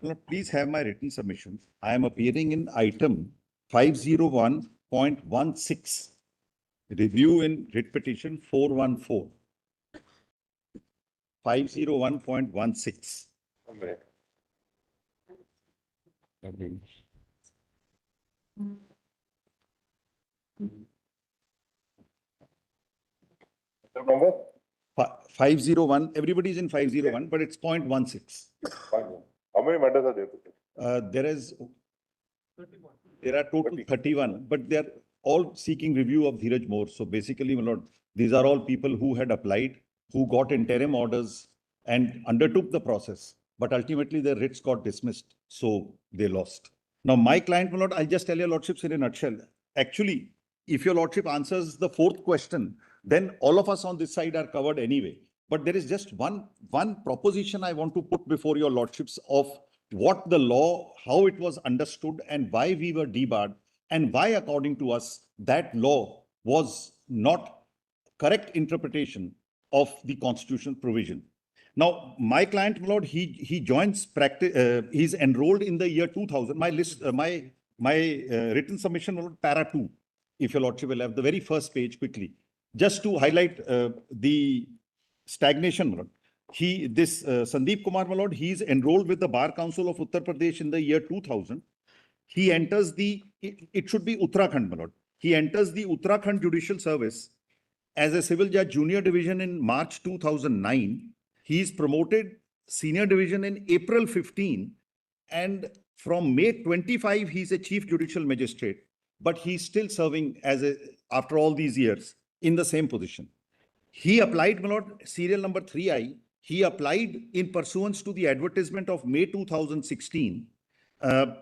Lord, please have my written submission. I am appearing in item 501.16. Review in writ petition 414. 501.16. One minute. Number? 501, everybody is in 501, but it's 0.16. Fine. How many matters are there? There are total 31, but they are all seeking review of Dheeraj More. So basically, my lord, these are all people who had applied, who got interim orders and undertook the process, but ultimately their writs got dismissed. So they lost. Now, my client, my lord, I'll just tell your lordships in a nutshell. Actually, if your lordship answers the fourth question, then all of us on this side are covered anyway. But there is just one proposition I want to put before your lordships of what the law, how it was understood and why we were debarred and why, according to us, that law was not correct interpretation of the constitutional provision. Now, my client, my lord, he joins practice, he's enrolled in the year 2000. My list, my written submission, my lord, para 2, if your lordship will have the very first page quickly, just to highlight the stagnation, my lord. Sandeep Kumar, my lord, he's enrolled with the Bar Council of Uttar Pradesh in the year 2000. He enters it should be Uttarakhand, my lord. He enters the Uttarakhand Judicial Service as a civil judge junior division in March 2009. He is promoted senior division in April 15. And from May 25, he's a chief judicial magistrate, but he's still serving after all these years in the same position. He applied, my lord, serial number 3I. He applied in pursuance to the advertisement of May 2016.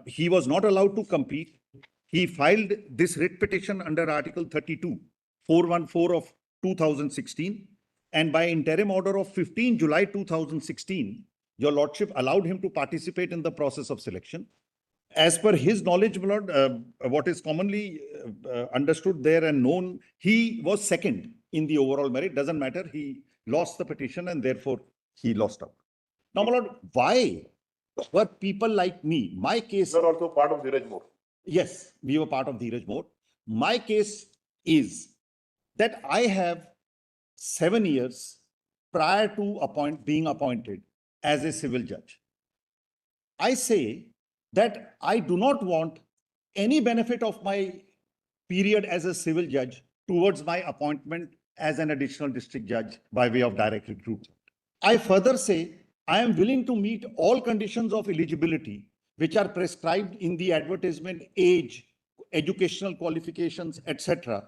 He was not allowed to compete. He filed this writ petition under Article 32, 414 of 2016. And by interim order of 15 July 2016, your lordship allowed him to participate in the process of selection. As per his knowledge, my lord, what is commonly understood there and known, he was second in the overall merit. Doesn't matter. He lost the petition and therefore he lost out. Now, my lord, why were people like me? My case. You are also part of Dheeraj More. Yes, we were part of Dheeraj More. My case is that I have 7 years prior to being appointed as a civil judge. I say that I do not want any benefit of my period as a civil judge towards my appointment as an additional district judge by way of direct recruitment. I further say I am willing to meet all conditions of eligibility which are prescribed in the advertisement, age, educational qualifications, etc.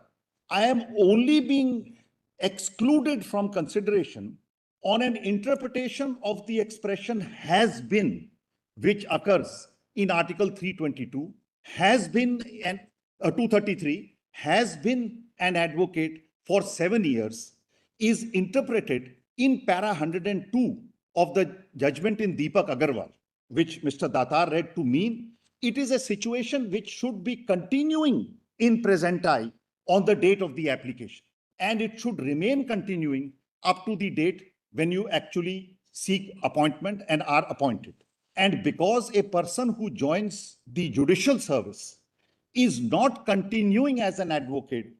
I am only being excluded from consideration on an interpretation of the expression has been, which occurs in Article 322, has been an 233, has been an advocate for 7 years, is interpreted in para 102 of the judgment in Deepak Agarwal, which Mr. Datar read to mean it is a situation which should be continuing in presenti on the date of the application. And it should remain continuing up to the date when you actually seek appointment and are appointed. And because a person who joins the judicial service is not continuing as an advocate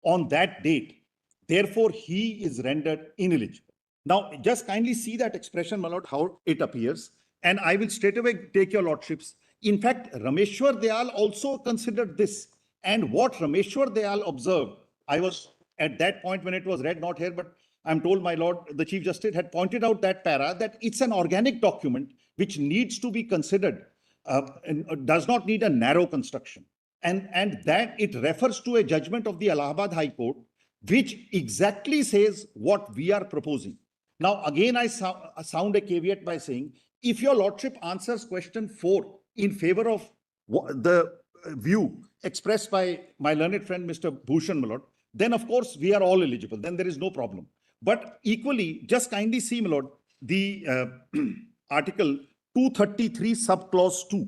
on that date, therefore he is rendered ineligible. Now, just kindly see that expression, my lord, how it appears, and I will straight away take your lordships. In fact, Rameshwar Dayal also considered this, and what Rameshwar Dayal observed, I was at that point when it was read, not here, but I'm told my lord, the Chief Justice had pointed out that para, that it's an organic document which needs to be considered, and does not need a narrow construction. And that it refers to a judgment of the Allahabad High Court, which exactly says what we are proposing. Now, again, I sound a caveat by saying, if your lordship answers question 4 in favor of the view expressed by my learned friend, Mr. Bhushan, my lord, then of course we are all eligible. Then there is no problem. But equally, just kindly see, my lord, the Article 233 subclause 2.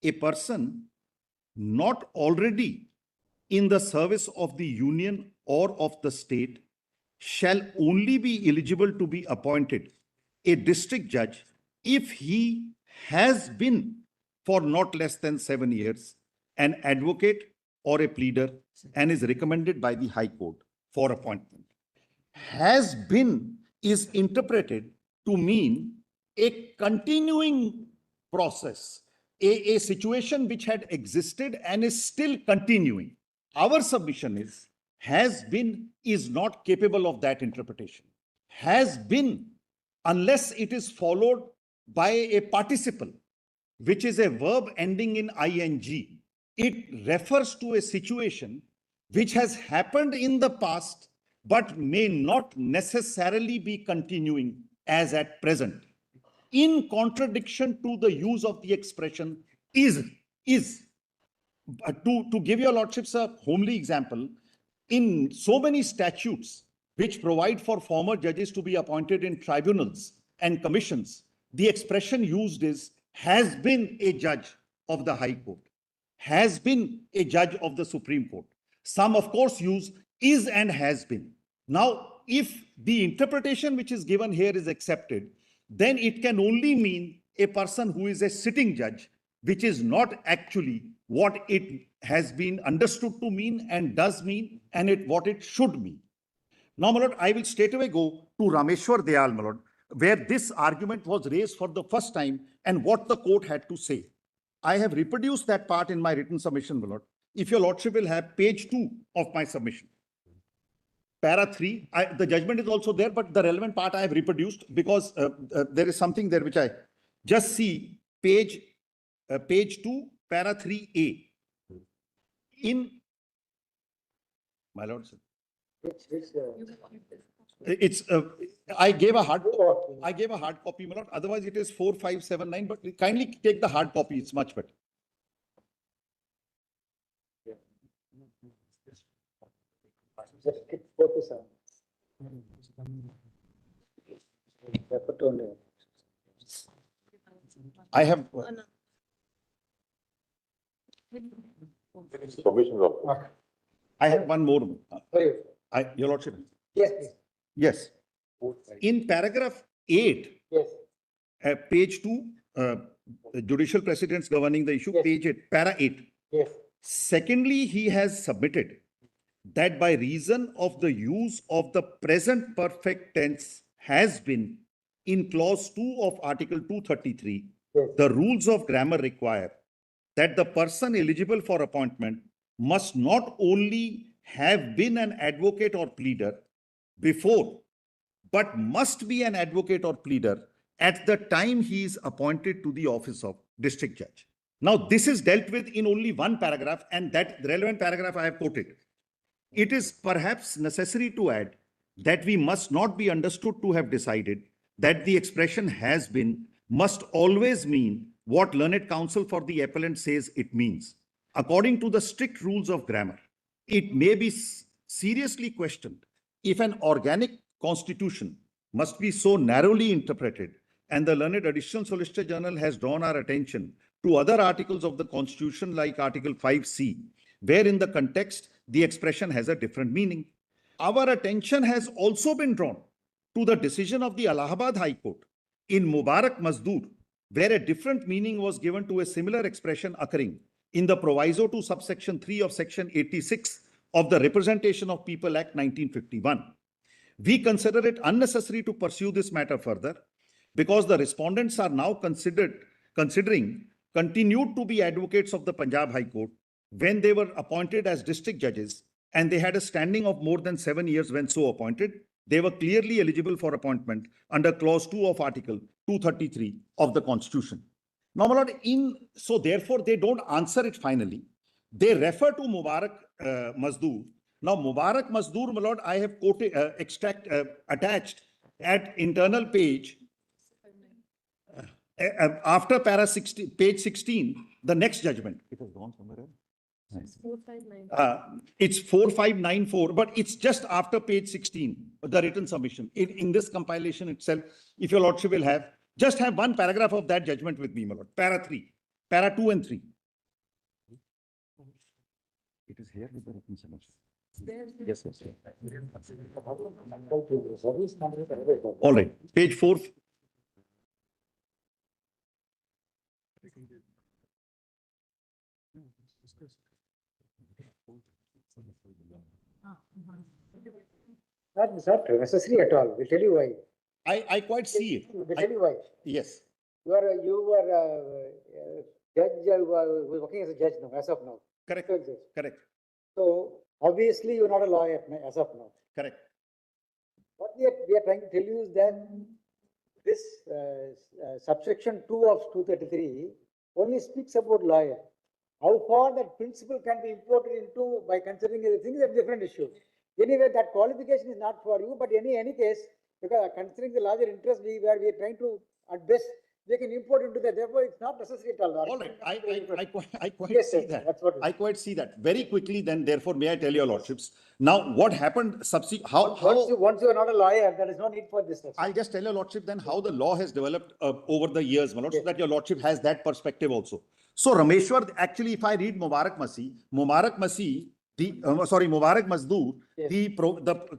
A person not already in the service of the union or of the state shall only be eligible to be appointed a district judge if he has been for not less than 7 years an advocate or a pleader and is recommended by the High Court for appointment. Has been is interpreted to mean a continuing process, a situation which had existed and is still continuing. Our submission is, has been is not capable of that interpretation. Has been, unless it is followed by a participle, which is a verb ending in ing, it refers to a situation which has happened in the past but may not necessarily be continuing as at present. In contradiction to the use of the expression is. To give your lordships a homely example, in so many statutes which provide for former judges to be appointed in tribunals and commissions, the expression used is has been a judge of the High Court, has been a judge of the Supreme Court. Some, of course, use is and has been. Now, if the interpretation which is given here is accepted, then it can only mean a person who is a sitting judge, which is not actually what it has been understood to mean and does mean, and what it should mean. Now, my lord, I will straight away go to Rameshwar Dayal, my lord, where this argument was raised for the first time and what the court had to say. I have reproduced that part in my written submission, my lord. If your lordship will have page 2 of my submission. Para 3, the judgment is also there, but the relevant part I have reproduced because there is something there which I just see page 2, para 3A. In my lord, sir. It's I gave a hard copy, my lord. Otherwise, it is 4579. But kindly take the hard copy; it's much better. I have. Submissions of. I have one more. Your lordship. Yes. Yes. In paragraph 8, Yes. Page 2, judicial precedents governing the issue, Yes. page 8, para 8. Yes. Secondly, he has submitted that by reason of the use of the present perfect tense has been in clause 2 of Article 233, Yes. the rules of grammar require that the person eligible for appointment must not only have been an advocate or pleader before, but must be an advocate or pleader at the time he is appointed to the office of district judge. Now, this is dealt with in only one paragraph, and that relevant paragraph I have quoted. It is perhaps necessary to add that we must not be understood to have decided that the expression has been must always mean what learned counsel for the appellant says it means. According to the strict rules of grammar, it may be seriously questioned if an organic constitution must be so narrowly interpreted and the learned Additional Solicitor General has drawn our attention to other articles of the Constitution like Article 5C, where in the context, the expression has a different meaning. Our attention has also been drawn to the decision of the Allahabad High Court in Mubarak Mazdoor, where a different meaning was given to a similar expression occurring in the proviso to subsection 3 of section 86 of the Representation of People Act 1951. We consider it unnecessary to pursue this matter further because the respondents are now considering continued to be advocates of the Punjab High Court when they were appointed as district judges and they had a standing of more than 7 years when so appointed. They were clearly eligible for appointment under clause 2 of article 233 of the Constitution. Now, my lord, so therefore they don't answer it finally. They refer to Mubarak Mazdoor. Now, Mubarak Mazdoor, my lord, I have quoted, attached at internal page, after para 16, page 16, the next judgment. It has gone somewhere else. It's 4594, but it's just after page 16, the written submission. In this compilation itself, if your lordship will have, just have one paragraph of that judgment with me, my lord. Para 3, para 2 and 3. It is here with the written submission. Yes, yes. All right, page 4. Not necessary at all. We'll tell you why. I quite see it. We'll tell you why. Yes. You were judge, working as a judge now, as of now. Correct. Judge. Correct. So obviously you're not a lawyer as of now. Correct. What we are trying to tell you is that this subsection 2 of 233 only speaks about lawyer. How far that principle can be imported into by considering other things is a different issue. Anyway, that qualification is not for you, but any case, because considering the larger interest we are trying to, at best, they can import into that. Therefore, it's not necessary at all. All right. I quite Yes, see yes, that. that's what I quite see that. Very quickly then, therefore, may I tell your lordships. Now, what happened Once you are not a lawyer, there is no need for this. I'll just tell your lordship then how the law has developed over the years, my lord, so Yes. that your lordship has that perspective also. So Rameshwar, actually, if I read Mubarak Mazdoor, Yes.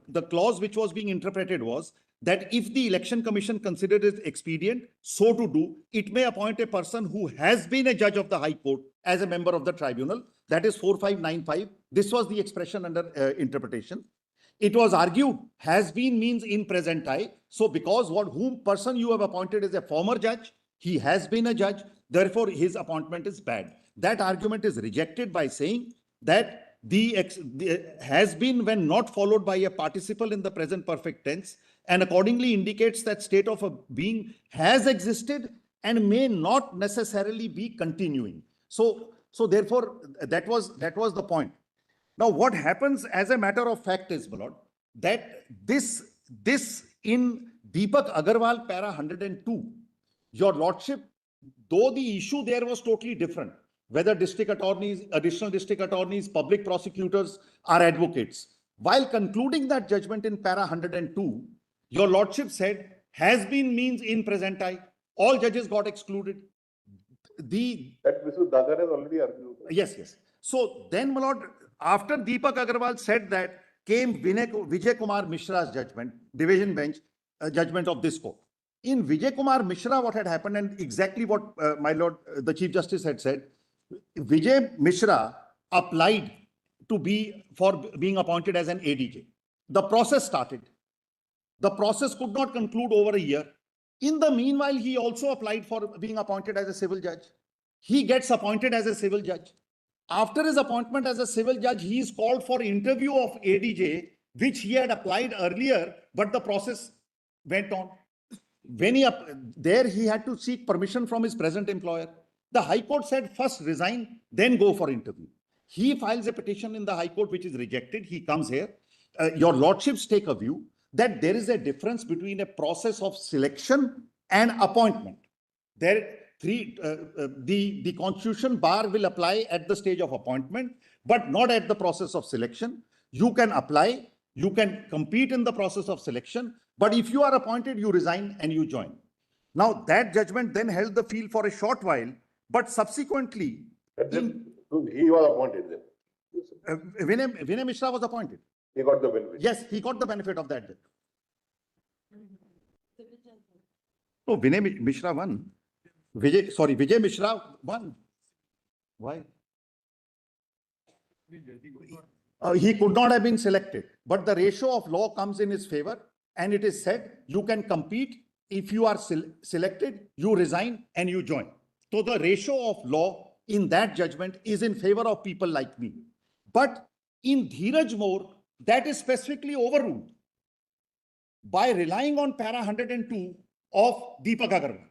the clause which was being interpreted was that if the Election Commission considered it expedient so to do, it may appoint a person who has been a judge of the High Court as a member of the tribunal. That is 4595. This was the expression under interpretation. It was argued has been means in presenti. So because whom person you have appointed is a former judge, he has been a judge, therefore his appointment is bad. That argument is rejected by saying that the has been when not followed by a participle in the present perfect tense and accordingly indicates that state of a being has existed and may not necessarily be continuing. So therefore that was the point. Now, what happens as a matter of fact is, my lord, that this in Deepak Agarwal para 102, your lordship, though the issue there was totally different, whether district attorneys, additional district attorneys, public prosecutors are advocates. While concluding that judgment in para 102, your lordship said has been means in presenti. All judges got excluded. That Mr. Dagar has already argued. Yes. So then, my lord, after Deepak Agarwal said that, came Vijay Kumar Mishra's judgment, division bench judgment of this court. In Vijay Kumar Mishra, what had happened and exactly what my lord, the Chief Justice had said, Vijay Mishra applied for being appointed as an ADJ. The process started. The process could not conclude over a year. In the meanwhile, he also applied for being appointed as a civil judge. He gets appointed as a civil judge. After his appointment as a civil judge, he is called for interview of ADJ, which he had applied earlier, but the process went on. When he had to seek permission from his present employer. The High Court said first resign, then go for interview. He files a petition in the High Court, which is rejected. He comes here. Your lordships take a view that there is a difference between a process of selection and appointment. The Constitution bar will apply at the stage of appointment, but not at the process of selection. You can apply, you can compete in the process of selection, but if you are appointed, you resign and you join. Now, that judgment then held the field for a short while, but subsequently, And then, so he was appointed then. Vinay Mishra was appointed. He got the benefit. Yes, he got the benefit of that. No, Mishra won. Vijay Mishra won. Why? He could not have been selected, but the ratio of law comes in his favor, and it is said you can compete. If you are selected, you resign and you join. So the ratio of law in that judgment is in favor of people like me. But in Dheeraj More, that is specifically overruled by relying on para 102 of Deepak Agarwal,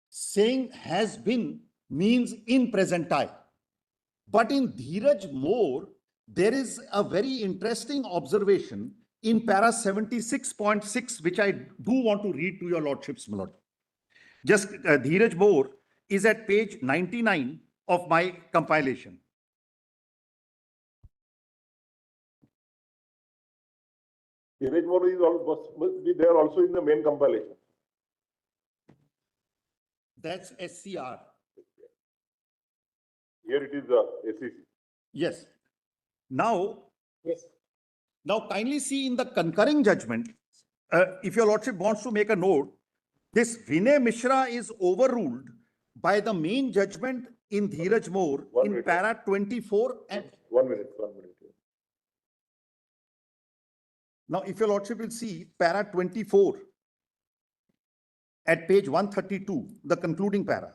saying has been means in present time. But in Dheeraj More, there is a very interesting observation in para 76.6, which I do want to read to your lordships, my lord. Just Dheeraj More is at page 99 of my compilation. Dheeraj More is must be there also in the main compilation. That's SCR. Here it is the SEC. Yes. Now, Yes. now kindly see in the concurring judgment, if your lordship wants to make a note, this Vinay Mishra is overruled by the main judgment in Dheeraj More One in minute. para 24 and 1 minute, 1 minute. now if your lordship will see para 24 at page 132, the concluding para.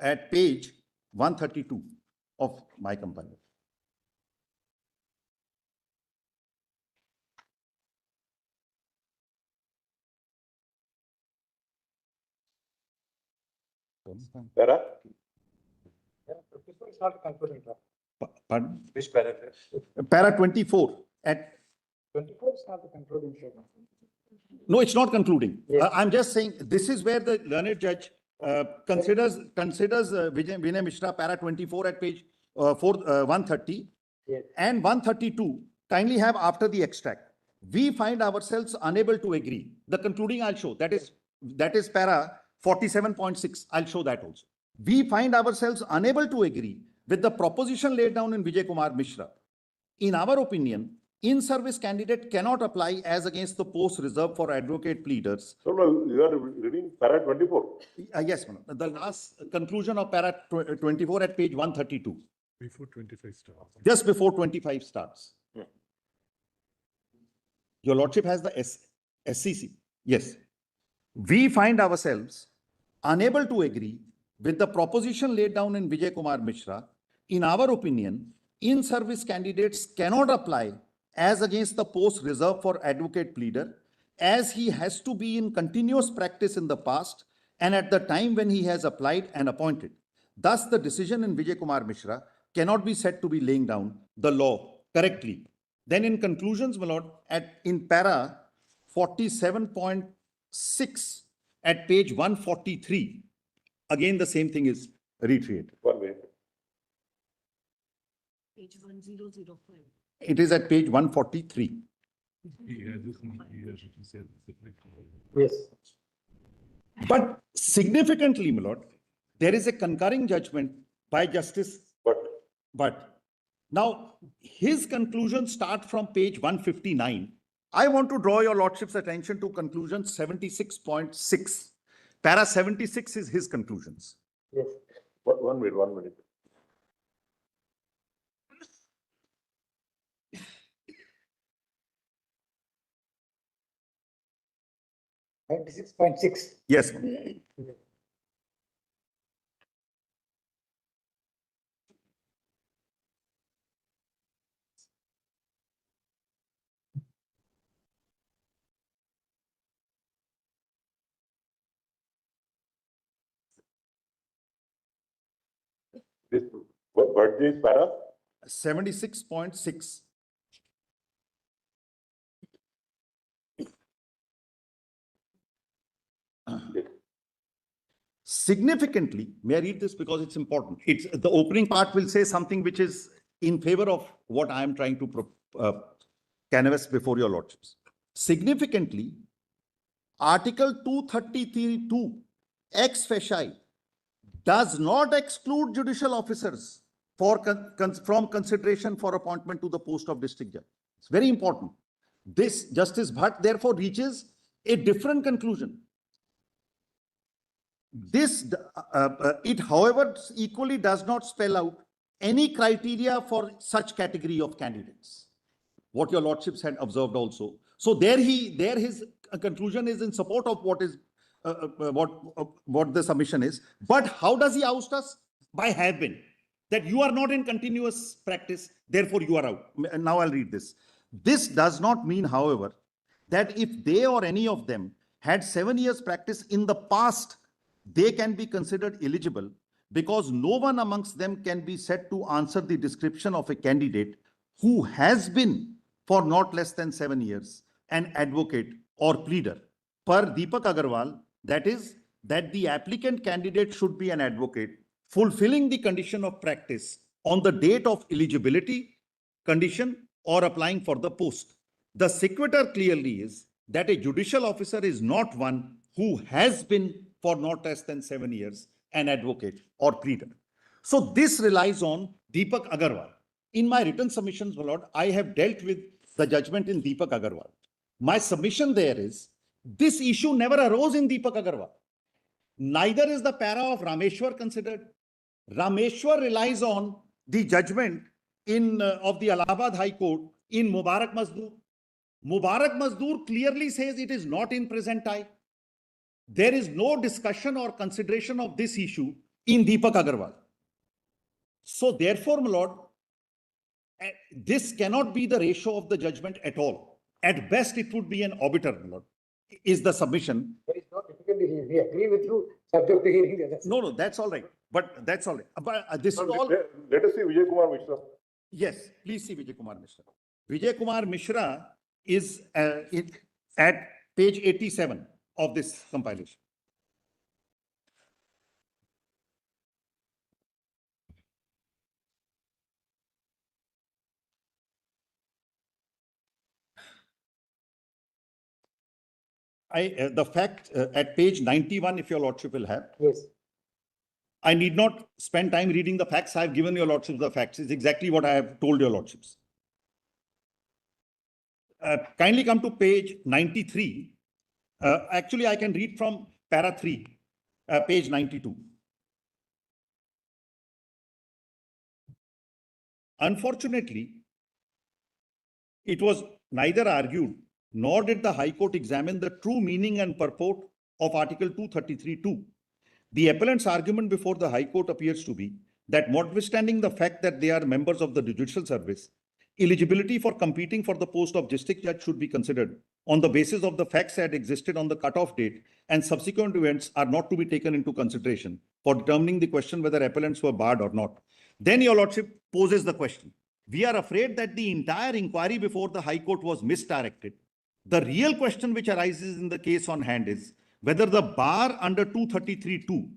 At page 132 of my compilation. Para? It's not concluding draft. Pardon? Which paragraph? Para 24 at, 24 is not the concluding statement. no, it's not concluding. Yes. I'm just saying this is where the learned judge considers Vinay Mishra para 24 at page 130 Yes. and 132. Kindly have after the extract. We find ourselves unable to agree. The concluding I'll show. That is para 47.6. I'll show that also. We find ourselves unable to agree with the proposition laid down in Vijay Kumar Mishra. In our opinion, in-service candidate cannot apply as against the post reserved for advocate pleaders. No, no, you are reading para 24. Yes, Manoj. The last conclusion of para 24 at page 132, Before 25 starts. just before 25 starts. Your lordship has the SCC. Yes. We find ourselves unable to agree with the proposition laid down in Vijay Kumar Mishra. In our opinion, in-service candidates cannot apply as against the post reserved for advocate pleader, as he has to be in continuous practice in the past and at the time when he has applied and appointed. Thus, the decision in Vijay Kumar Mishra cannot be said to be laying down the law correctly. Then in conclusions, my lord, in para 47.6 at page 143, again the same thing is reiterated. 1 minute. Page 1005. It is at page 143. Yes. But significantly, my lord, there is a concurring judgment by Justice But. Now, his conclusions start from page 159. I want to draw your lordship's attention to conclusion 76.6. Para 76 is his conclusions. Yes. 1 minute, 1 minute. .6. Yes. This, what is para? 76.6. Significantly, may I read this because it's important. It's the opening part will say something which is in favor of what I am trying to canvass before your lordships. Significantly, Article 233(2) ex facie does not exclude judicial officers from consideration for appointment to the post of district judge. It's very important. This Justice Bhatt therefore reaches a different conclusion. It, however, equally does not spell out any criteria for such category of candidates. What your lordships had observed also. So his conclusion is in support of what the submission is. But how does he oust us? By have been. That you are not in continuous practice, therefore you are out. And now I'll read this. This does not mean, however, that if they or any of them had 7 years practice in the past, they can be considered eligible, because no one amongst them can be said to answer the description of a candidate who has been for not less than 7 years an advocate or pleader. Per Deepak Agarwal, that is, that the applicant candidate should be an advocate fulfilling the condition of practice on the date of eligibility condition or applying for the post. The sequitur clearly is that a judicial officer is not one who has been for not less than 7 years an advocate or pleader. So this relies on Deepak Agarwal. In my written submissions, my lord, I have dealt with the judgment in Deepak Agarwal. My submission there is, this issue never arose in Deepak Agarwal. Neither is the para of Rameshwar considered. Rameshwar relies on the judgment of the Allahabad High Court in Mubarak Mazdoor. Mubarak Mazdoor clearly says it is not in present time. There is no discussion or consideration of this issue in Deepak Agarwal. So therefore, my lord, this cannot be the ratio of the judgment at all. At best, it would be an obiter, my lord, is the submission. But it's not difficult. We agree with you, subject to hearing the other side. No, that's all right. But that's all right. But this is all. Let us see Vijay Kumar Mishra. Yes, please see Vijay Kumar Mishra. Vijay Kumar Mishra is at page 87 of this compilation. The fact at page 91, if your lordship will have. Yes. I need not spend time reading the facts. I have given your lordships the facts. It's exactly what I have told your lordships. Kindly come to page 93. Actually, I can read from para 3, page 92. Unfortunately, it was neither argued nor did the High Court examine the true meaning and purport of Article 233(2). The appellant's argument before the High Court appears to be that, notwithstanding the fact that they are members of the judicial service, eligibility for competing for the post of district judge should be considered on the basis of the facts that existed on the cutoff date, and subsequent events are not to be taken into consideration for determining the question whether appellants were barred or not. Then your lordship poses the question. We are afraid that the entire inquiry before the High Court was misdirected. The real question which arises in the case on hand is whether the bar under 233(2)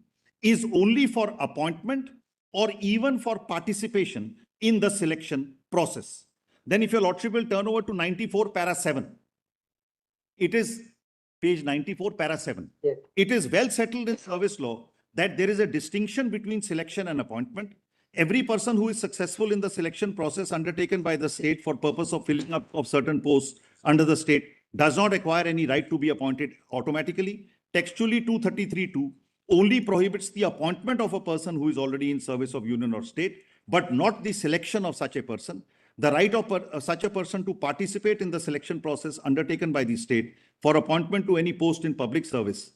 is only for appointment or even for participation in the selection process. Then if your lordship will turn over to 94 para 7, it is page 94 para 7. Yes. It is well settled in service law that there is a distinction between selection and appointment. Every person who is successful in the selection process undertaken by the state for purpose of filling up of certain posts under the state does not acquire any right to be appointed automatically. Textually, 233(2) only prohibits the appointment of a person who is already in service of union or state, but not the selection of such a person. The right of such a person to participate in the selection process undertaken by the state for appointment to any post in public service,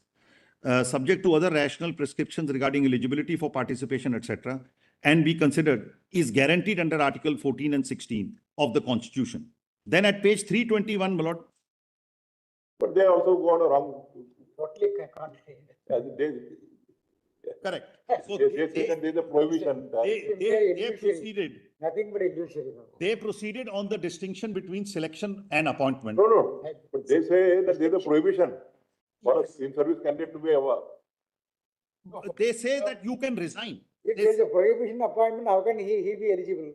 subject to other rational prescriptions regarding eligibility for participation, etc., and be considered, is guaranteed under Article 14 and 16 of the Constitution. Then at page 321, my lord. But they also go on a wrong. Totally contrary. Correct. So They say that there is a prohibition. they proceeded. Nothing but illusory. They proceeded on the distinction between selection and appointment. No. But they say that there is a prohibition for a in-service candidate to be a. They say that you can resign. If there is a prohibition appointment, how can he be eligible?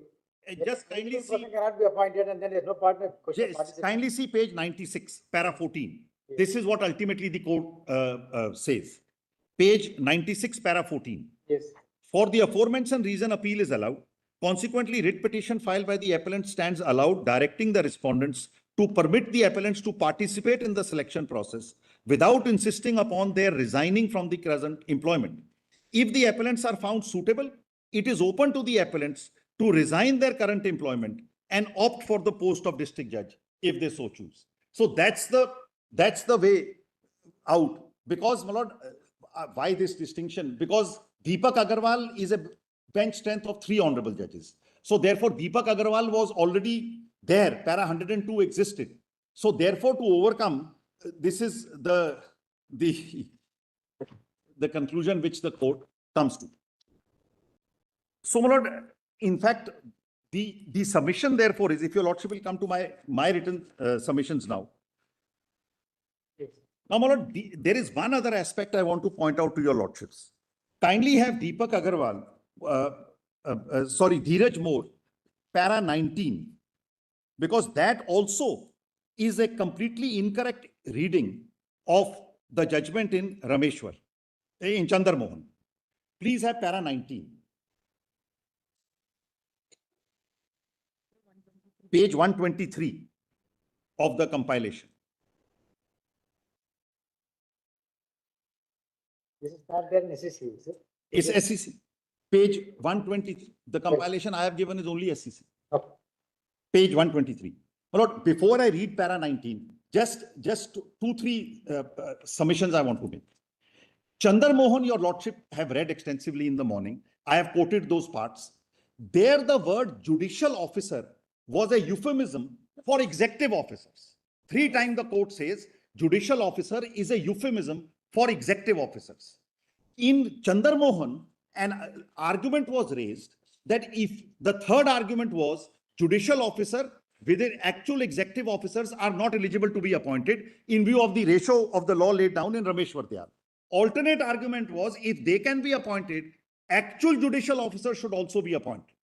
Just kindly Eligible person see, cannot be appointed and then there's no partner. question of just participation. kindly see page 96, para 14. This is what ultimately the court says. Page 96, para 14. Yes. For the aforementioned reason, appeal is allowed. Consequently, writ petition filed by the appellant stands allowed, directing the respondents to permit the appellants to participate in the selection process without insisting upon their resigning from the present employment. If the appellants are found suitable, it is open to the appellants to resign their current employment and opt for the post of district judge if they so choose. So that's the way out. Because, my lord, why this distinction? Because Deepak Agarwal is a bench strength of 3 honorable judges. So therefore, Deepak Agarwal was already there. Para 102 existed. So therefore, to overcome, this is the conclusion which the court comes to. So, my lord, in fact, the submission therefore is, if your lordship will come to my written submissions now. Now, my lord, there is one other aspect I want to point out to your lordships. Kindly have Deepak Agarwal, Dheeraj Moore, para 19, because that also is a completely incorrect reading of the judgment in Rameshwar, in Chandar Mohan. Please have para 19. Page 123 of the compilation. This is not there in SEC, is it? It's SEC. Page 123. The compilation I have given is only SEC. Okay. Page 123. My lord, before I read para 19, just 2-3 submissions I want to make. Chandar Mohan, your lordship, have read extensively in the morning. I have quoted those parts. There the word judicial officer was a euphemism for executive officers. 3 times the court says judicial officer is a euphemism for executive officers. In Chandar Mohan, an argument was raised that if the third argument was judicial officer within actual executive officers are not eligible to be appointed in view of the ratio of the law laid down in Rameshwar Dayal. Alternate argument was if they can be appointed, actual judicial officers should also be appointed.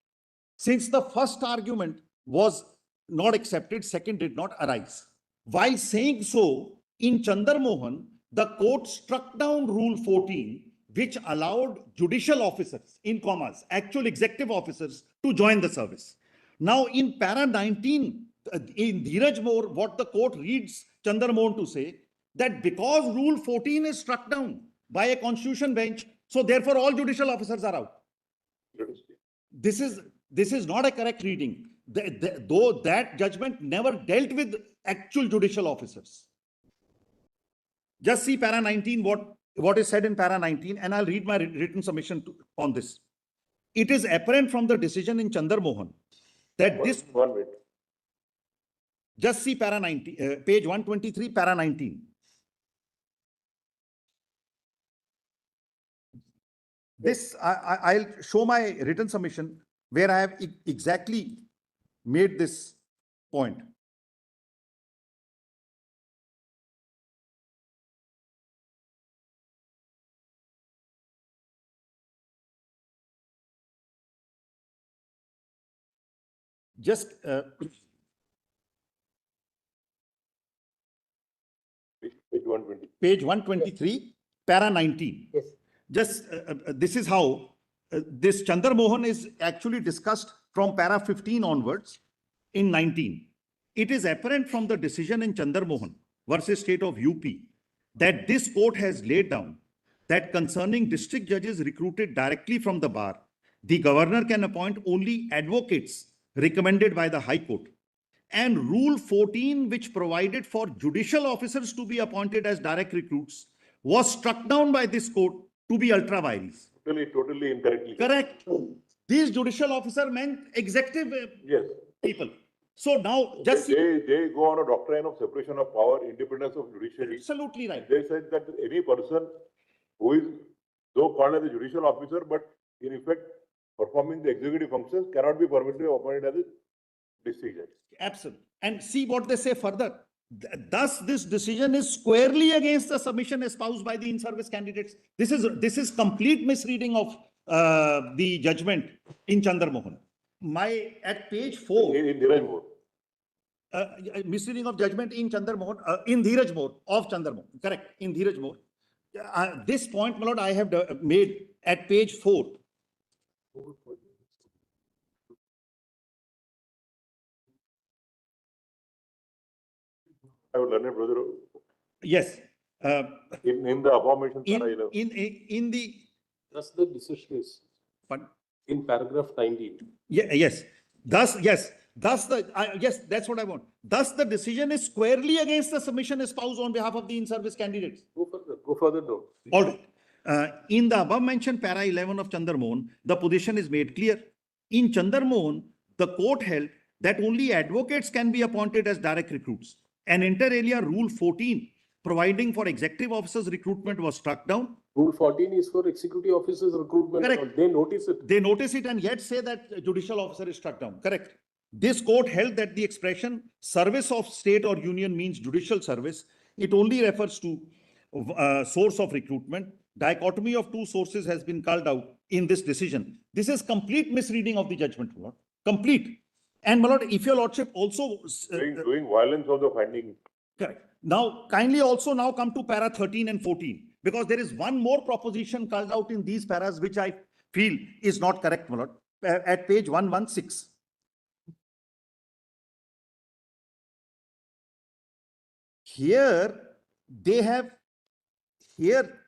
Since the first argument was not accepted, second did not arise. While saying so, in Chandar Mohan, the court struck down Rule 14, which allowed judicial officers, in commas, actual executive officers, to join the service. Now, in para 19, in Dheeraj Moore, what the court reads Chandar Mohan to say, that because Rule 14 is struck down by a constitution bench, so therefore all judicial officers are out. This is not a correct reading, though that judgment never dealt with actual judicial officers. Just see para 19, what is said in para 19, and I'll read my written submission on this. It is apparent from the decision in Chandar Mohan that this... One minute. Just see para 19, page 123, para 19. This, I'll show my written submission where I have exactly made this point. Just Page 120. page 123, para 19. Yes. Just this is how this Chandar Mohan is actually discussed from para 15 onwards in 19. It is apparent from the decision in Chandar Mohan versus State of UP that this court has laid down that concerning district judges recruited directly from the bar, the governor can appoint only advocates recommended by the High Court. And Rule 14, which provided for judicial officers to be appointed as direct recruits, was struck down by this court to be ultra vires. Totally incorrectly. Correct. These judicial officer meant executive Yes. people. So now just They go on a doctrine of separation of power, independence of judiciary. absolutely right. They said that any person who is though called as a judicial officer, but in effect performing the executive functions cannot be permitted appointed as a district judge. Absolutely. And see what they say further. Thus, this decision is squarely against the submission espoused by the in-service candidates. This is complete misreading of the judgment in Chandar Mohan. at page 4, In Dheeraj Moore. misreading of judgment in Chandramohan, in Dheeraj Moore, of Chandramohan, correct, in Dheeraj Moore. This point, my lord, I have made at page 4. I would learn it, brother. Yes. In the above mentioned para 11. In the, Thus the decision is pardon? in paragraph 19. Yes. Thus, yes. Thus yes, that's what I want. Thus the decision is squarely against the submission espoused on behalf of the in-service candidates. Go further down. All right. In the above mentioned para 11 of Chandramohan, the position is made clear. In Chandramohan, the court held that only advocates can be appointed as direct recruits. And inter alia rule 14, providing for executive officers recruitment, was struck down. Rule 14 is for executive officers recruitment. Correct. They notice it. They notice it and yet say that judicial officer is struck down. Correct. This court held that the expression service of state or union means judicial service. It only refers to source of recruitment. Dichotomy of two sources has been called out in this decision. This is complete misreading of the judgment, my lord. Complete. And my lord, if your lordship also Doing violence of the finding. correct. Now, kindly also now come to para 13 and 14, because there is one more proposition called out in these paras which I feel is not correct, my lord, at page 116. Here,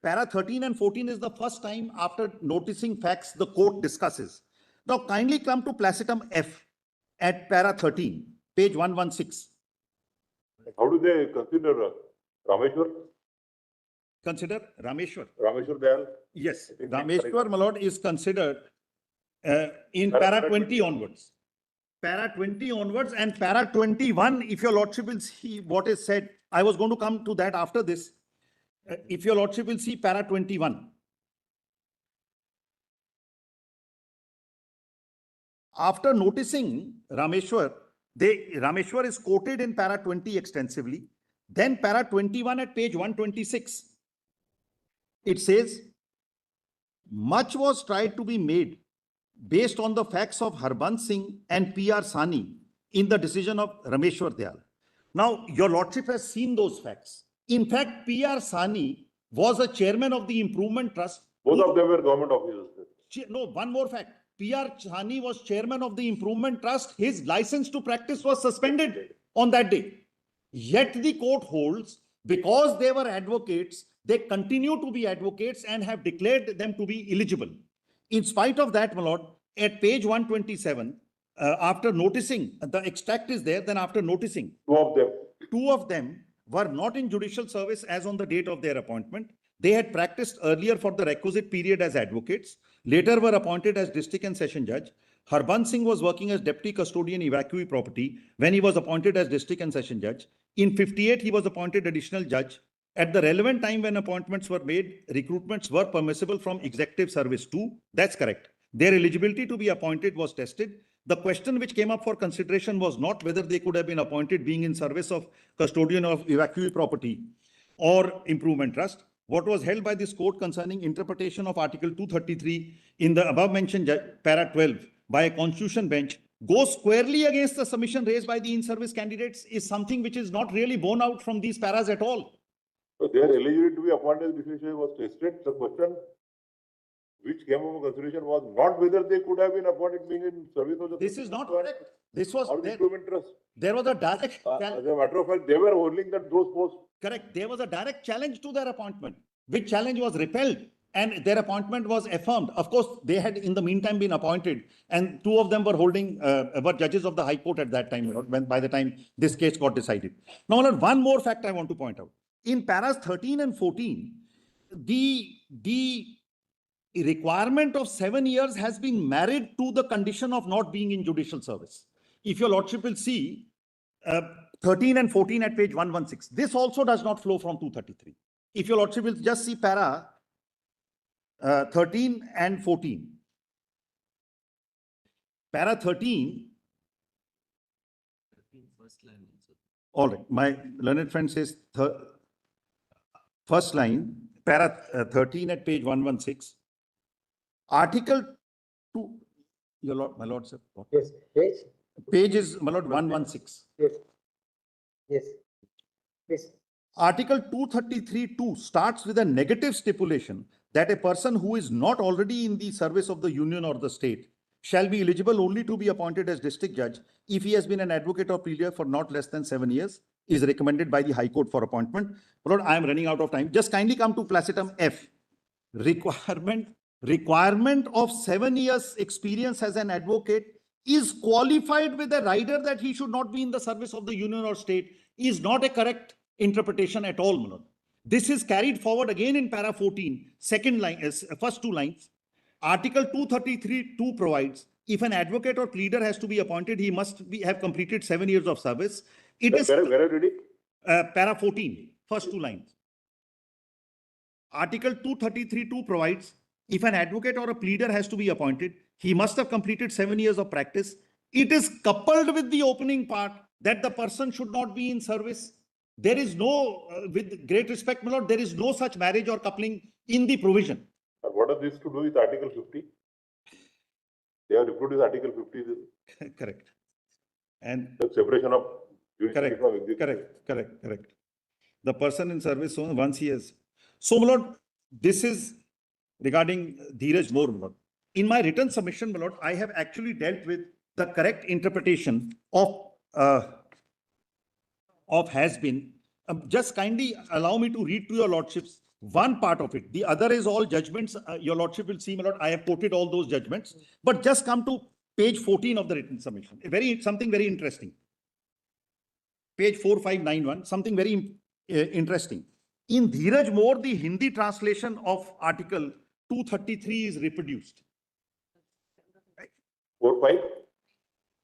para 13 and 14 is the first time after noticing facts the court discusses. Now, kindly come to placitum F at para 13, page 116. How do they consider Rameshwar? Consider Rameshwar. Rameshwar Dayal? Yes, Rameshwar, my lord, is considered in para 20 onwards. Para 20 onwards and para 21, if your lordship will see what is said, I was going to come to that after this. If your lordship will see para 21. After noticing Rameshwar, Rameshwar is quoted in para 20 extensively. Then para 21 at page 126. It says, much was tried to be made based on the facts of Harbans Singh and P.R. Sani in the decision of Rameshwar Dayal. Now, your lordship has seen those facts. In fact, P.R. Sani was a chairman of the Improvement Trust. Both of them were government officers. No, one more fact. P.R. Sani was chairman of the Improvement Trust. His license to practice was suspended on that day. Yet the court holds, because they were advocates, they continue to be advocates and have declared them to be eligible. In spite of that, my lord, at page 127, after noticing, the extract is there, then after noticing, two of them were not in judicial service as on the date of their appointment. They had practiced earlier for the requisite period as advocates, later were appointed as district and session judge. Harbans Singh was working as deputy custodian evacuee property when he was appointed as district and session judge. In 58, he was appointed additional judge. At the relevant time when appointments were made, recruitments were permissible from executive service too. That's correct. Their eligibility to be appointed was tested. The question which came up for consideration was not whether they could have been appointed being in service of custodian of evacuee property or improvement trust. What was held by this court concerning interpretation of Article 233 in the above mentioned para 12 by a constitution bench goes squarely against the submission raised by the in-service candidates is something which is not really borne out from these paras at all. So their eligibility to be appointed as district judge was tested. The question which came up for consideration was not whether they could have been appointed being in service of the. This is not correct. This was there was a direct. As a matter of fact, they were holding that those posts. Correct. There was a direct challenge to their appointment, which challenge was repelled and their appointment was affirmed. Of course, they had in the meantime been appointed, and two of them were holding were judges of the High Court at that time. When by the time this case got decided. Now, one more fact I want to point out. In paras 13 and 14, the requirement of 7 years has been married to the condition of not being in judicial service. If your lordship will see 13 and 14 at page 116, this also does not flow from 233. If your lordship will just see para 13 and 14. Para 13. All right, my learned friend says first line, para 13 at page 116. Article 2, Your lord, my lord, sir. Yes, page, Page is, my lord, 116. yes, yes, please. Article 233(2) starts with a negative stipulation that a person who is not already in the service of the union or the state shall be eligible only to be appointed as district judge if he has been an advocate or pleader for not less than 7 years, is recommended by the High Court for appointment. My lord, I am running out of time. Just kindly come to placetum F. Requirement of 7 years experience as an advocate is qualified with a rider that he should not be in the service of the union or state is not a correct interpretation at all, my lord. This is carried forward again in para 14, second line, first two lines. Article 233(2) provides if an advocate or pleader has to be appointed, he must have completed 7 years of service. It is Where are you reading? para 14, first two lines. Article 233(2) provides if an advocate or a pleader has to be appointed, he must have completed 7 years of practice. It is coupled with the opening part that the person should not be in service. There is no, with great respect, my lord, there is no such marriage or coupling in the provision. And what does this to do with Article 50? They have reproduced Article 50, Correct. And the separation of judiciary correct, from executive. correct. The person in service once he has. So, my lord, this is regarding Dheeraj More, my lord. In my written submission, my lord, I have actually dealt with the correct interpretation of has been. Just kindly allow me to read to your lordships one part of it. The other is all judgments. Your lordship will see, my lord, I have quoted all those judgments. But just come to page 14 of the written submission. Something very interesting. Page 4591, something very interesting. In Dheeraj More, the Hindi translation of Article 233 is reproduced.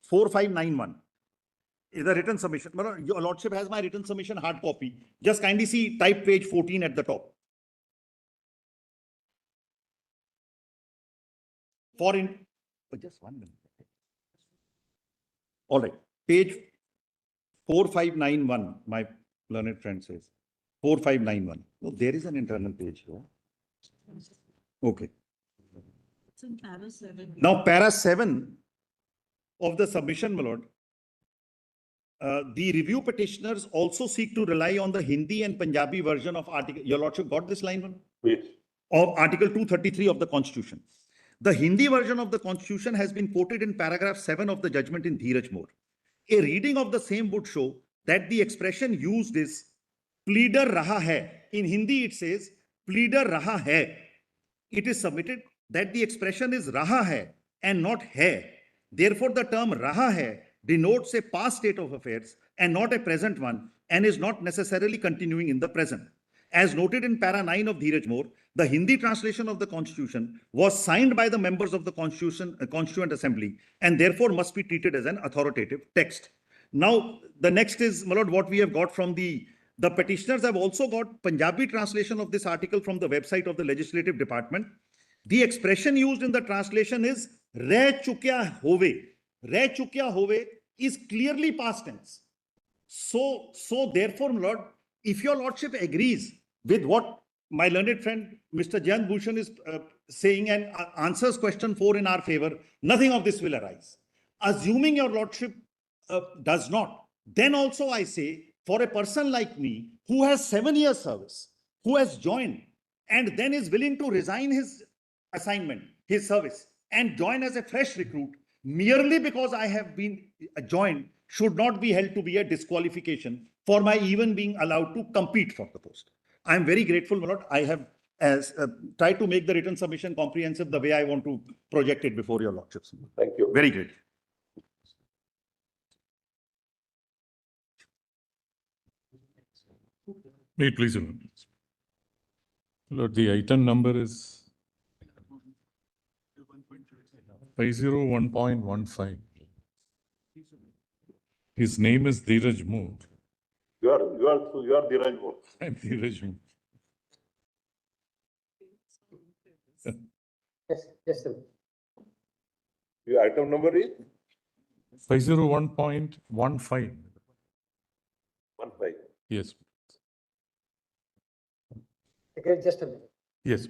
4591 is the written submission. Your lordship has my written submission hard copy. Just kindly see, type page 14 at the top. Just 1 minute. All right, page 4591, my learned friend says. 4591. No, there is an internal page here. Okay. It's in para 7. Now, para 7 of the submission, my lord, the review petitioners also seek to rely on the Hindi and Punjabi version of article. Your lordship got this line, man? Yes. Of Article 233 of the Constitution. The Hindi version of the Constitution has been quoted in paragraph 7 of the judgment in Dheeraj More. A reading of the same would show that the expression used is pleader raha hai. In Hindi, it says pleader raha hai. It is submitted that the expression is raha hai and not hai. Therefore, the term raha hai denotes a past state of affairs and not a present one, and is not necessarily continuing in the present. As noted in para 9 of Dheeraj More, the Hindi translation of the Constitution was signed by the members of the Constituent Assembly and therefore must be treated as an authoritative text. Now, the next is, my lord, what we have got from the petitioners have also got Punjabi translation of this article from the website of the Legislative Department. The expression used in the translation is reh chukya hove. Reh chukya hove is clearly past tense. So therefore, my lord, if your lordship agrees with what my learned friend Mr. Jayant Bhushan is saying and answers question 4 in our favor, nothing of this will arise. Assuming your lordship does not, then also I say, for a person like me who has 7 years service, who has joined and then is willing to resign his assignment, his service, and join as a fresh recruit, merely because I have been joined, should not be held to be a disqualification for my even being allowed to compete for the post. I am very grateful, my lord. I have tried to make the written submission comprehensive the way I want to project it before your lordships. Thank you. Very great. Wait, please. Lord, the item number is 501.15. His name is Dheeraj More. You are Dheeraj More. I'm Dheeraj More. Yes, sir. Your item number is 501.15. 15. Yes. Okay, just a minute. Yes.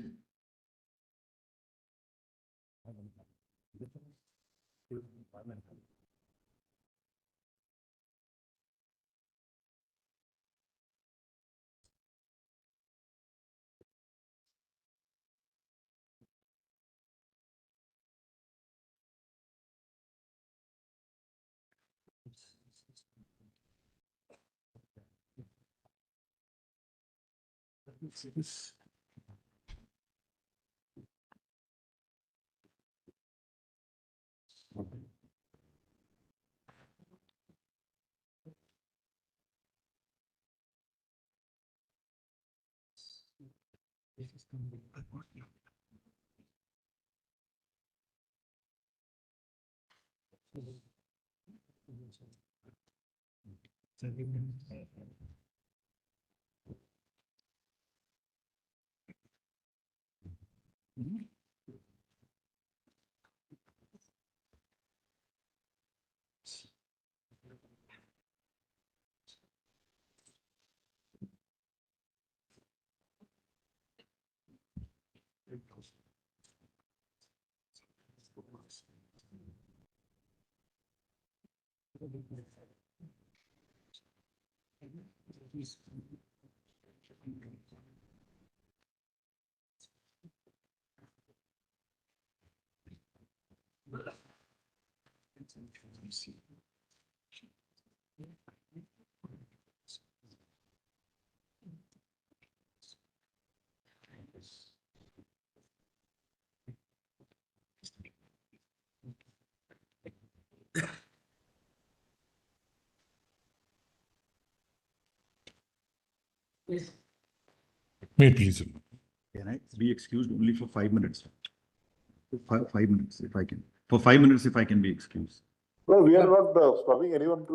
May it please you. Can I be excused only for 5 minutes? 5 minutes, if I can. For 5 minutes, if I can be excused. No, we are not stopping anyone to.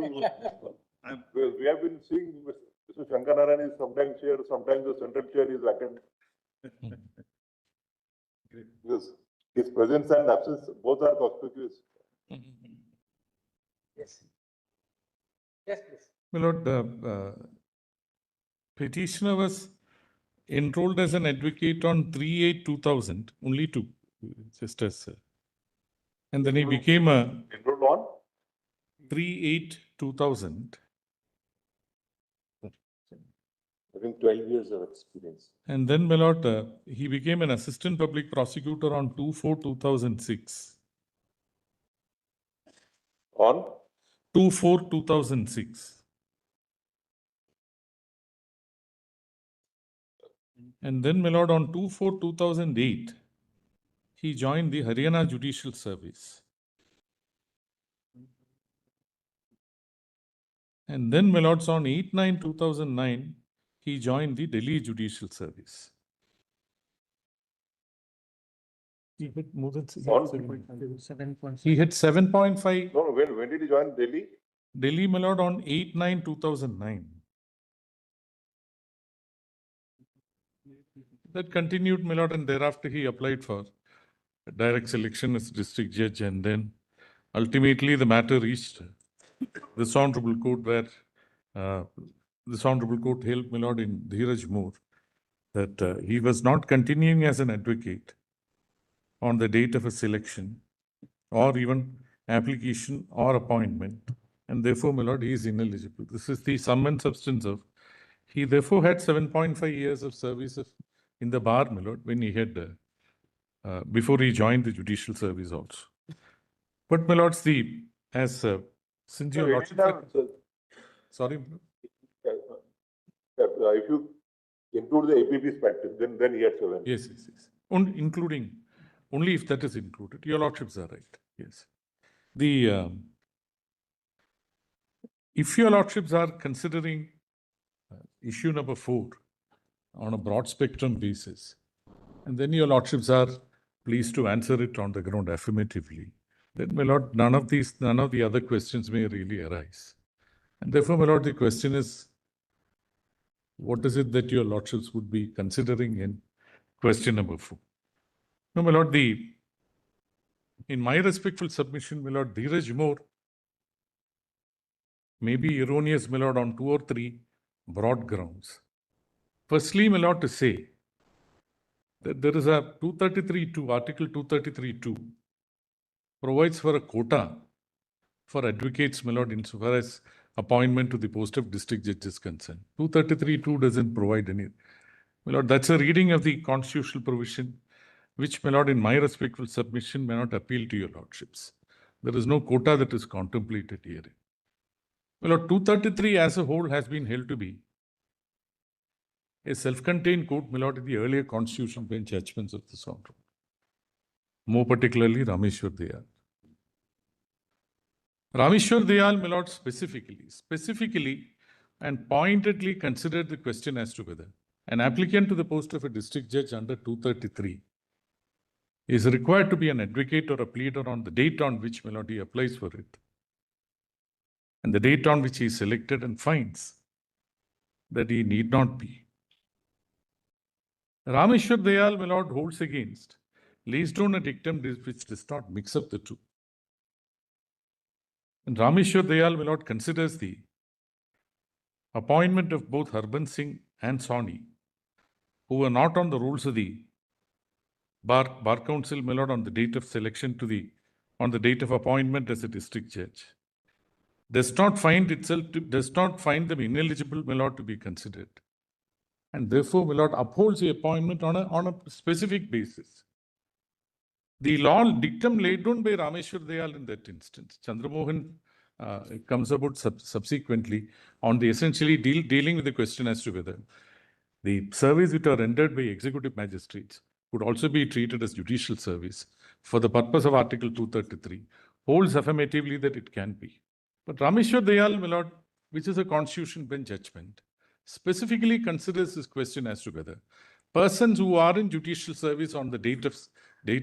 We have been seeing Mr. Shankaran is sometimes here, sometimes the central chair is vacant. Because his presence and absence both are conspicuous. Yes. Yes, please. My lord, the petitioner was enrolled as an advocate on 3/8/2000, only two, just as, and then he became a Enrolled on? 3/8/2000, I think 12 years of experience. and then, my lord, he became an assistant public prosecutor on 2/4/2006. On? 2/4/2006. And then, my lord, on 2/4/2008, he joined the Haryana Judicial Service. And then, my lords, on 8/9/2009, he joined the Delhi Judicial Service. He had more than He had 7.5. No, when did he join Delhi? Delhi, my lord, on 8/9/2009. That continued, my lord, and thereafter he applied for direct selection as district judge, and then ultimately the matter reached this honorable court, where this honorable court held, my lord, in Dheeraj Moore, that he was not continuing as an advocate on the date of a selection or even application or appointment, and therefore, my lord, he is ineligible. This is the sum and substance of. He therefore had 7.5 years of service in the bar, my lord, when he had before he joined the judicial service also. But, my lords, since your lordship, sorry, If you include the APP's practice, then he had 7. yes. Including, only if that is included. Your lordships are right. Yes. If your lordships are considering issue number 4 on a broad spectrum basis, and then your lordships are pleased to answer it on the ground affirmatively, then, my lord, none of the other questions may really arise. And therefore, my lord, the question is, what is it that your lordships would be considering in question number 4? No, my lord, in my respectful submission, my lord, Dheeraj Moore may be erroneous, my lord, on 2 or 3 broad grounds. Firstly, my lord, to say that there is a 233(2), Article 233(2) provides for a quota for advocates, my lord, insofar as appointment to the post of district judge is concerned. 233(2) doesn't provide any. My lord, that's a reading of the constitutional provision, which, my lord, in my respectful submission, may not appeal to your lordships. There is no quota that is contemplated here. My lord, 233 as a whole has been held to be a self-contained court, my lord, in the earlier constitution bench judgments of this honorable. More particularly, Rameshwar Dayal. Rameshwar Dayal, my lord, specifically and pointedly considered the question as to whether an applicant to the post of a district judge under 233 is required to be an advocate or a pleader on the date on which, my lord, he applies for it, and the date on which he is selected and finds that he need not be. Rameshwar Dayal, my lord, holds against, lays down a dictum which does not mix up the two. And Rameshwar Dayal, my lord, considers the appointment of both Harbans Singh and Sawhney, who were not on the rolls of the Bar Council, my lord, on the date of selection on the date of appointment as a district judge, does not find them ineligible, my lord, to be considered. And therefore, my lord, upholds the appointment on a specific basis. The law dictum laid down by Rameshwar Dayal in that instance, Chandramohan comes about subsequently on the essentially dealing with the question as to whether the service which are rendered by executive magistrates could also be treated as judicial service for the purpose of Article 233, holds affirmatively that it can be. But Rameshwar Dayal, my lord, which is a constitution bench judgment, specifically considers this question as to whether persons who are in judicial service on the date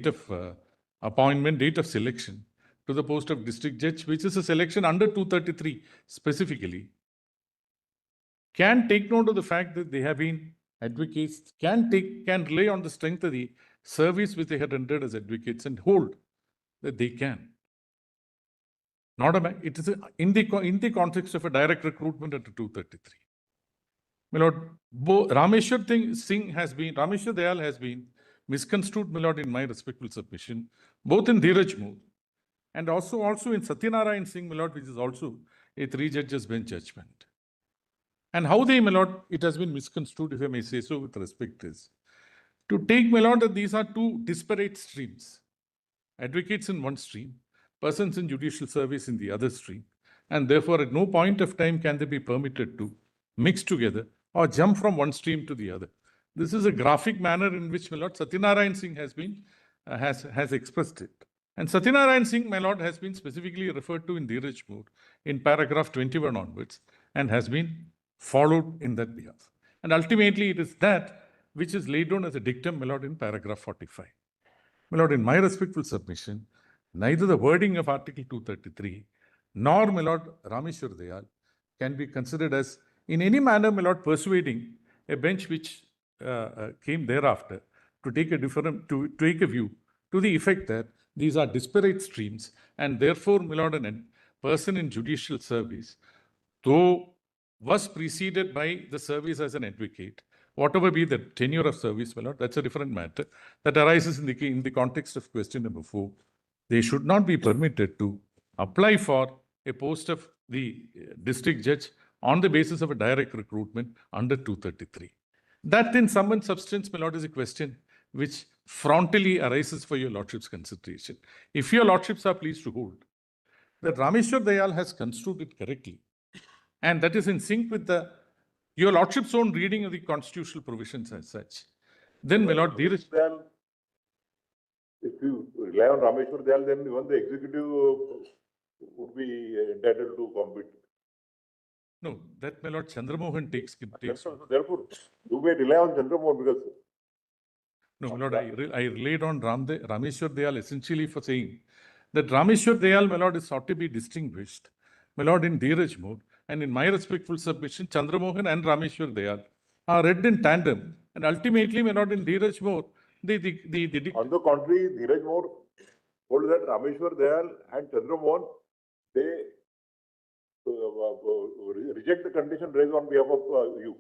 of appointment, date of selection to the post of district judge, which is a selection under 233 specifically, can take note of the fact that they have been advocates, can rely on the strength of the service which they had rendered as advocates and hold that they can. It is in the context of a direct recruitment under 233. My lord, Rameshwar Dayal has been misconstrued, my lord, in my respectful submission, both in Dheeraj Moore and also in Satyanarayan Singh, my lord, which is also a 3 judges bench judgment. And how they, my lord, it has been misconstrued, if I may say so with respect, is to take, my lord, that these are two disparate streams. Advocates in one stream, persons in judicial service in the other stream, and therefore at no point of time can they be permitted to mix together or jump from one stream to the other. This is a graphic manner in which, my lord, Satyanarayan Singh has expressed it. And Satyanarayan Singh, my lord, has been specifically referred to in Dheeraj Moore in paragraph 21 onwards and has been followed in that behalf. And ultimately, it is that which is laid down as a dictum, my lord, in paragraph 45. My lord, in my respectful submission, neither the wording of Article 233 nor, my lord, Rameshwar Dayal can be considered as in any manner, my lord, persuading a bench which came thereafter to take a view to the effect that these are disparate streams and therefore, my lord, a person in judicial service, though was preceded by the service as an advocate, whatever be the tenure of service, my lord, that's a different matter that arises in the context of question number 4. They should not be permitted to apply for a post of the district judge on the basis of a direct recruitment under 233. That in sum and substance, my lord, is a question which frontally arises for your lordship's consideration. If your lordships are pleased to hold that Rameshwar Dayal has construed it correctly, and that is in sync with your lordship's own reading of the constitutional provisions as such, then, my lord, Dheeraj. If you rely on Rameshwar Dayal, then even the executive would be entitled to compete. No, that, my lord, Chandramohan takes. Therefore, you may rely on Chandramohan because. No, my lord, I relied on Rameshwar Dayal essentially for saying that Rameshwar Dayal, my lord, is sought to be distinguished, my lord, in Dheeraj Moore, and in my respectful submission, Chandramohan and Rameshwar Dayal are read in tandem, and ultimately, my lord, in Dheeraj Moore, on the contrary, Dheeraj Moore holds that Rameshwar Dayal and Chandramohan, they reject the condition raised on behalf of you.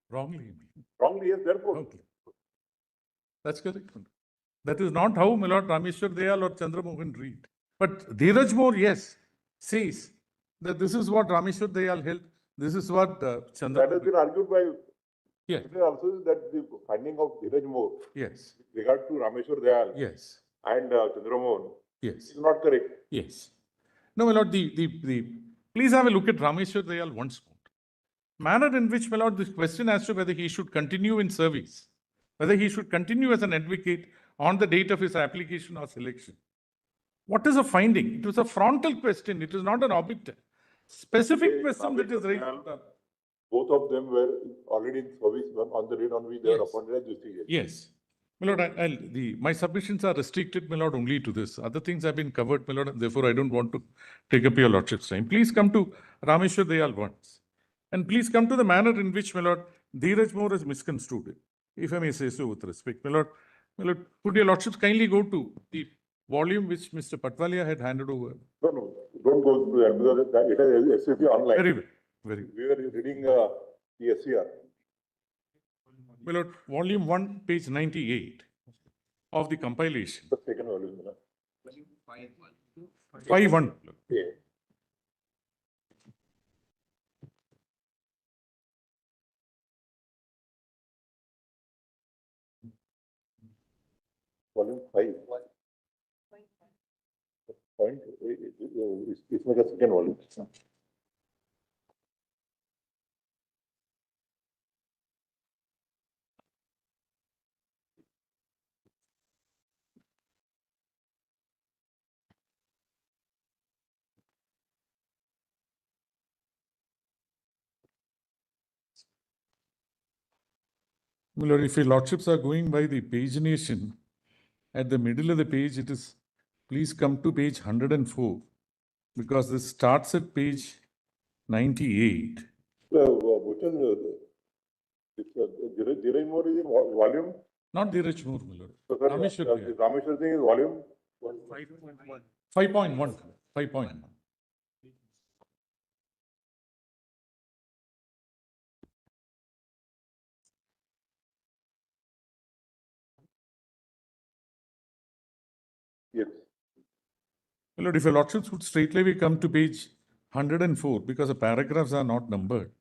Wrongly. Wrongly, yes, therefore. Okay. That's correct. That is not how, my lord, Rameshwar Dayal or Chandramohan read. But Dheeraj Moore, yes, says that this is what Rameshwar Dayal held, this is what Chandramohan. That has been argued by. Yes. Also, that the finding of Dheeraj Moore. Yes. With regard to Rameshwar Dayal. Yes. And Chandramohan. Yes. Is not correct. Yes. No, my lord, please have a look at Rameshwar Dayal once more. manner in which, my lord, this question as to whether he should continue in service, whether he should continue as an advocate on the date of his application or selection. What is a finding? It was a frontal question. It was not an objective. Specific question that is raised. Both of them were already in service on the date on which they were Yes. appointed as district judge. Yes. My lord, my submissions are restricted, my lord, only to this. Other things have been covered, my lord, and therefore I don't want to take up your lordship's time. Please come to Rameshwar Dayal once. And please come to the manner in which, my lord, Dheeraj Moore has misconstrued it, if I may say so with respect. My lord, could your lordships kindly go to the volume which Mr. Patwalia had handed over? No, don't go to that because it is SCP online. Very well, very well. We were reading the SCR. My lord, volume 1, page 98 of the compilation. The second volume. 5-1. Yeah. Volume 5. Point. It's like a second volume. My lord, if your lordships are going by the pagination, at the middle of the page, it is, please come to page 104, because this starts at page 98. Dheeraj Moore is in volume. Not Dheeraj Moore, my lord. So, sir, Rameshwar Dayal. Rameshwar thing is volume. 5.1. 5.1. Yes. My lord, if your lordships would straightaway come to page 104, because the paragraphs are not numbered,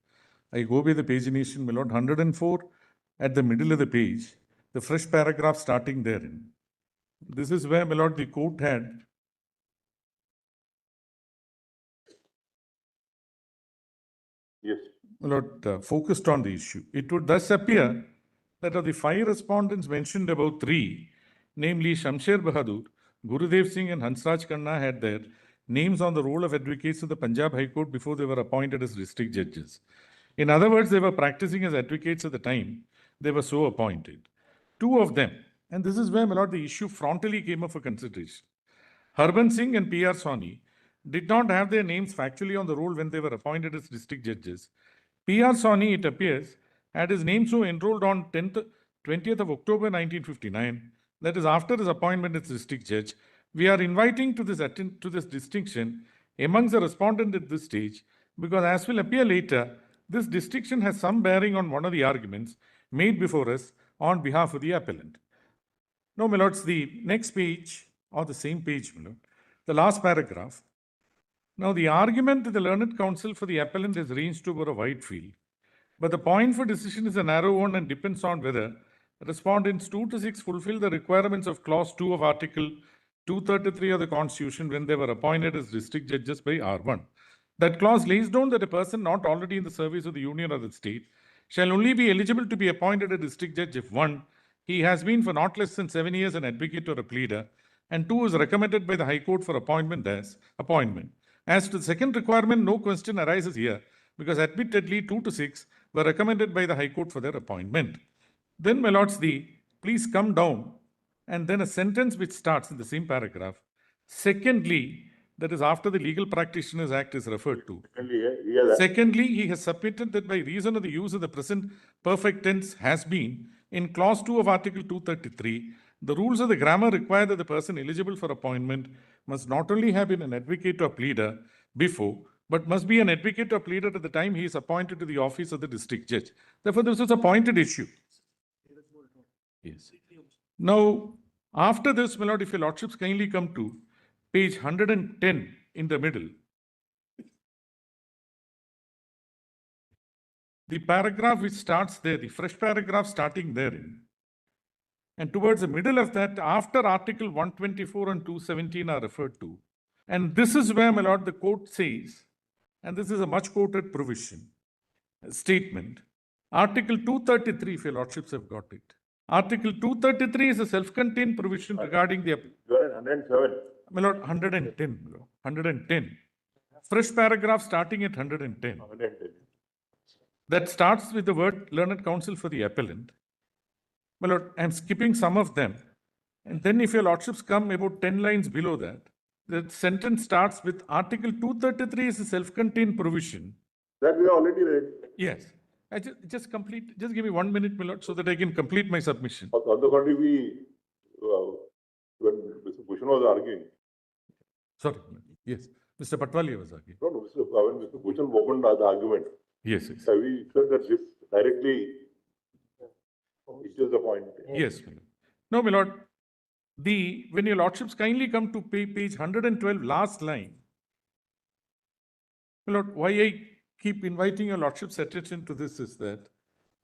I go by the pagination, my lord, 104 at the middle of the page, the fresh paragraph starting therein. This is where, my lord, the court had Yes. my lord, focused on the issue. It would thus appear that of the 5 respondents mentioned above, 3, namely Shamsher Bahadur, Gurudev Singh and Hansraj Khanna, had their names on the roll of advocates of the Punjab High Court before they were appointed as district judges. In other words, they were practicing as advocates at the time they were so appointed. 2 of them, and this is where, my lord, the issue frontally came up for consideration. Harbans Singh and P.R. Sawhney did not have their names factually on the roll when they were appointed as district judges. P.R. Sawhney, it appears, had his name so enrolled on 20th of October 1959, that is after his appointment as district judge. We are inviting to this distinction amongst the respondents at this stage, because as will appear later, this distinction has some bearing on one of the arguments made before us on behalf of the appellant. Now, my lords, the next page, or the same page, my lord, the last paragraph. Now, the argument that the learned counsel for the appellant is ranged over a wide field, but the point for decision is a narrow one and depends on whether respondents 2 to 6 fulfill the requirements of clause 2 of Article 233 of the Constitution when they were appointed as district judges by R1. That clause lays down that a person not already in the service of the union or the state shall only be eligible to be appointed a district judge if 1, he has been for not less than 7 years an advocate or a pleader, and 2, is recommended by the High Court for appointment. As to the second requirement, no question arises here, because admittedly 2 to 6 were recommended by the High Court for their appointment. Then, my lords, please come down, and then a sentence which starts in the same paragraph. Secondly, that is after the Legal Practitioners Act is referred to. Secondly, he has submitted that by reason of the use of the present perfect tense has been, in clause 2 of Article 233, the rules of the grammar require that the person eligible for appointment must not only have been an advocate or pleader before, but must be an advocate or pleader at the time he is appointed to the office of the district judge. Therefore, this is a pointed issue. Yes. Now, after this, my lord, if your lordships kindly come to page 110 in the middle, the paragraph which starts there, the fresh paragraph starting therein, and towards the middle of that, after Article 124 and 217 are referred to. And this is where, my lord, the court says, and this is a much quoted provision, statement. Article 233, if your lordships have got it. Article 233 is a self-contained provision regarding the, You are at 107. my lord, 110, my lord, 110. Fresh paragraph starting at 110. 110. That starts with the word learned counsel for the appellant. My lord, I'm skipping some of them. And then if your lordships come about 10 lines below that, the sentence starts with Article 233 is a self-contained provision. That we have already read. Yes. I just give me 1 minute, my lord, so that I can complete my submission. On the contrary, when Mr. Bhushan was arguing, Sorry. Yes. Mr. Patwali was arguing. no, when Mr. Bhushan opened the argument, Yes, yes. we said that this directly is the point. Yes, my lord. No, my lord. When your lordships kindly come to page 112, last line. My lord, why I keep inviting your lordship's attention to this is that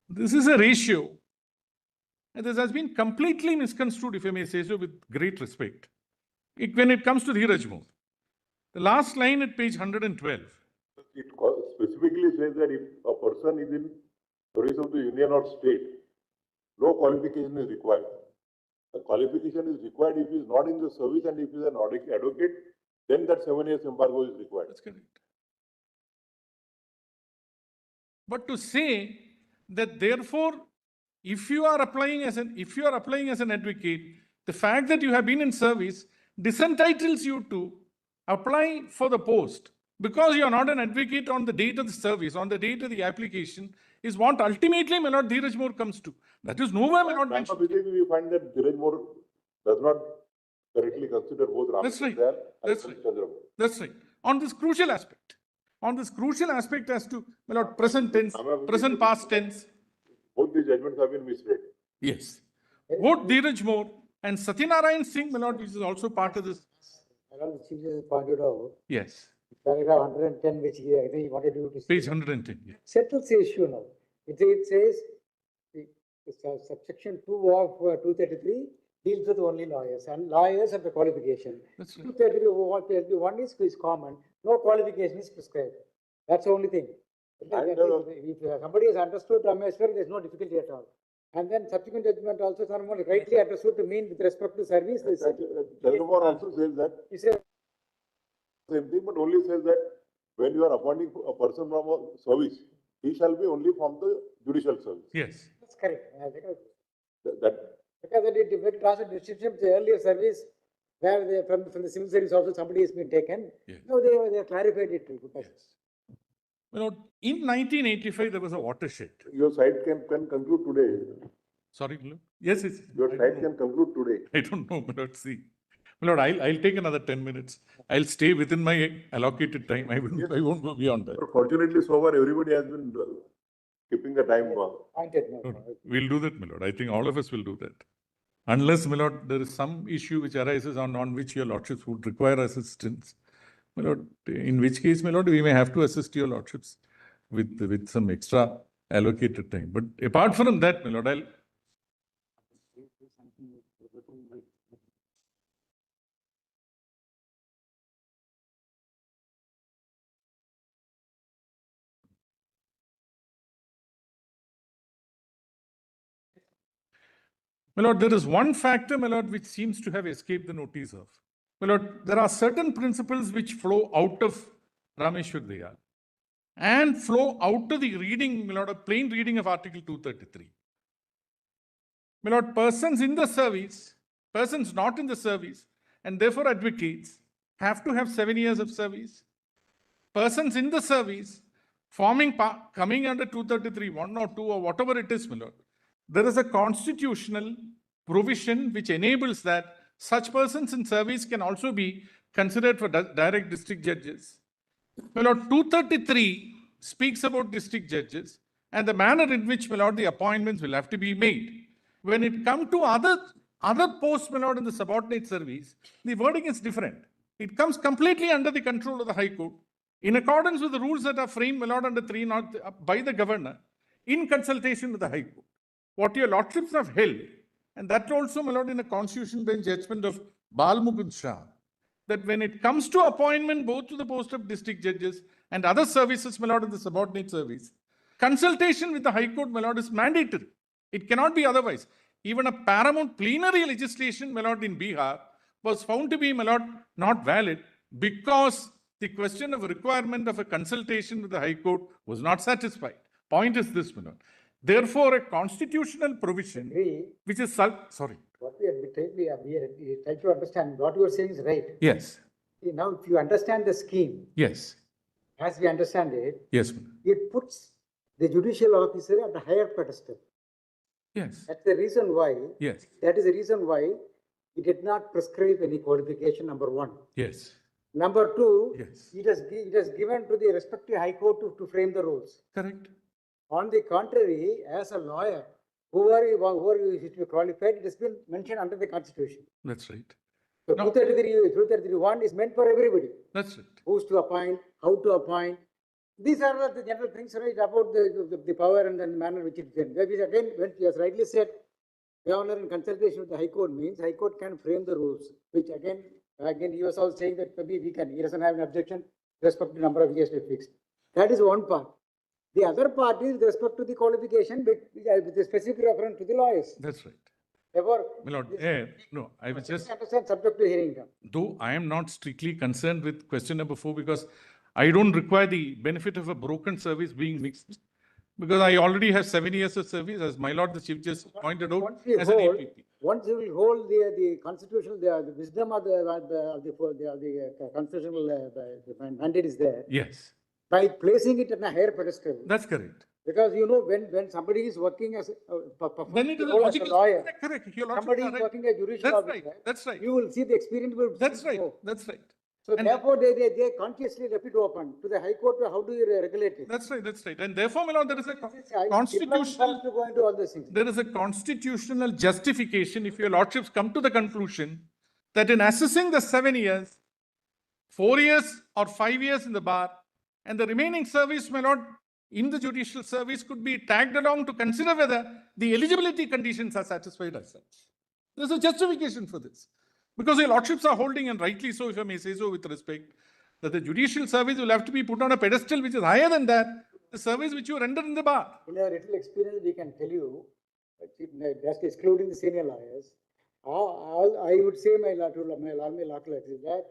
this is a ratio. And this has been completely misconstrued, if I may say so, with great respect. When it comes to Dheeraj More. The last line at page 112. It specifically says that if a person is in service of the union or state, no qualification is required. The qualification is required if he is not in the service and if he is an advocate, then that 7 years embargo is required. That's correct. But to say that therefore, if you are applying as an advocate, the fact that you have been in service disentitles you to apply for the post because you are not an advocate on the date of the service, on the date of the application, is what ultimately my lord Dheeraj More comes to. That is nowhere my lord mentioned. We find that Dheeraj More does not correctly consider both That's right. Ram That's right. That's right. On this crucial aspect as to my lord present tense, present past tense. Both the judgments have been misread. Yes. Both Dheeraj More and Satyanarayan Singh, my lord, which is also part of this. The Chief Justice pointed out, Yes. paragraph 110, which I think he wanted you to. Page 110. Yes. Settles the issue now. It says, subsection 2 of 233 deals with only lawyers and lawyers have the qualification. That's right. 231 is common, no qualification is prescribed. That's the only thing. And, if somebody has understood Rameshwar, there's no difficulty at all. And then subsequent judgment also someone rightly understood to mean with respect to service. Endeavour also says that. He said, Same thing, but only says that when you are appointing a person from a service, he shall be only from the judicial service. Yes. that's correct. That Because it draws a distinction to the earlier service where they, from the civil service also somebody has been taken. Yes. No, they clarified it. Yes. You know, in 1985, there was a watershed. your side can conclude today. Sorry, my lord? Yes, yes. Your side can conclude today. I don't know, my lord. See. My lord, I'll take another 10 minutes. I'll stay within my allocated time. I won't go beyond that. Fortunately, so far, everybody has been keeping the time. Pointed. No, we'll do that, my lord. I think all of us will do that. Unless, my lord, there is some issue which arises on which your lordships would require assistance. My lord, in which case, my lord, we may have to assist your lordships with some extra allocated time. But apart from that, my lord, I'll. My lord, there is one factor, my lord, which seems to have escaped the notice of. My lord, there are certain principles which flow out of Rameshwar Dayal and flow out of the reading, my lord, a plain reading of Article 233. My lord, persons in the service, persons not in the service, and therefore advocates, have to have 7 years of service. Persons in the service, coming under 233, 1 or 2 or whatever it is, my lord, there is a constitutional provision which enables that such persons in service can also be considered for direct district judges. My lord, 233 speaks about district judges and the manner in which, my lord, the appointments will have to be made. When it comes to other posts, my lord, in the subordinate service, the wording is different. It comes completely under the control of the High Court in accordance with the rules that are framed, my lord, under 3 by the governor in consultation with the High Court. What your lordships have held, and that also, my lord, in a constitution bench judgment of Bal Mukund Shah, that when it comes to appointment both to the post of district judges and other services, my lord, in the subordinate service, consultation with the High Court, my lord, is mandatory. It cannot be otherwise. Even a paramount plenary legislation, my lord, in Bihar was found to be, my lord, not valid because the question of requirement of a consultation with the High Court was not satisfied. Point is this, my lord. Therefore, a constitutional provision, Agree. which is, sorry. What we try to understand, what you are saying is right. Yes, See, now, if you understand the scheme, yes, as we understand it, yes, my lord. it puts the judicial officer at the higher pedestal. Yes, That's the reason why, yes, that is the reason why it did not prescribe any qualification, number one. yes, Number two, yes. it has given to the respective high court to frame the rules. Correct. On the contrary, as a lawyer, whoever is to be qualified, it has been mentioned under the constitution. That's right. So No. 233(1) is meant for everybody. That's right. Who's to appoint, how to appoint. These are the general things, right, about the power and the manner which it can. That is again, when he has rightly said, governor in consultation with the High Court means High Court can frame the rules, which again he was also saying that maybe he doesn't have an objection with respect to the number of years to fixed. That is one part. The other part is with respect to the qualification with a specific reference to the lawyers. That's right. Therefore, My lord, no, I was just, understand subject to hearing. though I am not strictly concerned with question number 4 because I don't require the benefit of a broken service being mixed because I already have 7 years of service, as my lord the Chief just pointed out, as an APP. Once you will hold the constitutional, the wisdom of the constitutional mandate is there. Yes, By placing it on a higher pedestal. that's correct. Because you know, when somebody is working as Then it is a as logical. lawyer, Correct. Your lordship somebody are is right. working as judicial That's officer, right. That's right. you will see the experience will. That's right. grow. That's right. So And- therefore, they consciously left it open to the High Court. How do you regulate it? That's right. That's right. And therefore, my lord, there is a Constitutional. constitutional. To go into all these things. There is a constitutional justification if your lordships come to the conclusion that in assessing the 7 years, 4 years or 5 years in the bar, and the remaining service, my lord, in the judicial service could be tagged along to consider whether the eligibility conditions are satisfied as such. There's a justification for this. Because your lordships are holding, and rightly so, if I may say so with respect, that the judicial service will have to be put on a pedestal which is higher than that, the service which you render in the bar. In our little experience, we can tell you, just excluding the senior lawyers, I would say my law clerk is that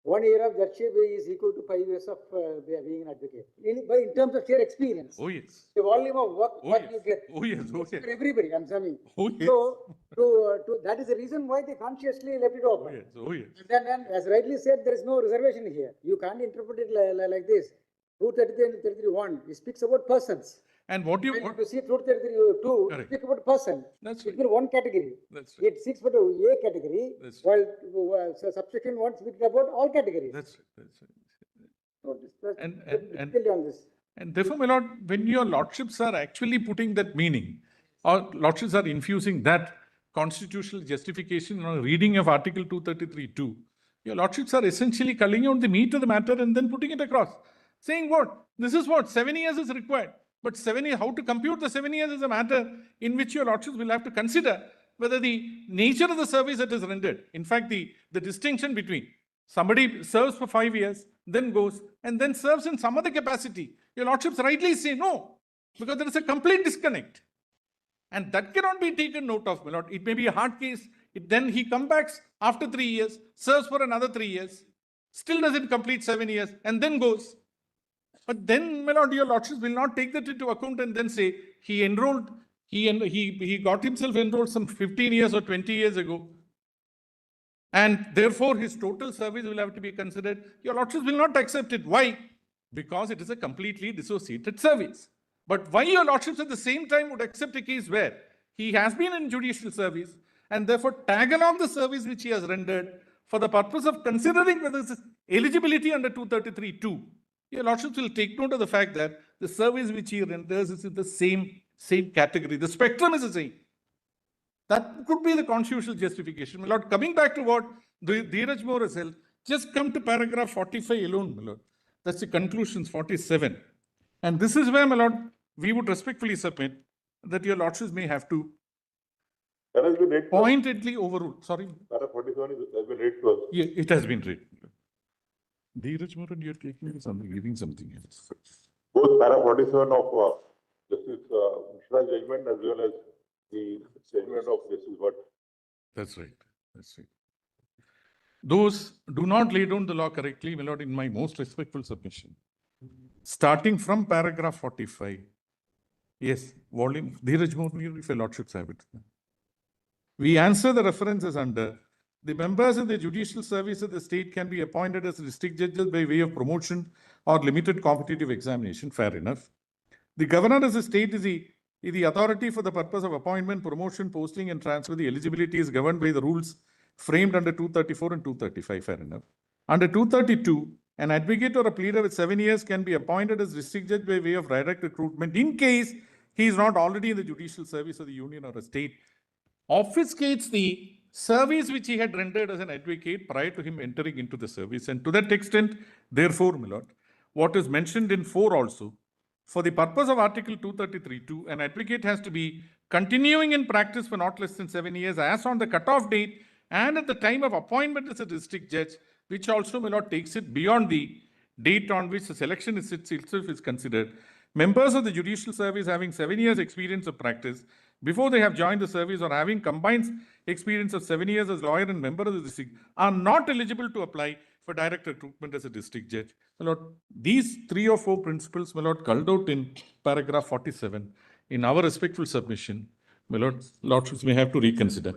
1 year of judgeship is equal to 5 years of being an advocate. In terms of sheer experience. Oh, yes. The volume of work, Oh, what yes. you get. Oh, yes. Oh, yes. For everybody, I'm saying. Oh, yes. So, that is the reason why they consciously left it Oh, open. yes. Oh, yes. Then, as rightly said, there is no reservation here. You can't interpret it like this. 233 and 33(1), it speaks about persons. And what you When want, you see 232, Correct. speak about person. That's It's right. in one category. That's right. It speaks for the A category, That's while subsection 1 speaks about all categories. That's right. That's right. So that's And- difficulty on this. And therefore, my lord, when your lordships are actually putting that meaning, or lordships are infusing that constitutional justification on a reading of Article 233(2), your lordships are essentially culling out the meat of the matter and then putting it across. Saying what? This is what? 7 years is required. But 7 years, how to compute the 7 years is a matter in which your lordships will have to consider whether the nature of the service that is rendered. In fact, the distinction between somebody serves for 5 years, then goes, and then serves in some other capacity. Your lordships rightly say no, because there is a complete disconnect. And that cannot be taken note of, my lord. It may be a hard case. Then he comes back after 3 years, serves for another 3 years, still doesn't complete 7 years, and then goes. But then, my lord, your lordships will not take that into account and then say he enrolled, he got himself enrolled some 15 years or 20 years ago. And therefore, his total service will have to be considered. Your lordships will not accept it. Why? Because it is a completely dissociated service. But why your lordships at the same time would accept a case where he has been in judicial service and therefore tag along the service which he has rendered for the purpose of considering whether this is eligibility under 233(2), your lordships will take note of the fact that the service which he renders is in the same category. The spectrum is the same. That could be the constitutional justification. My lord, coming back to what Dheeraj Moore has held, just come to paragraph 45 alone, my lord. That's the conclusions, 47. And this is where, my lord, we would respectfully submit that your lordships may have to That has been read to us. pointedly overrule. Sorry. Para 47 has been read to us. Yeah, it has been read. Dheeraj Moore, you're taking something, giving something else. Both para 47 of Justice Mishra's judgment as well as the judgment of Justice Bhatt. That's right. That's right. Those do not lay down the law correctly, my lord, in my most respectful submission. Starting from paragraph 45. Yes, volume, Dheeraj Mohan, if your lordships have it. We answer the references under the members of the judicial service of the state can be appointed as district judges by way of promotion or limited competitive examination. Fair enough. The governor of the state is the authority for the purpose of appointment, promotion, posting, and transfer. The eligibility is governed by the rules framed under 234 and 235. Fair enough. Under 232, an advocate or a pleader with 7 years can be appointed as district judge by way of direct recruitment in case he is not already in the judicial service of the union or a state. Obfuscates the service which he had rendered as an advocate prior to him entering into the service. And to that extent, therefore, my lord, what is mentioned in 4 also, for the purpose of Article 233(2), an advocate has to be continuing in practice for not less than 7 years as on the cutoff date and at the time of appointment as a district judge, which also, my lord, takes it beyond the date on which the selection itself is considered. Members of the judicial service having 7 years experience of practice before they have joined the service or having combined experience of 7 years as lawyer and member of the district are not eligible to apply for direct recruitment as a district judge. My lord, these 3 or 4 principles, my lord, culled out in paragraph 47 in our respectful submission, my lord, lordships may have to reconsider.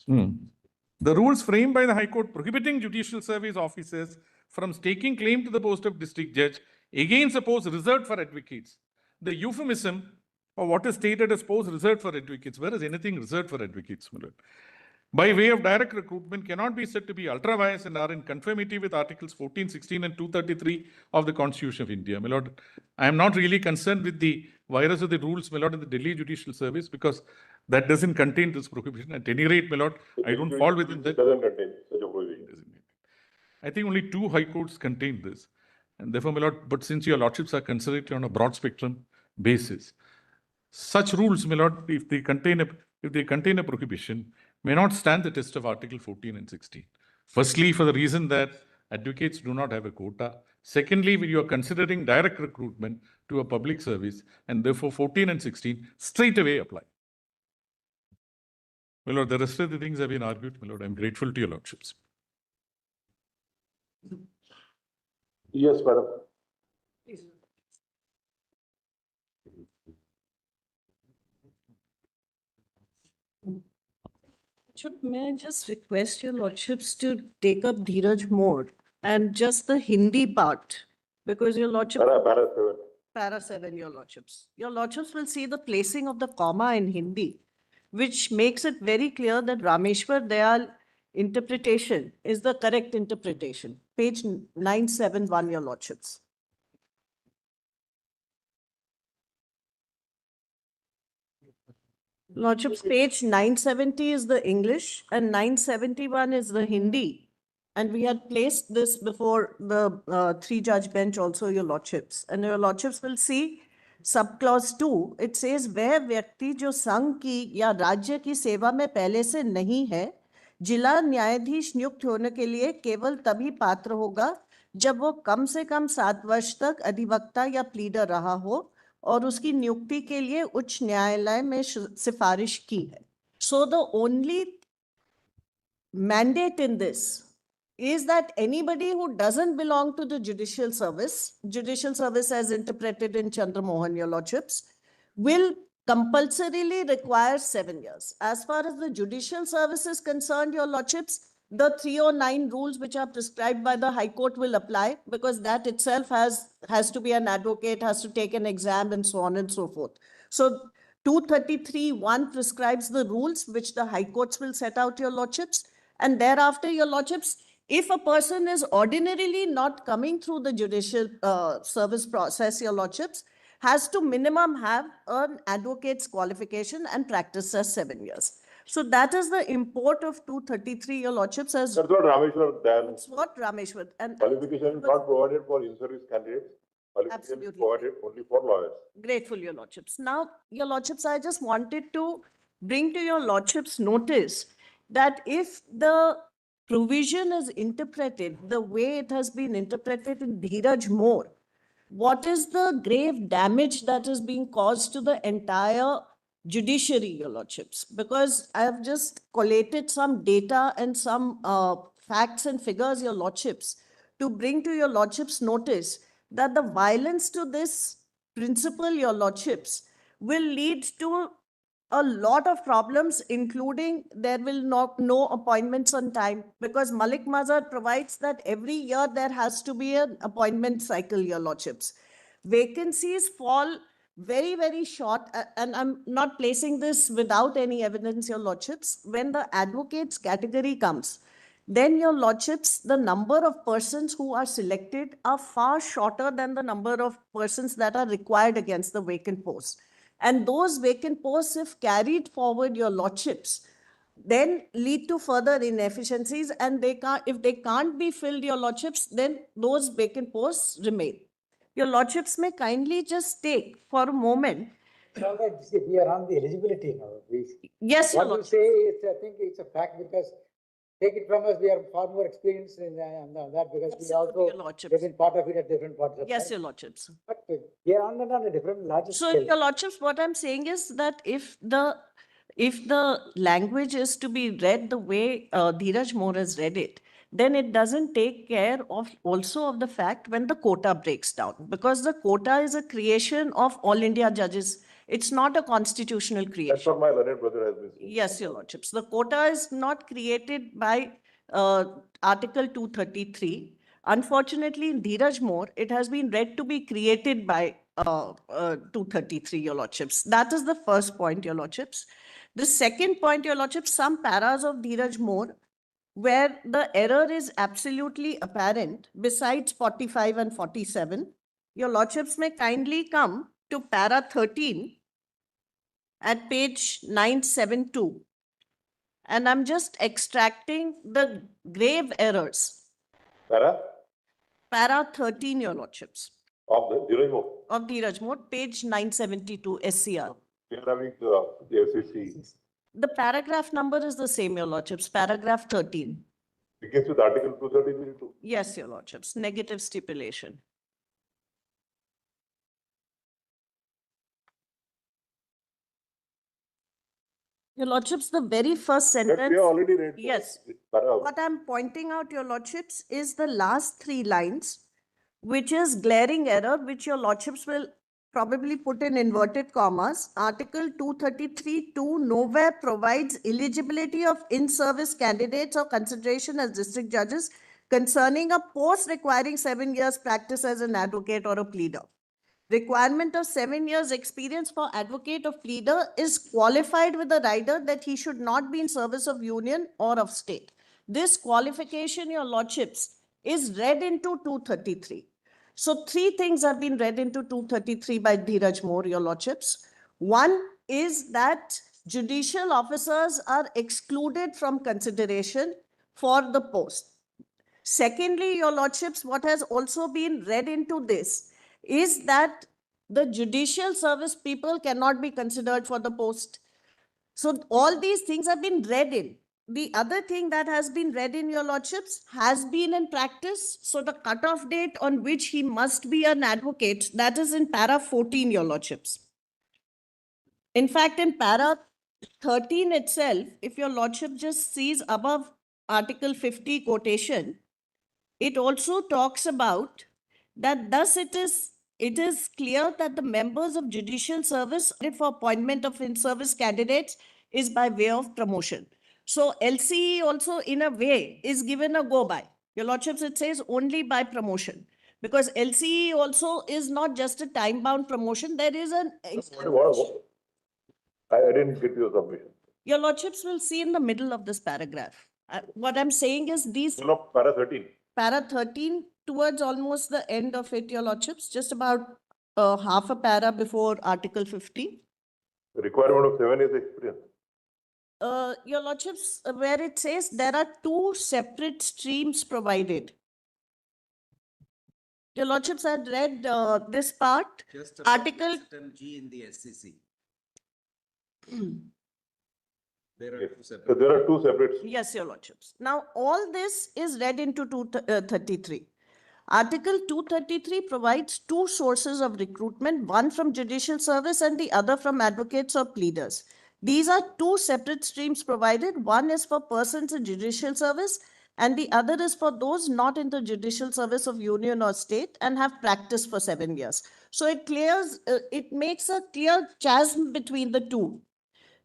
The rules framed by the High Court prohibiting judicial service officers from staking claim to the post of district judge again suppose reserved for advocates. The euphemism or what is stated as post reserved for advocates, where is anything reserved for advocates, my lord? By way of direct recruitment cannot be said to be ultra-vires and are in conformity with Articles 14, 16 and 233 of the Constitution of India. My lord, I am not really concerned with the virus of the rules, my lord, in the Delhi Judicial Service because that doesn't contain this prohibition. At any rate, my lord, I don't fall within that. It doesn't contain such a provision. I think only 2 high courts contain this. And therefore, my lord, but since your lordships are considered on a broad spectrum basis, such rules, my lord, if they contain a prohibition, may not stand the test of Article 14 and 16. Firstly, for the reason that advocates do not have a quota. Secondly, when you are considering direct recruitment to a public service, and therefore 14 and 16 straight away apply. My lord, the rest of the things have been argued. My lord, I'm grateful to your lordships. Yes, madam. May I just request your lordships to take up Dheeraj more and just the Hindi part, because your lordship. Para 7. Para 7, your lordships. Your lordships will see the placing of the comma in Hindi, which makes it very clear that Rameshwar Dayal interpretation is the correct interpretation. Page 971, your lordships. Lordships, page 970 is the English and 971 is the Hindi. And we had placed this before the 3-judge bench also, your lordships. And your lordships will see subclause 2. It says, वह व्यक्ति जो संघ की या राज्य की सेवा में पहले से नहीं है, जिला न्यायाधीश नियुक्त होने के लिए केवल तभी पात्र होगा जब वो कम से कम 7 वर्ष तक अधिवक्ता या प्लीडर रहा हो और उसकी नियुक्ति के लिए उच्च न्यायालय में सिफारिश की है. So the only mandate in this is that anybody who doesn't belong to the judicial service as interpreted in Chandra Mohan, your lordships, will compulsorily require 7 years. As far as the judicial service is concerned, your lordships, the 309 rules which are prescribed by the High Court will apply, because that itself has to be an advocate, has to take an exam and so on and so forth. So 233(1) prescribes the rules which the High Courts will set out, your lordships. And thereafter, your lordships, if a person is ordinarily not coming through the judicial service process, your lordships, has to minimum have an advocate's qualification and practice as 7 years. So that is the import of 233, your lordships. As That's what Rameshwar Dayal. That's what Rameshwar. And qualification is not provided for in-service candidates. Qualification is provided only for lawyers. Grateful, your lordships. Now, your lordships, I just wanted to bring to your lordships notice that if the provision is interpreted the way it has been interpreted in Dheeraj More, what is the grave damage that is being caused to the entire judiciary, your lordships? Because I have just collated some data and some facts and figures, your lordships, to bring to your lordships notice that the violence to this principle, your lordships, will lead to a lot of problems, including there will not no appointments on time, because Malik Mazhar provides that every year there has to be an appointment cycle, your lordships. Vacancies fall very, very short, and I'm not placing this without any evidence, your lordships. When the advocates category comes, then your lordships, the number of persons who are selected are far shorter than the number of persons that are required against the vacant posts. And those vacant posts, if carried forward, your lordships, then lead to further inefficiencies, and if they can't be filled, your lordships, then those vacant posts remain. Your lordships may kindly just take for a moment. All right, see, we are on the eligibility now. Yes, your What you lordship. say is, I think it's a fact, because take it from us, we are far more experienced in that, because we Absolutely, also your lordships. have been part of it at different parts of Yes, time. your lordships. But we are on a different larger So, scale. your lordships, what I'm saying is that if the language is to be read the way Dheeraj Moore has read it, then it doesn't take care of also of the fact when the quota breaks down, because the quota is a creation of all India judges. It's not a constitutional creation. That's what my learned brother has been saying. Yes, your lordships. The quota is not created by Article 233. Unfortunately, in Dheeraj Moore, it has been read to be created by 233, your lordships. That is the first point, your lordships. The second point, your lordships, some paras of Dheeraj Moore where the error is absolutely apparent, besides 45 and 47, your lordships may kindly come to para 13 at page 972. And I'm just extracting the grave errors. Para Para 13, your lordships, of the Dheeraj of Dheeraj Moore, page 972 SCR. we are having the FCC The paragraph number is the same, your lordships, paragraph 13. begins with Article 233 too. Yes, your lordships, negative stipulation. Your lordships, the very first That sentence. we have already read. Yes. Para. What I'm pointing out, your lordships, is the last three lines, which is glaring error, which your lordships will probably put in inverted commas. Article 233(2) nowhere provides eligibility of in-service candidates or consideration as district judges concerning a post requiring 7 years practice as an advocate or a pleader. Requirement of 7 years experience for advocate or pleader is qualified with the rider that he should not be in service of union or of state. This qualification, your lordships, is read into 233. So three things have been read into 233 by Dheeraj Moore, your lordships. One is that judicial officers are excluded from consideration for the post. Secondly, your lordships, what has also been read into this is that the judicial service people cannot be considered for the post. So all these things have been read in. The other thing that has been read in, your lordships, has been in practice. So the cutoff date on which he must be an advocate, that is in para 14, your lordships. In fact, in para 13 itself, if your lordship just sees above Article 50 quotation, it also talks about that thus it is clear that the members of judicial service for appointment of in-service candidates is by way of promotion. So LCE also in a way is given a go by. Your lordships, it says only by promotion, because LCE also is not just a time-bound promotion. There is an I didn't get your submission. Your lordships will see in the middle of this paragraph. What I'm saying is these. No, para 13. Para 13 towards almost the end of it, your lordships, just about half a para before Article 50. The requirement of 7 years experience. Your lordships, where it says there are two separate streams provided. Your lordships, I had read this part. Just Article G in the SCC. So there are two separate. Yes, your lordships. Now, all this is read into 233. Article 233 provides two sources of recruitment, one from judicial service and the other from advocates or pleaders. These are two separate streams provided. One is for persons in judicial service and the other is for those not in the judicial service of union or state and have practiced for 7 years. So it makes a clear chasm between the two.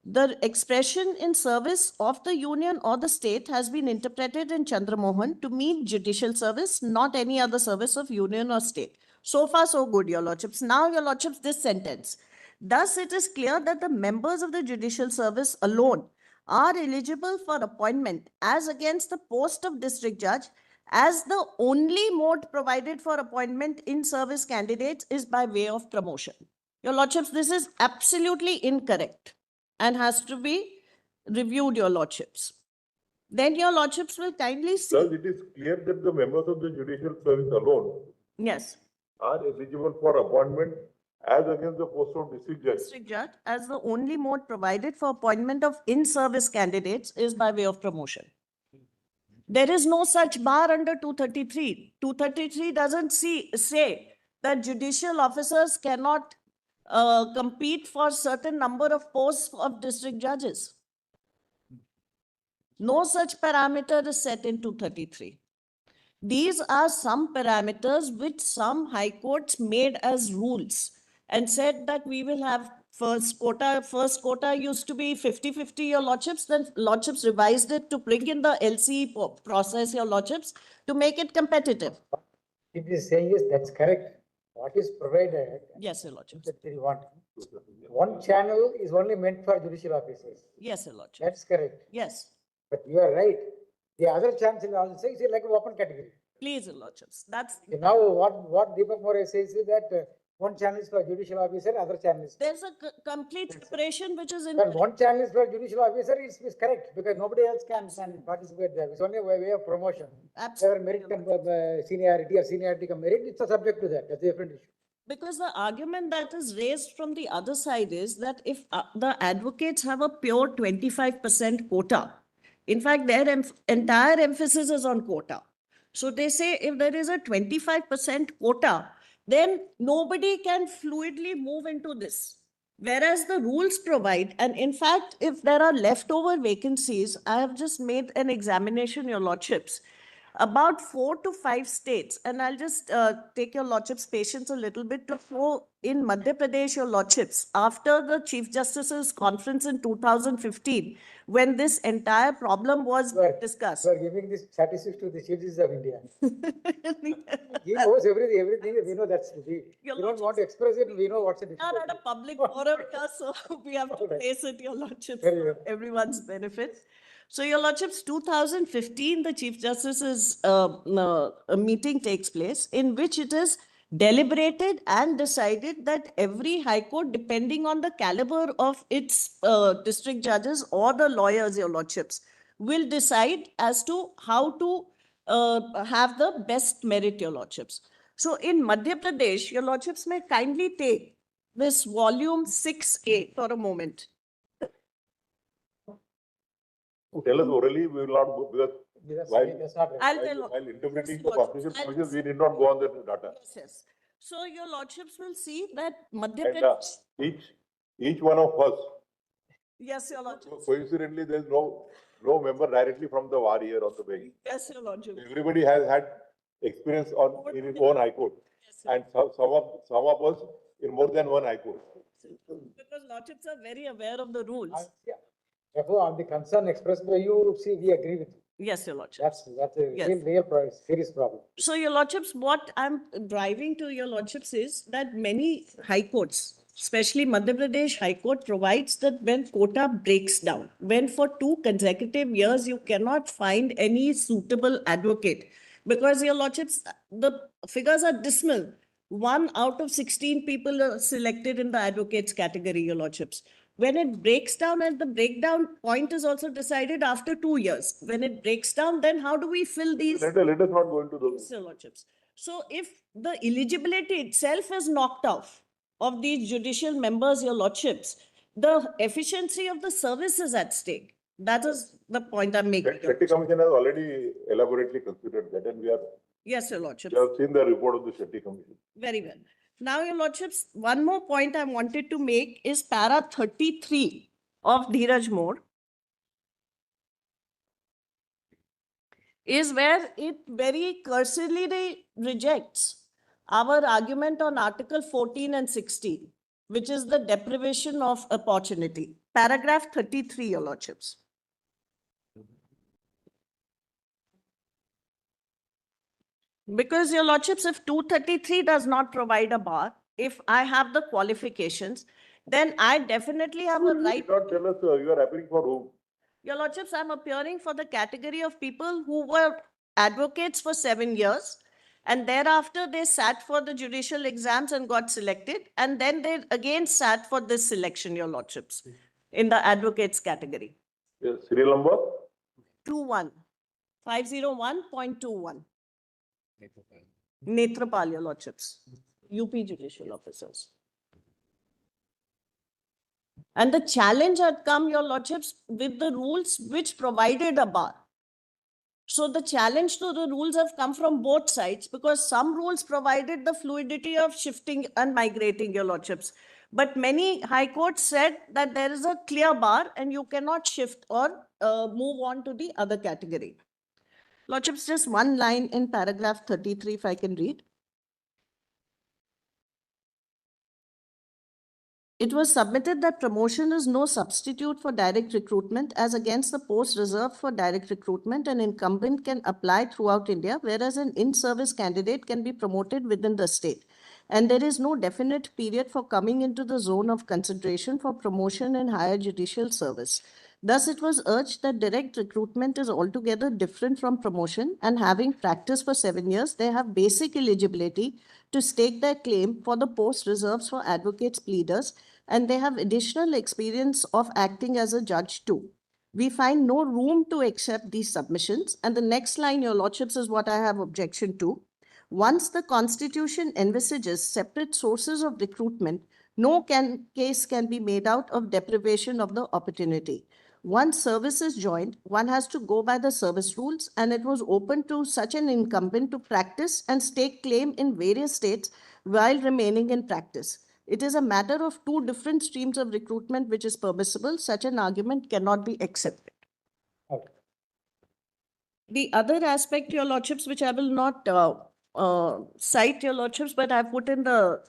The expression in service of the union or the state has been interpreted in Chandra Mohan to mean judicial service, not any other service of union or state. So far, so good, Your Lordships. Now, Your Lordships, this sentence. Thus, it is clear that the members of the judicial service alone are eligible for appointment as against the post of district judge, as the only mode provided for appointment in service candidates is by way of promotion. Your Lordships, this is absolutely incorrect and has to be reviewed, Your Lordships. Then Your Lordships will kindly see. Thus, it is clear that the members of the judicial service alone Yes. are eligible for appointment as against the post of district judge. District judge, as the only mode provided for appointment of in-service candidates is by way of promotion. There is no such bar under 233. 233 doesn't say that judicial officers cannot compete for certain number of posts of district judges. No such parameter is set in 233. These are some parameters which some high courts made as rules and said that we will have first quota. First quota used to be 50-50, Your Lordships. Then Lordships revised it to bring in the LCE process, Your Lordships, to make it competitive. It is saying is that's correct. What is provided? Yes, Your Lordships. That they want. One channel is only meant for judicial officers. Yes, Your Lordships. That's correct. Yes. But you are right. The other channels also is like an open category. Please, Your Lordships. That's now what Deepak More says is that one channel is for judicial officer, other channel is. There's a complete separation which is in. But one channel is for judicial officer is correct because nobody else can participate there. It's only a way of promotion. Absolutely. Whether merit seniority come merit, it's subject to that. That's a different issue. Because the argument that is raised from the other side is that if the advocates have a pure 25% quota, in fact, their entire emphasis is on quota. So they say if there is a 25% quota, then nobody can fluidly move into this. Whereas the rules provide, and in fact, if there are leftover vacancies, I have just made an examination, Your Lordships, about 4 to 5 states, and I'll just take Your Lordship's patience a little bit to go in Madhya Pradesh, Your Lordships, after the Chief Justice's conference in 2015, when this entire problem was discussed. You are giving this statistics to the Chief Justice of India. He knows everything. We know that's the. You don't want to express it. We know what's the difference. Not at a public forum, so we have to face it, Your Lordships, for everyone's benefit. So, Your Lordships, 2015, the Chief Justice's meeting takes place in which it is deliberated and decided that every High Court, depending on the caliber of its district judges or the lawyers, Your Lordships, will decide as to how to have the best merit, Your Lordships. So, in Madhya Pradesh, Your Lordships may kindly take this volume 6A for a moment. Tell us orally, we will not go because while interpreting the constitutional provisions, we did not go on the data. Yes. So Your Lordships will see that Madhya And Pradesh. each one of us. Yes, Your Lordships. Coincidentally, there is no member directly from the VAR here on the bench. Yes, Your Lordships. Everybody has had experience in his own High Court, and some of us in more than one High Court. Because Lordships are very aware of the rules. Therefore, on the concern expressed by you, see, we agree with you. Yes, Your Lordships. That's a real serious problem. So, Your Lordships, what I'm driving to, Your Lordships, is that many High Courts, especially Madhya Pradesh High Court, provides that when quota breaks down, when for 2 consecutive years you cannot find any suitable advocate, because, Your Lordships, the figures are dismal. 1 out of 16 people are selected in the advocates category, Your Lordships. When it breaks down, and the breakdown point is also decided after 2 years. When it breaks down, then how do we fill these? Let us not go into those. Your Lordships. So if the eligibility itself is knocked off of these judicial members, Your Lordships, the efficiency of the service is at stake. That is the point I'm making. Shetty Commission has already elaborately considered that, and we are Yes, Your Lordships. You have seen the report of the Shetty Commission. Very well. Now, Your Lordships, one more point I wanted to make is para 33 of Dheeraj More, is where it very cursorily rejects our argument on Article 14 and 16, which is the deprivation of opportunity. Paragraph 33, Your Lordships. Because, Your Lordships, if 233 does not provide a bar, if I have the qualifications, then I definitely have a You right. did not tell us you are appealing for whom. Your Lordships, I'm appearing for the category of people who were advocates for 7 years, and thereafter they sat for the judicial exams and got selected, and then they again sat for this selection, Your Lordships, in the advocates category. Yes, serial number? 21, 501.21. Netrapal, Your Lordships, UP judicial officers. And the challenge had come, Your Lordships, with the rules which provided a bar. So the challenge to the rules have come from both sides, because some rules provided the fluidity of shifting and migrating, Your Lordships. But many high courts said that there is a clear bar and you cannot shift or move on to the other category. Lordships, just one line in paragraph 33, if I can read. It was submitted that promotion is no substitute for direct recruitment, as against the post reserved for direct recruitment, an incumbent can apply throughout India, whereas an in-service candidate can be promoted within the state. And there is no definite period for coming into the zone of consideration for promotion in higher judicial service. Thus, it was urged that direct recruitment is altogether different from promotion, and having practiced for 7 years, they have basic eligibility to stake their claim for the post reserves for advocates, pleaders, and they have additional experience of acting as a judge too. We find no room to accept these submissions. And the next line, Your Lordships, is what I have objection to. Once the Constitution envisages separate sources of recruitment, no case can be made out of deprivation of the opportunity. Once service is joined, one has to go by the service rules, and it was open to such an incumbent to practice and stake claim in various states while remaining in practice. It is a matter of two different streams of recruitment which is permissible. Such an argument cannot be accepted. Okay. The other aspect, Your Lordships, which I will not cite, Your Lordships, but I put in the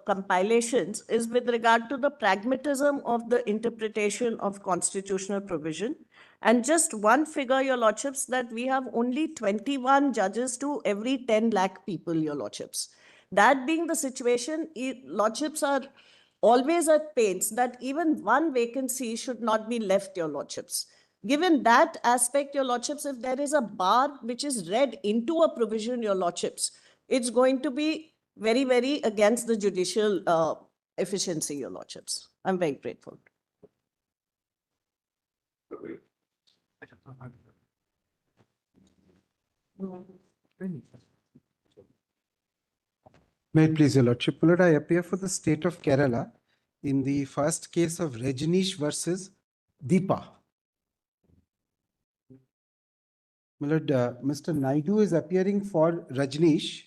compilations, is with regard to the pragmatism of the interpretation of constitutional provision. And just one figure, Your Lordships, that we have only 21 judges to every 10 lakh people, Your Lordships. That being the situation, Lordships are always at pains that even one vacancy should not be left, Your Lordships. Given that aspect, Your Lordships, if there is a bar which is read into a provision, Your Lordships, it's going to be very, very against the judicial efficiency, Your Lordships. I'm very grateful. May it please your Lordship, Lord, I appear for the state of Kerala in the first case of Rajneesh versus Deepa. Lord, Mr. Naidu is appearing for Rajneesh.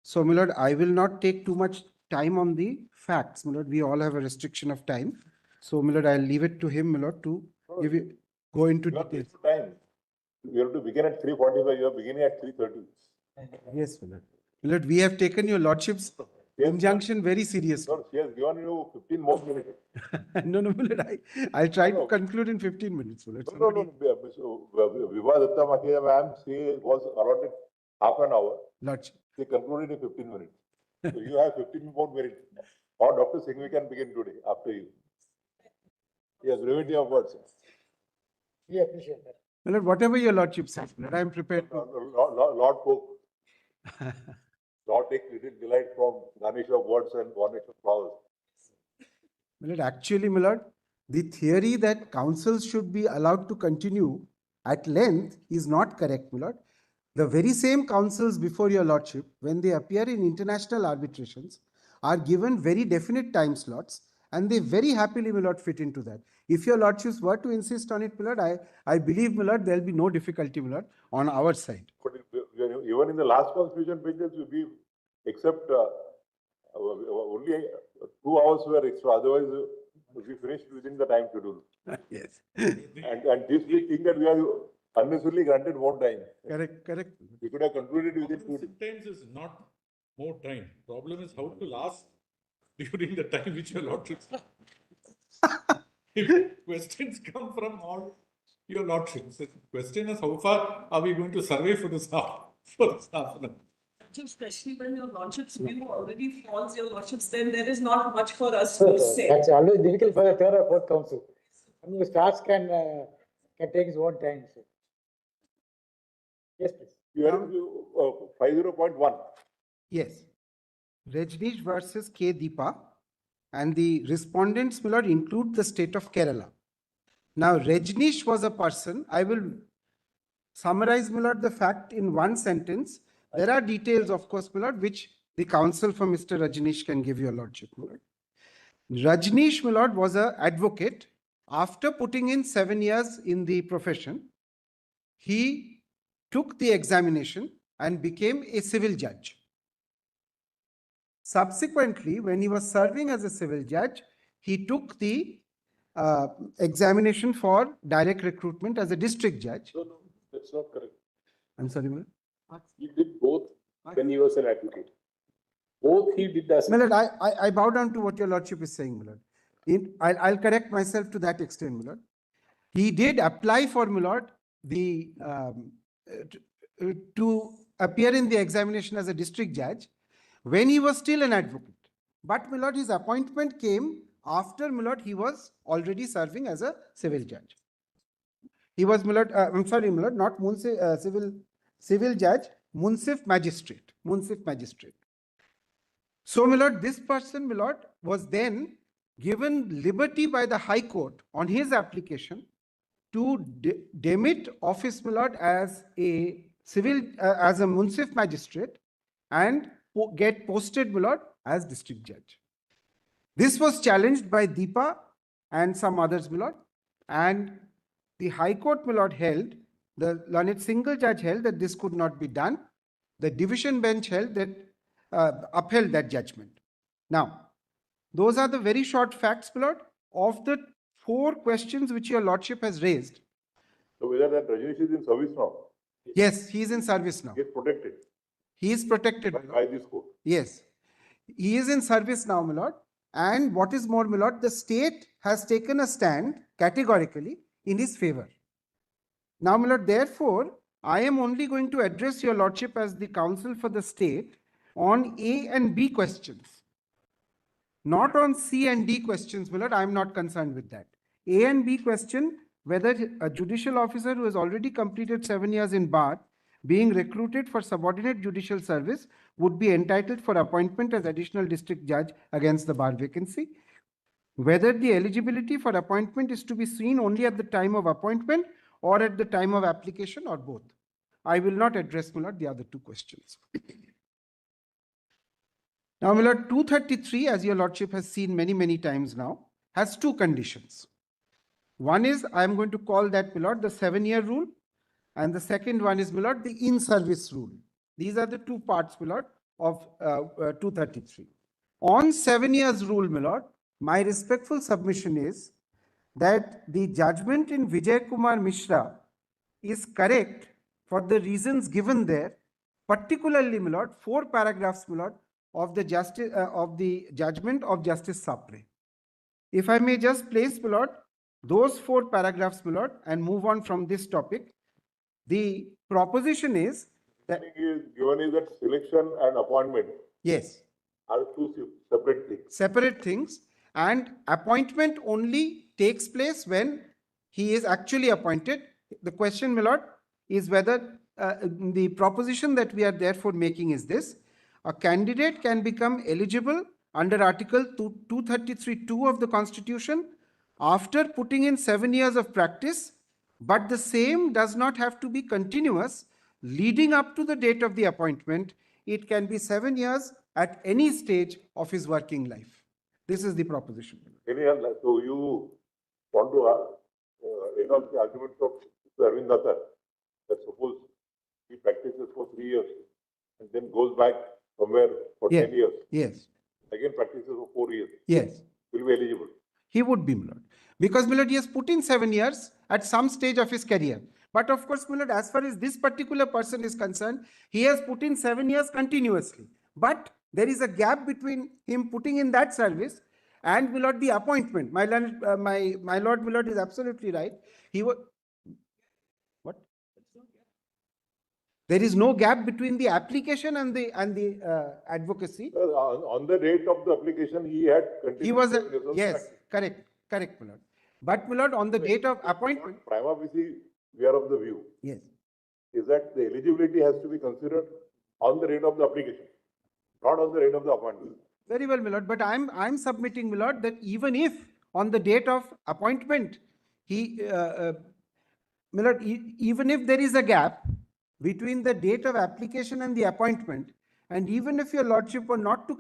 So, my Lord, I will not take too much time on the facts. My Lord, we all have a restriction of time. So, my Lord, I'll leave it to him, my Lord, to give you, go into details. Time. You have to begin at 3:45, you are beginning at 3:30. Yes, my Lord. My Lord, we have taken your Lordship's injunction very seriously. No, she has given you 15 more minutes. No, my Lord, I'll try to conclude in 15 minutes. My Lord. No. Vibha Datta Makia, ma'am, she was allotted half an hour. Lordship. She concluded in 15 minutes. So you have 15 more minutes. Or Dr. Singhvi can begin today after you. Yes, brevity of words. We appreciate that. My Lord, whatever your Lordship says, my Lord, I am prepared to. Lord Pope. Lord take little delight from garnish of words and garnish of flowers. My Lord, actually, my Lord, the theory that counsels should be allowed to continue at length is not correct, my Lord. The very same counsels before your Lordship, when they appear in international arbitrations, are given very definite time slots, and they very happily, my Lord, fit into that. If your Lordships were to insist on it, my Lord, I believe, my Lord, there will be no difficulty, my Lord, on our side. But even in the last constitution benches, we except only 2 hours were extra. Otherwise, we finished within the time schedule. Yes. And this we think that we are unnecessarily granted more time. Correct, correct. We could have concluded within 2 days. Sometimes is not more time. Problem is how to last during the time which your lordships. If questions come from all your lordships, the question is how far are we going to survey for this half an hour? Especially when your lordships view already falls your lordships, then there is not much for us to say. That's always difficult for the third or fourth council. And the starts can take his own time. So. Yes, please. You are 50.1. Yes. Rajneesh versus K. Deepa, and the respondents, my lord, include the state of Kerala. Now, Rajneesh was a person, I will summarize, my lord, the fact in one sentence. There are details, of course, my lord, which the counsel for Mr. Rajneesh can give your lordship, my lord. Rajneesh, my lord, was an advocate. After putting in 7 years in the profession, he took the examination and became a civil judge. Subsequently, when he was serving as a civil judge, he took the examination for direct recruitment as a district judge. No, that's not correct. I'm sorry, my lord. He did both when he was an advocate. Both he did as. My lord, I bow down to what your lordship is saying, my lord. I'll correct myself to that extent, my lord. He did apply for, my lord, the to appear in the examination as a district judge when he was still an advocate. But, my lord, his appointment came after, my lord, he was already serving as a civil judge. He was, my lord, I'm sorry, my lord, not civil judge, Munsif magistrate. So, my lord, this person, my lord, was then given liberty by the High Court on his application to demit office, my lord, as a as a Munsif magistrate and get posted, my lord, as district judge. This was challenged by Deepa and some others, my lord, and the High Court, my lord, held, the learned single judge held that this could not be done. The division bench held that, upheld that judgment. Now, those are the very short facts, my lord, of the 4 questions which your lordship has raised. So whether that Rajneesh is in service now? Yes, he is in service now. He is protected. He is protected by this court. Yes, he is in service now, my lord. And what is more, my lord, the state has taken a stand categorically in his favor. Now, my lord, therefore, I am only going to address your lordship as the counsel for the state on A and B questions. Not on C and D questions, my lord. I am not concerned with that. A and B question, whether a judicial officer who has already completed 7 years in bar, being recruited for subordinate judicial service, would be entitled for appointment as additional district judge against the bar vacancy. Whether the eligibility for appointment is to be seen only at the time of appointment or at the time of application, or both. I will not address, my lord, the other 2 questions. Now, my lord, 233, as your lordship has seen many, many times now, has 2 conditions. One is, I am going to call that, my lord, the 7-year rule. And the second one is, my lord, the in-service rule. These are the 2 parts, my lord, of 233. On 7 years rule, my lord, my respectful submission is that the judgment in Vijay Kumar Mishra is correct for the reasons given there, particularly, my lord, 4 paragraphs, my lord, of the judgment of Justice Sapre. If I may just place, my lord, those 4 paragraphs, my lord, and move on from this topic. The proposition is that given is that selection and appointment. Yes. Are 2 separate things. Separate things, and appointment only takes place when he is actually appointed. The question, my lord, is whether the proposition that we are therefore making is this: a candidate can become eligible under Article 233(2) of the Constitution after putting in 7 years of practice, but the same does not have to be continuous leading up to the date of the appointment. It can be 7 years at any stage of his working life. This is the proposition. So you want to the argument of Arvind Datta that suppose he practices for 3 years back somewhere for Yeah. 10 years, Yes, again practices for 4 years, yes. will be eligible. He would be, my lord. Because, my lord, he has put in 7 years at some stage of his career. But of course, my lord, as far as this particular person is concerned, he has put in 7 years continuously. But there is a gap between him putting in that service and, my lord, the appointment. My lord, my lord is absolutely right. He was, what? There is no gap between the application and the advocacy. On the date of the application, he had continued. He was, 7 years of yes, practice. correct, my lord. But, my lord, on the date of appointment, Prima facie, we are of the view yes. is that the eligibility has to be considered on the date of the application, not on the date of the appointment. Very well, my lord, but I'm submitting, my lord, that even if on the date of appointment, my lord, even if there is a gap between the date of application and the appointment, and even if your lordship were not to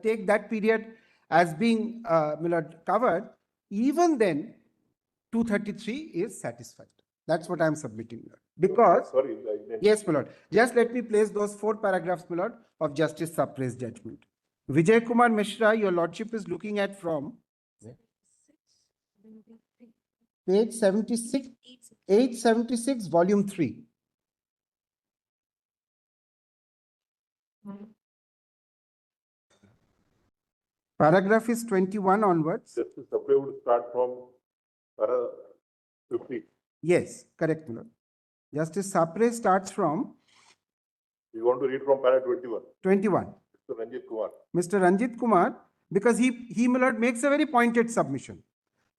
take that period as being, my lord, covered, even then 233 is satisfied. That's what I'm submitting, my lord. Because, Sorry. yes, my lord, just let me place those 4 paragraphs, my lord, of Justice Sapre's judgment. Vijay Kumar Mishra, your lordship is looking at from page 76, 876, volume 3. Paragraph is 21 onwards. Justice Sapre would start from para 50. Yes, correct, my lord. Justice Sapre starts from You want to read from para 21. 21. Mr. Ranjit Kumar. Mr. Ranjit Kumar, because he, my lord, makes a very pointed submission.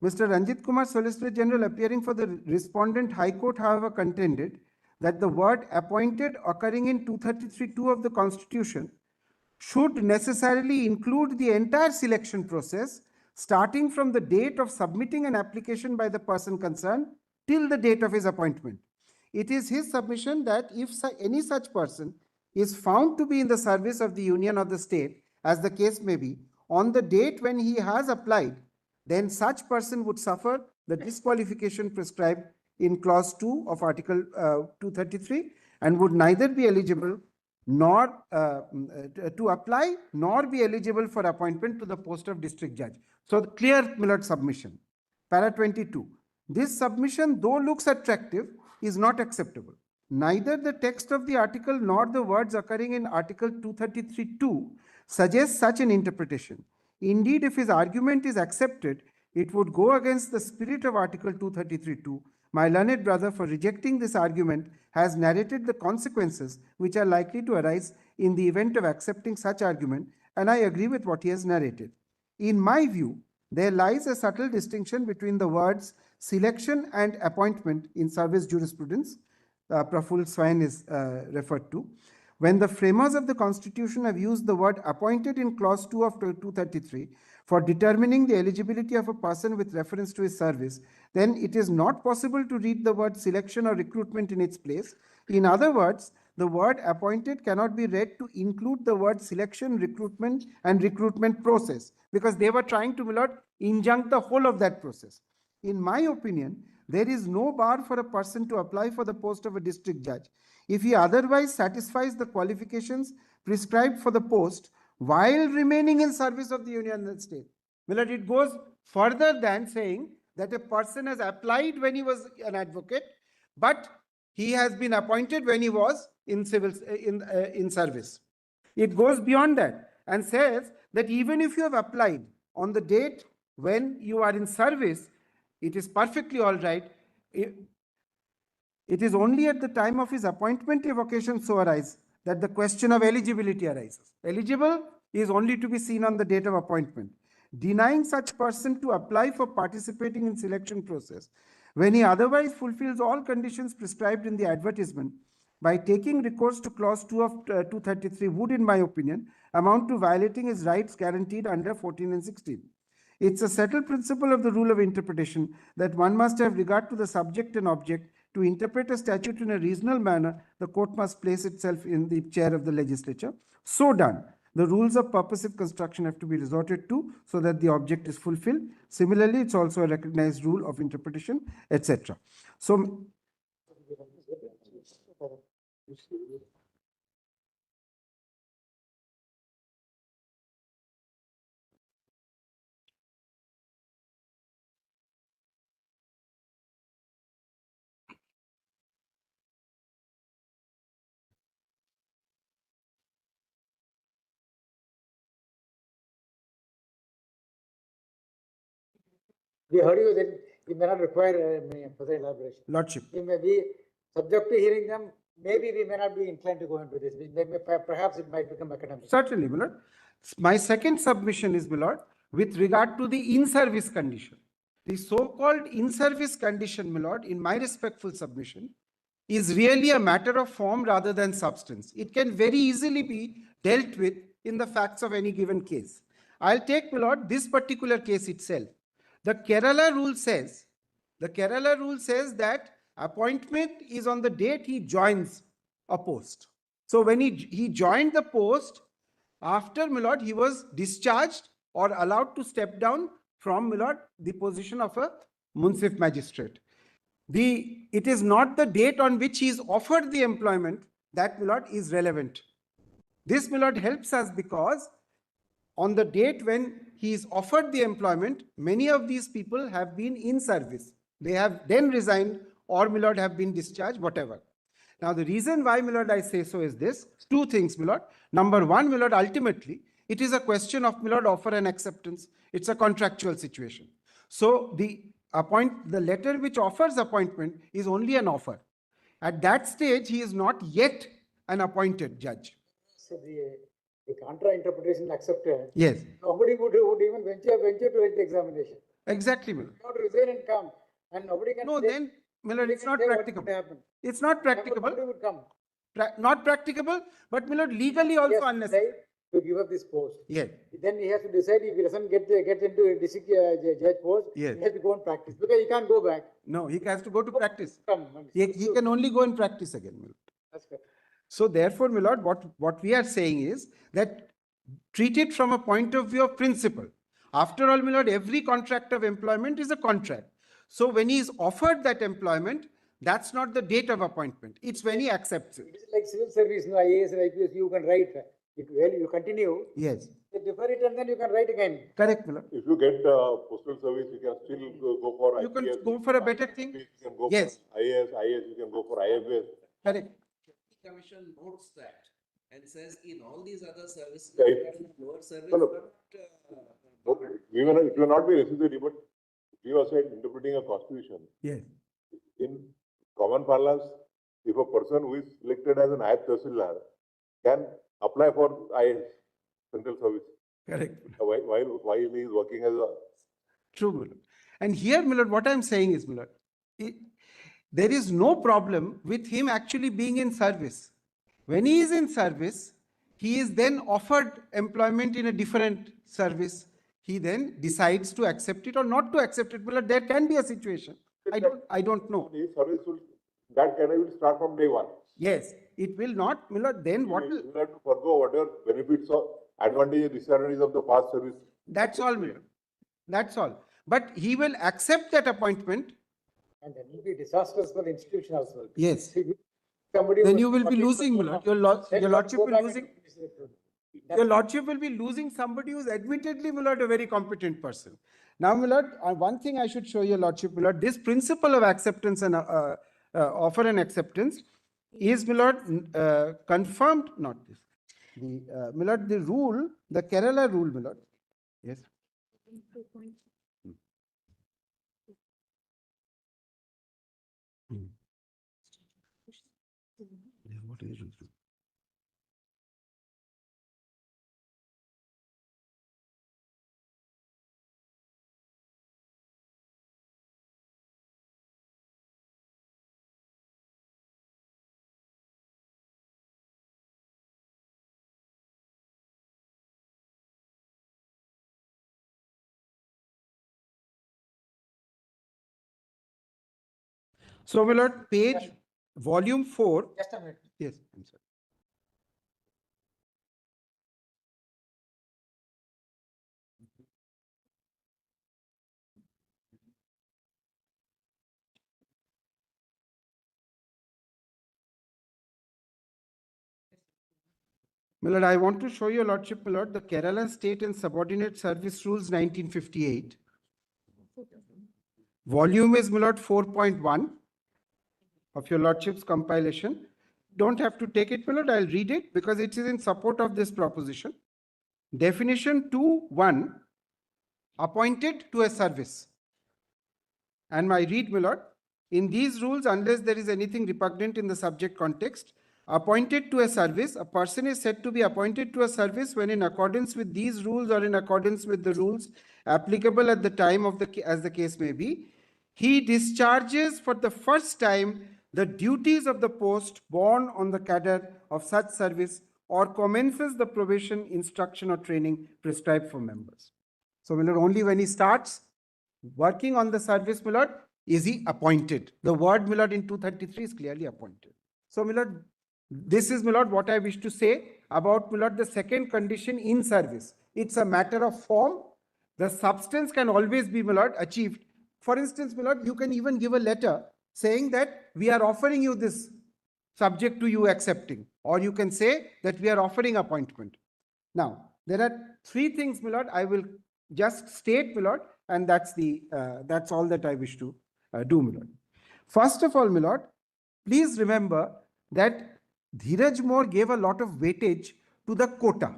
Mr. Ranjit Kumar, Solicitor General, appearing for the respondent, High Court, however, contended that the word appointed occurring in 233(2) of the Constitution should necessarily include the entire selection process, starting from the date of submitting an application by the person concerned till the date of his appointment. It is his submission that if any such person is found to be in the service of the union or the state, as the case may be, on the date when he has applied, then such person would suffer the disqualification prescribed in clause 2 of article 233 and would neither be eligible nor to apply nor be eligible for appointment to the post of district judge. So the clear, my lord, submission. Para 22. This submission, though looks attractive, is not acceptable. Neither the text of the article nor the words occurring in article 233(2) suggest such an interpretation. Indeed, if his argument is accepted, it would go against the spirit of article 233(2). My learned brother, for rejecting this argument, has narrated the consequences which are likely to arise in the event of accepting such argument, and I agree with what he has narrated. In my view, there lies a subtle distinction between the words selection and appointment in service jurisprudence. Praful Swain is referred to. When the framers of the Constitution have used the word appointed in clause 2 of 233 for determining the eligibility of a person with reference to his service, then it is not possible to read the word selection or recruitment in its place. In other words, the word appointed cannot be read to include the word selection, recruitment, and recruitment process, because they were trying to, my lord, injunct the whole of that process. In my opinion, there is no bar for a person to apply for the post of a district judge if he otherwise satisfies the qualifications prescribed for the post while remaining in service of the union and state. Well, it goes further than saying that a person has applied when he was an advocate, but he has been appointed when he was in service. It goes beyond that and says that even if you have applied on the date when you are in service, it is perfectly all right. It is only at the time of his appointment if occasion so arise that the question of eligibility arises. Eligible is only to be seen on the date of appointment. Denying such person to apply for participating in selection process when he otherwise fulfills all conditions prescribed in the advertisement by taking recourse to clause 2 of 233 would, in my opinion, amount to violating his rights guaranteed under 14 and 16. It's a settled principle of the rule of interpretation that one must have regard to the subject and object. To interpret a statute in a reasonable manner, the court must place itself in the chair of the legislature. So done, the rules of purposive construction have to be resorted to so that the object is fulfilled. Similarly, it's also a recognized rule of interpretation, etc. So, We heard you that it may not require further elaboration. Lordship. We may be subject to hearing them. Maybe we may not be inclined to go into this. Perhaps it might become academic. Certainly, my lord. My second submission is, my lord, with regard to the in-service condition. The so-called in-service condition, my lord, in my respectful submission, is really a matter of form rather than substance. It can very easily be dealt with in the facts of any given case. I'll take, my lord, this particular case itself. The Kerala rule says that appointment is on the date he joins a post. So when he joined the post, after, my lord, he was discharged or allowed to step down from, my lord, the position of a municipal magistrate. It is not the date on which he is offered the employment that, my lord, is relevant. This, my lord, helps us because on the date when he is offered the employment, many of these people have been in service. They have then resigned or, my lord, have been discharged, whatever. Now, the reason why, my lord, I say so is this. Two things, my lord. Number one, my lord, ultimately, it is a question of, my lord, offer and acceptance. It's a contractual situation. So the letter which offers appointment is only an offer. At that stage, he is not yet an appointed judge. So the contra interpretation accepted. Yes. Nobody would even venture to write the examination. Exactly, my lord. Not resign and come, and nobody can. No, say, then, my lord, it's not say what practicable. would happen. It's not practicable. Nobody would come. Not practicable, but, my lord, legally also unnecessary. To give up this post. Yes. Then he has to decide if he doesn't get into a district judge post, Yes. he has to go and practice because he can't go back. No, he has to go to practice. Come. He can only go and practice again, my lord. That's correct. So therefore, my lord, what we are saying is that treat it from a point of view of principle. After all, my lord, every contract of employment is a contract. So when he is offered that employment, that's not the date of appointment. It's when he accepts it. It is like civil service, no IAS and IPS, you can write. You continue. Yes. You defer it and then you can write again. Correct, my lord. If you get postal service, you can still go for You can IPS, go for a better thing. You can go Yes. for IAS, you can go for IFS. Correct. Commission notes that and says in all these other services, Yeah, lower service, no, no. but We will not, it will not be necessary, but we also said interpreting a constitution. Yes. In common parlance, if a person who is selected as an Ayat Tahsildar can apply for IAS, central service, Correct. while he is working as a. True, my lord. And here, my lord, what I'm saying is, my lord, there is no problem with him actually being in service. When he is in service, he is then offered employment in a different service. He then decides to accept it or not to accept it. But there can be a situation. I don't know. His service will, that category will start from day one. Yes, it will not. My lord, then what will? You will have to forgo whatever benefits or advantages, disadvantages of the past service. That's all, my lord. That's all. But he will accept that appointment. And then it will be disastrous for the institution also. Yes. Somebody Then you will be losing, my lord. Your lordship will be losing. Your lordship will be losing somebody who is admittedly, my lord, a very competent person. Now, my lord, one thing I should show your lordship, my lord, this principle of acceptance and offer and acceptance is, my lord, confirmed, not this. My lord, the rule, the Kerala rule, my lord. Yes. What is it? So, my lord, page volume 4. Just a minute. Yes, I'm sorry. My lord, I want to show your lordship, my lord, the Kerala State and Subordinate Service Rules 1958. Volume is, my lord, 4.1 of your lordship's compilation. Don't have to take it, my lord, I'll read it because it is in support of this proposition. Definition 2.1, appointed to a service. And I read, my lord, in these rules, unless there is anything repugnant in the subject context, appointed to a service, a person is said to be appointed to a service when in accordance with these rules or in accordance with the rules applicable at the time of as the case may be, he discharges for the first time the duties of the post borne on the cadre of such service or commences the probation, instruction or training prescribed for members. So, my lord, only when he starts working on the service, my lord, is he appointed. The word, my lord, in 233 is clearly appointed. So, my lord, this is, my lord, what I wish to say about, my lord, the second condition in service. It's a matter of form. The substance can always be, my lord, achieved. For instance, my lord, you can even give a letter saying that we are offering you this subject to you accepting, or you can say that we are offering appointment. Now, there are three things, my lord, I will just state, my lord, and that's all that I wish to do, my lord. First of all, my lord, please remember that Dheeraj More gave a lot of weightage to the quota.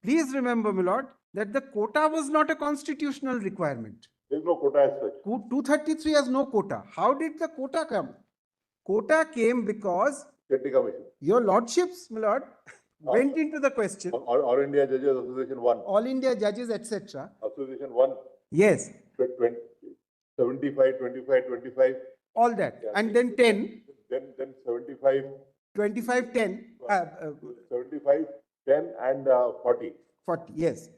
Please remember, my lord, that the quota was not a constitutional requirement. There is no quota as such. 233 has no quota. How did the quota come? Quota came because Deputy Commission. your lordships, my lord, went into the question. All India Judges Association 1. All India Judges, etc. Association 1. Yes. 20, 75, 25, 25. All that. Yeah. And then 10. Then 75. 25, 10. 75, 10 and 40. 40, yes.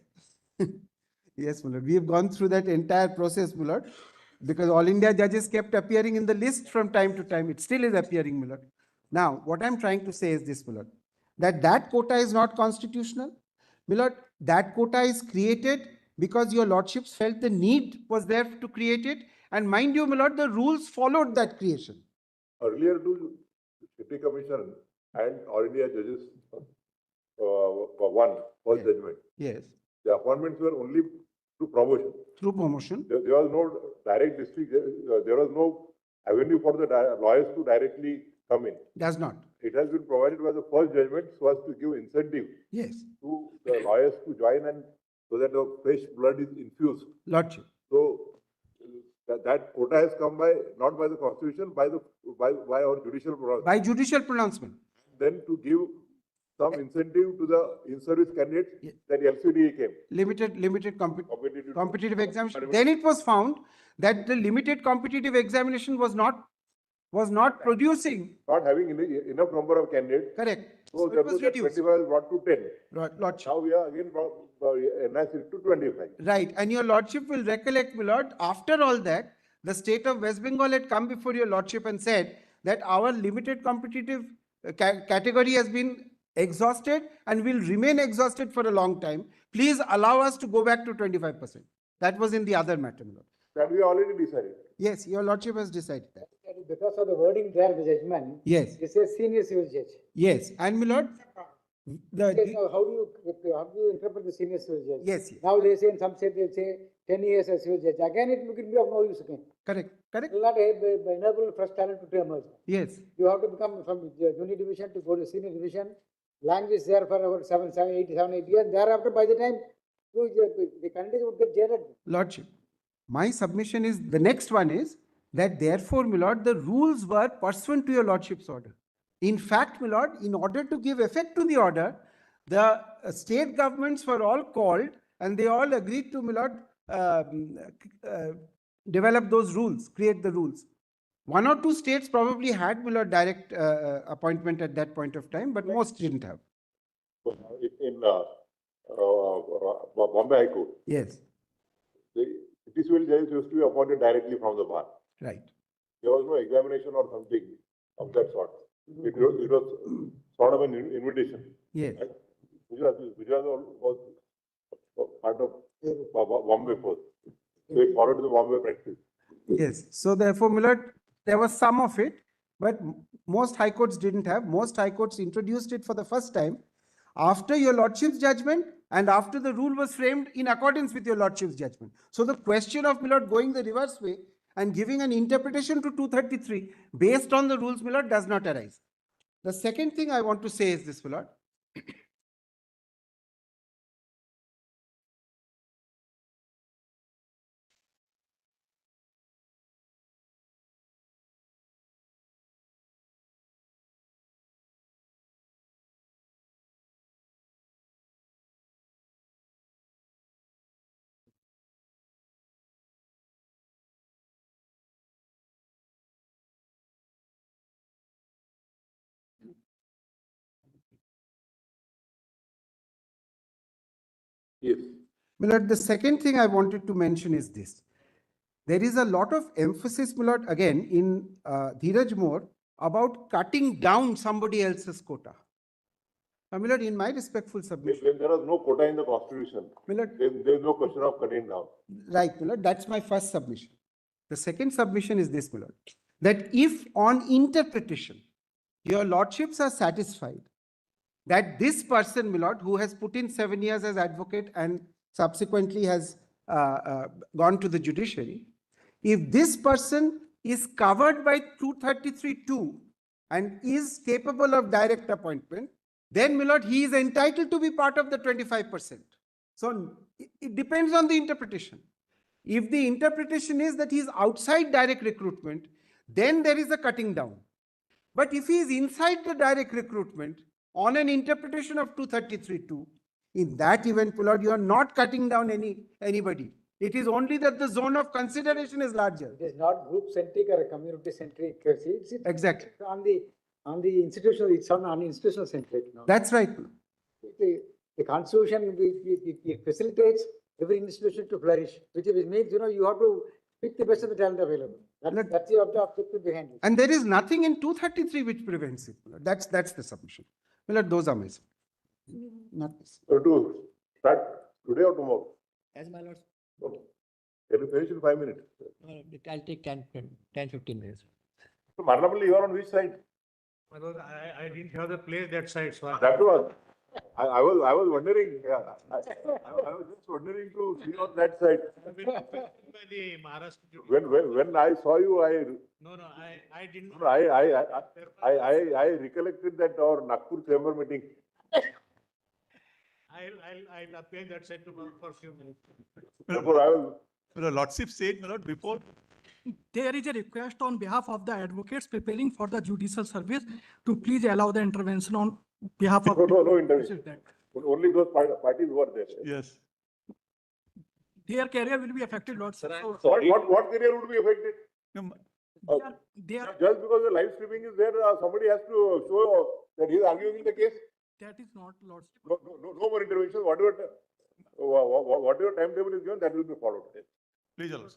Yes, my lord. We have gone through that entire process, my lord, because All India Judges kept appearing in the list from time to time. It still is appearing, my lord. Now, what I'm trying to say is this, my lord, that quota is not constitutional. My lord, that quota is created because your lordships felt the need was there to create it. And mind you, my lord, the rules followed that creation. Earlier to City Commission and All India Judges 1 for Yes. judgment. Yes. The appointments were only through promotion. Through promotion. There was no direct district, there was no avenue for the lawyers to directly come in. Does not. It has been provided by the first judgment so as to give incentive Yes. to the lawyers to join and so that the fresh blood is infused. Lordship. So that quota has come by, not by the constitution, by our judicial process. By judicial pronouncement. Then to give some incentive to the in-service candidates, that LCDA came. Limited competitive examination. Then it was found that the limited competitive examination was not producing. Not having enough number of candidates. Correct. So it was reduced. 25 was brought to 10. Lordship. Now we are again enhanced it to 25. Right. And your lordship will recollect, my lord, after all that, the state of West Bengal had come before your lordship and said that our limited competitive category has been exhausted and will remain exhausted for a long time. Please allow us to go back to 25%. That was in the other matter, my lord. That we already decided. Yes, your lordship has decided that. Because of the wording there, the judgment. Yes. It says senior civil judge. Yes. And my lord, Yes, now how do you interpret the senior civil judge? Yes. Now they say in some state they'll say 10 years as civil judge. Again, it will be of no use again. Correct. It will not enable fresh talent to emerge. Yes. You have to become from junior division to go to senior division. Language there for about 8 years. Thereafter, by the time the candidates would get jaded. Lordship, my submission is, the next one is that therefore, my lord, the rules were pursuant to your lordship's order. In fact, my lord, in order to give effect to the order, the state governments were all called and they all agreed to, my lord, develop those rules, create the rules. One or two states probably had, my lord, direct appointment at that point of time, but most didn't have. In Bombay High Court. Yes. The civil judges used to be appointed directly from the bar. Right. There was no examination or something of that sort. It was sort of an invitation. Yes. Gujarat was part of Bombay first. So it followed the Bombay practice. Yes. So therefore, my lord, there was some of it, but most high courts didn't have. Most high courts introduced it for the first time after your lordship's judgment and after the rule was framed in accordance with your lordship's judgment. So the question of, my lord, going the reverse way and giving an interpretation to 233 based on the rules, my lord, does not arise. The second thing I want to say is this, my lord. Yes. My lord, the second thing I wanted to mention is this. There is a lot of emphasis, my lord, again in Dheeraj More about cutting down somebody else's quota. My lord, in my respectful submission, When there is no quota in the constitution, my lord, there is no question of cutting down. right, my lord, that's my first submission. The second submission is this, my lord, that if on interpretation, your lordships are satisfied that this person, my lord, who has put in 7 years as advocate and subsequently has gone to the judiciary, if this person is covered by 233(2) and is capable of direct appointment, then, my lord, he is entitled to be part of the 25%. So it depends on the interpretation. If the interpretation is that he is outside direct recruitment, then there is a cutting down. But if he is inside the direct recruitment on an interpretation of 233(2), in that event, my lord, you are not cutting down anybody. It is only that the zone of consideration is larger. It is not group centric or a community centric. It's Exactly. on the institutional, it's on institutional centric. No? That's right. The constitution, it facilitates every institution to flourish, which means, you know, you have to pick the best of the talent available. That's the objective behind it. And there is nothing in 233 which prevents it. That's the submission. My lord, those are my submissions. Not this. So to start today or tomorrow? As my lord, Okay. Can you finish in 5 minutes? I'll take 10-15 minutes. So Marnapalli, you are on which side? I didn't have the place that side, so. That was, I was wondering, yeah, I was just wondering to see on that side. I've been affected by the Maharashtra. When I saw you, No, I didn't. I recollected that our Nagpur chamber meeting. I'll appear that side tomorrow for a few minutes. Therefore, I was. The lordship said, my lord, before. There is a request on behalf of the advocates preparing for the judicial service to please allow the intervention on behalf of. No intervention. Only those parties were there. Yes. Their career will be affected, Lord. So, What career would be affected? they are, Just because the live streaming is there, somebody has to show that he is arguing in the case. that is not, Lord. No more intervention. Whatever timetable is given, that will be followed. Please allow.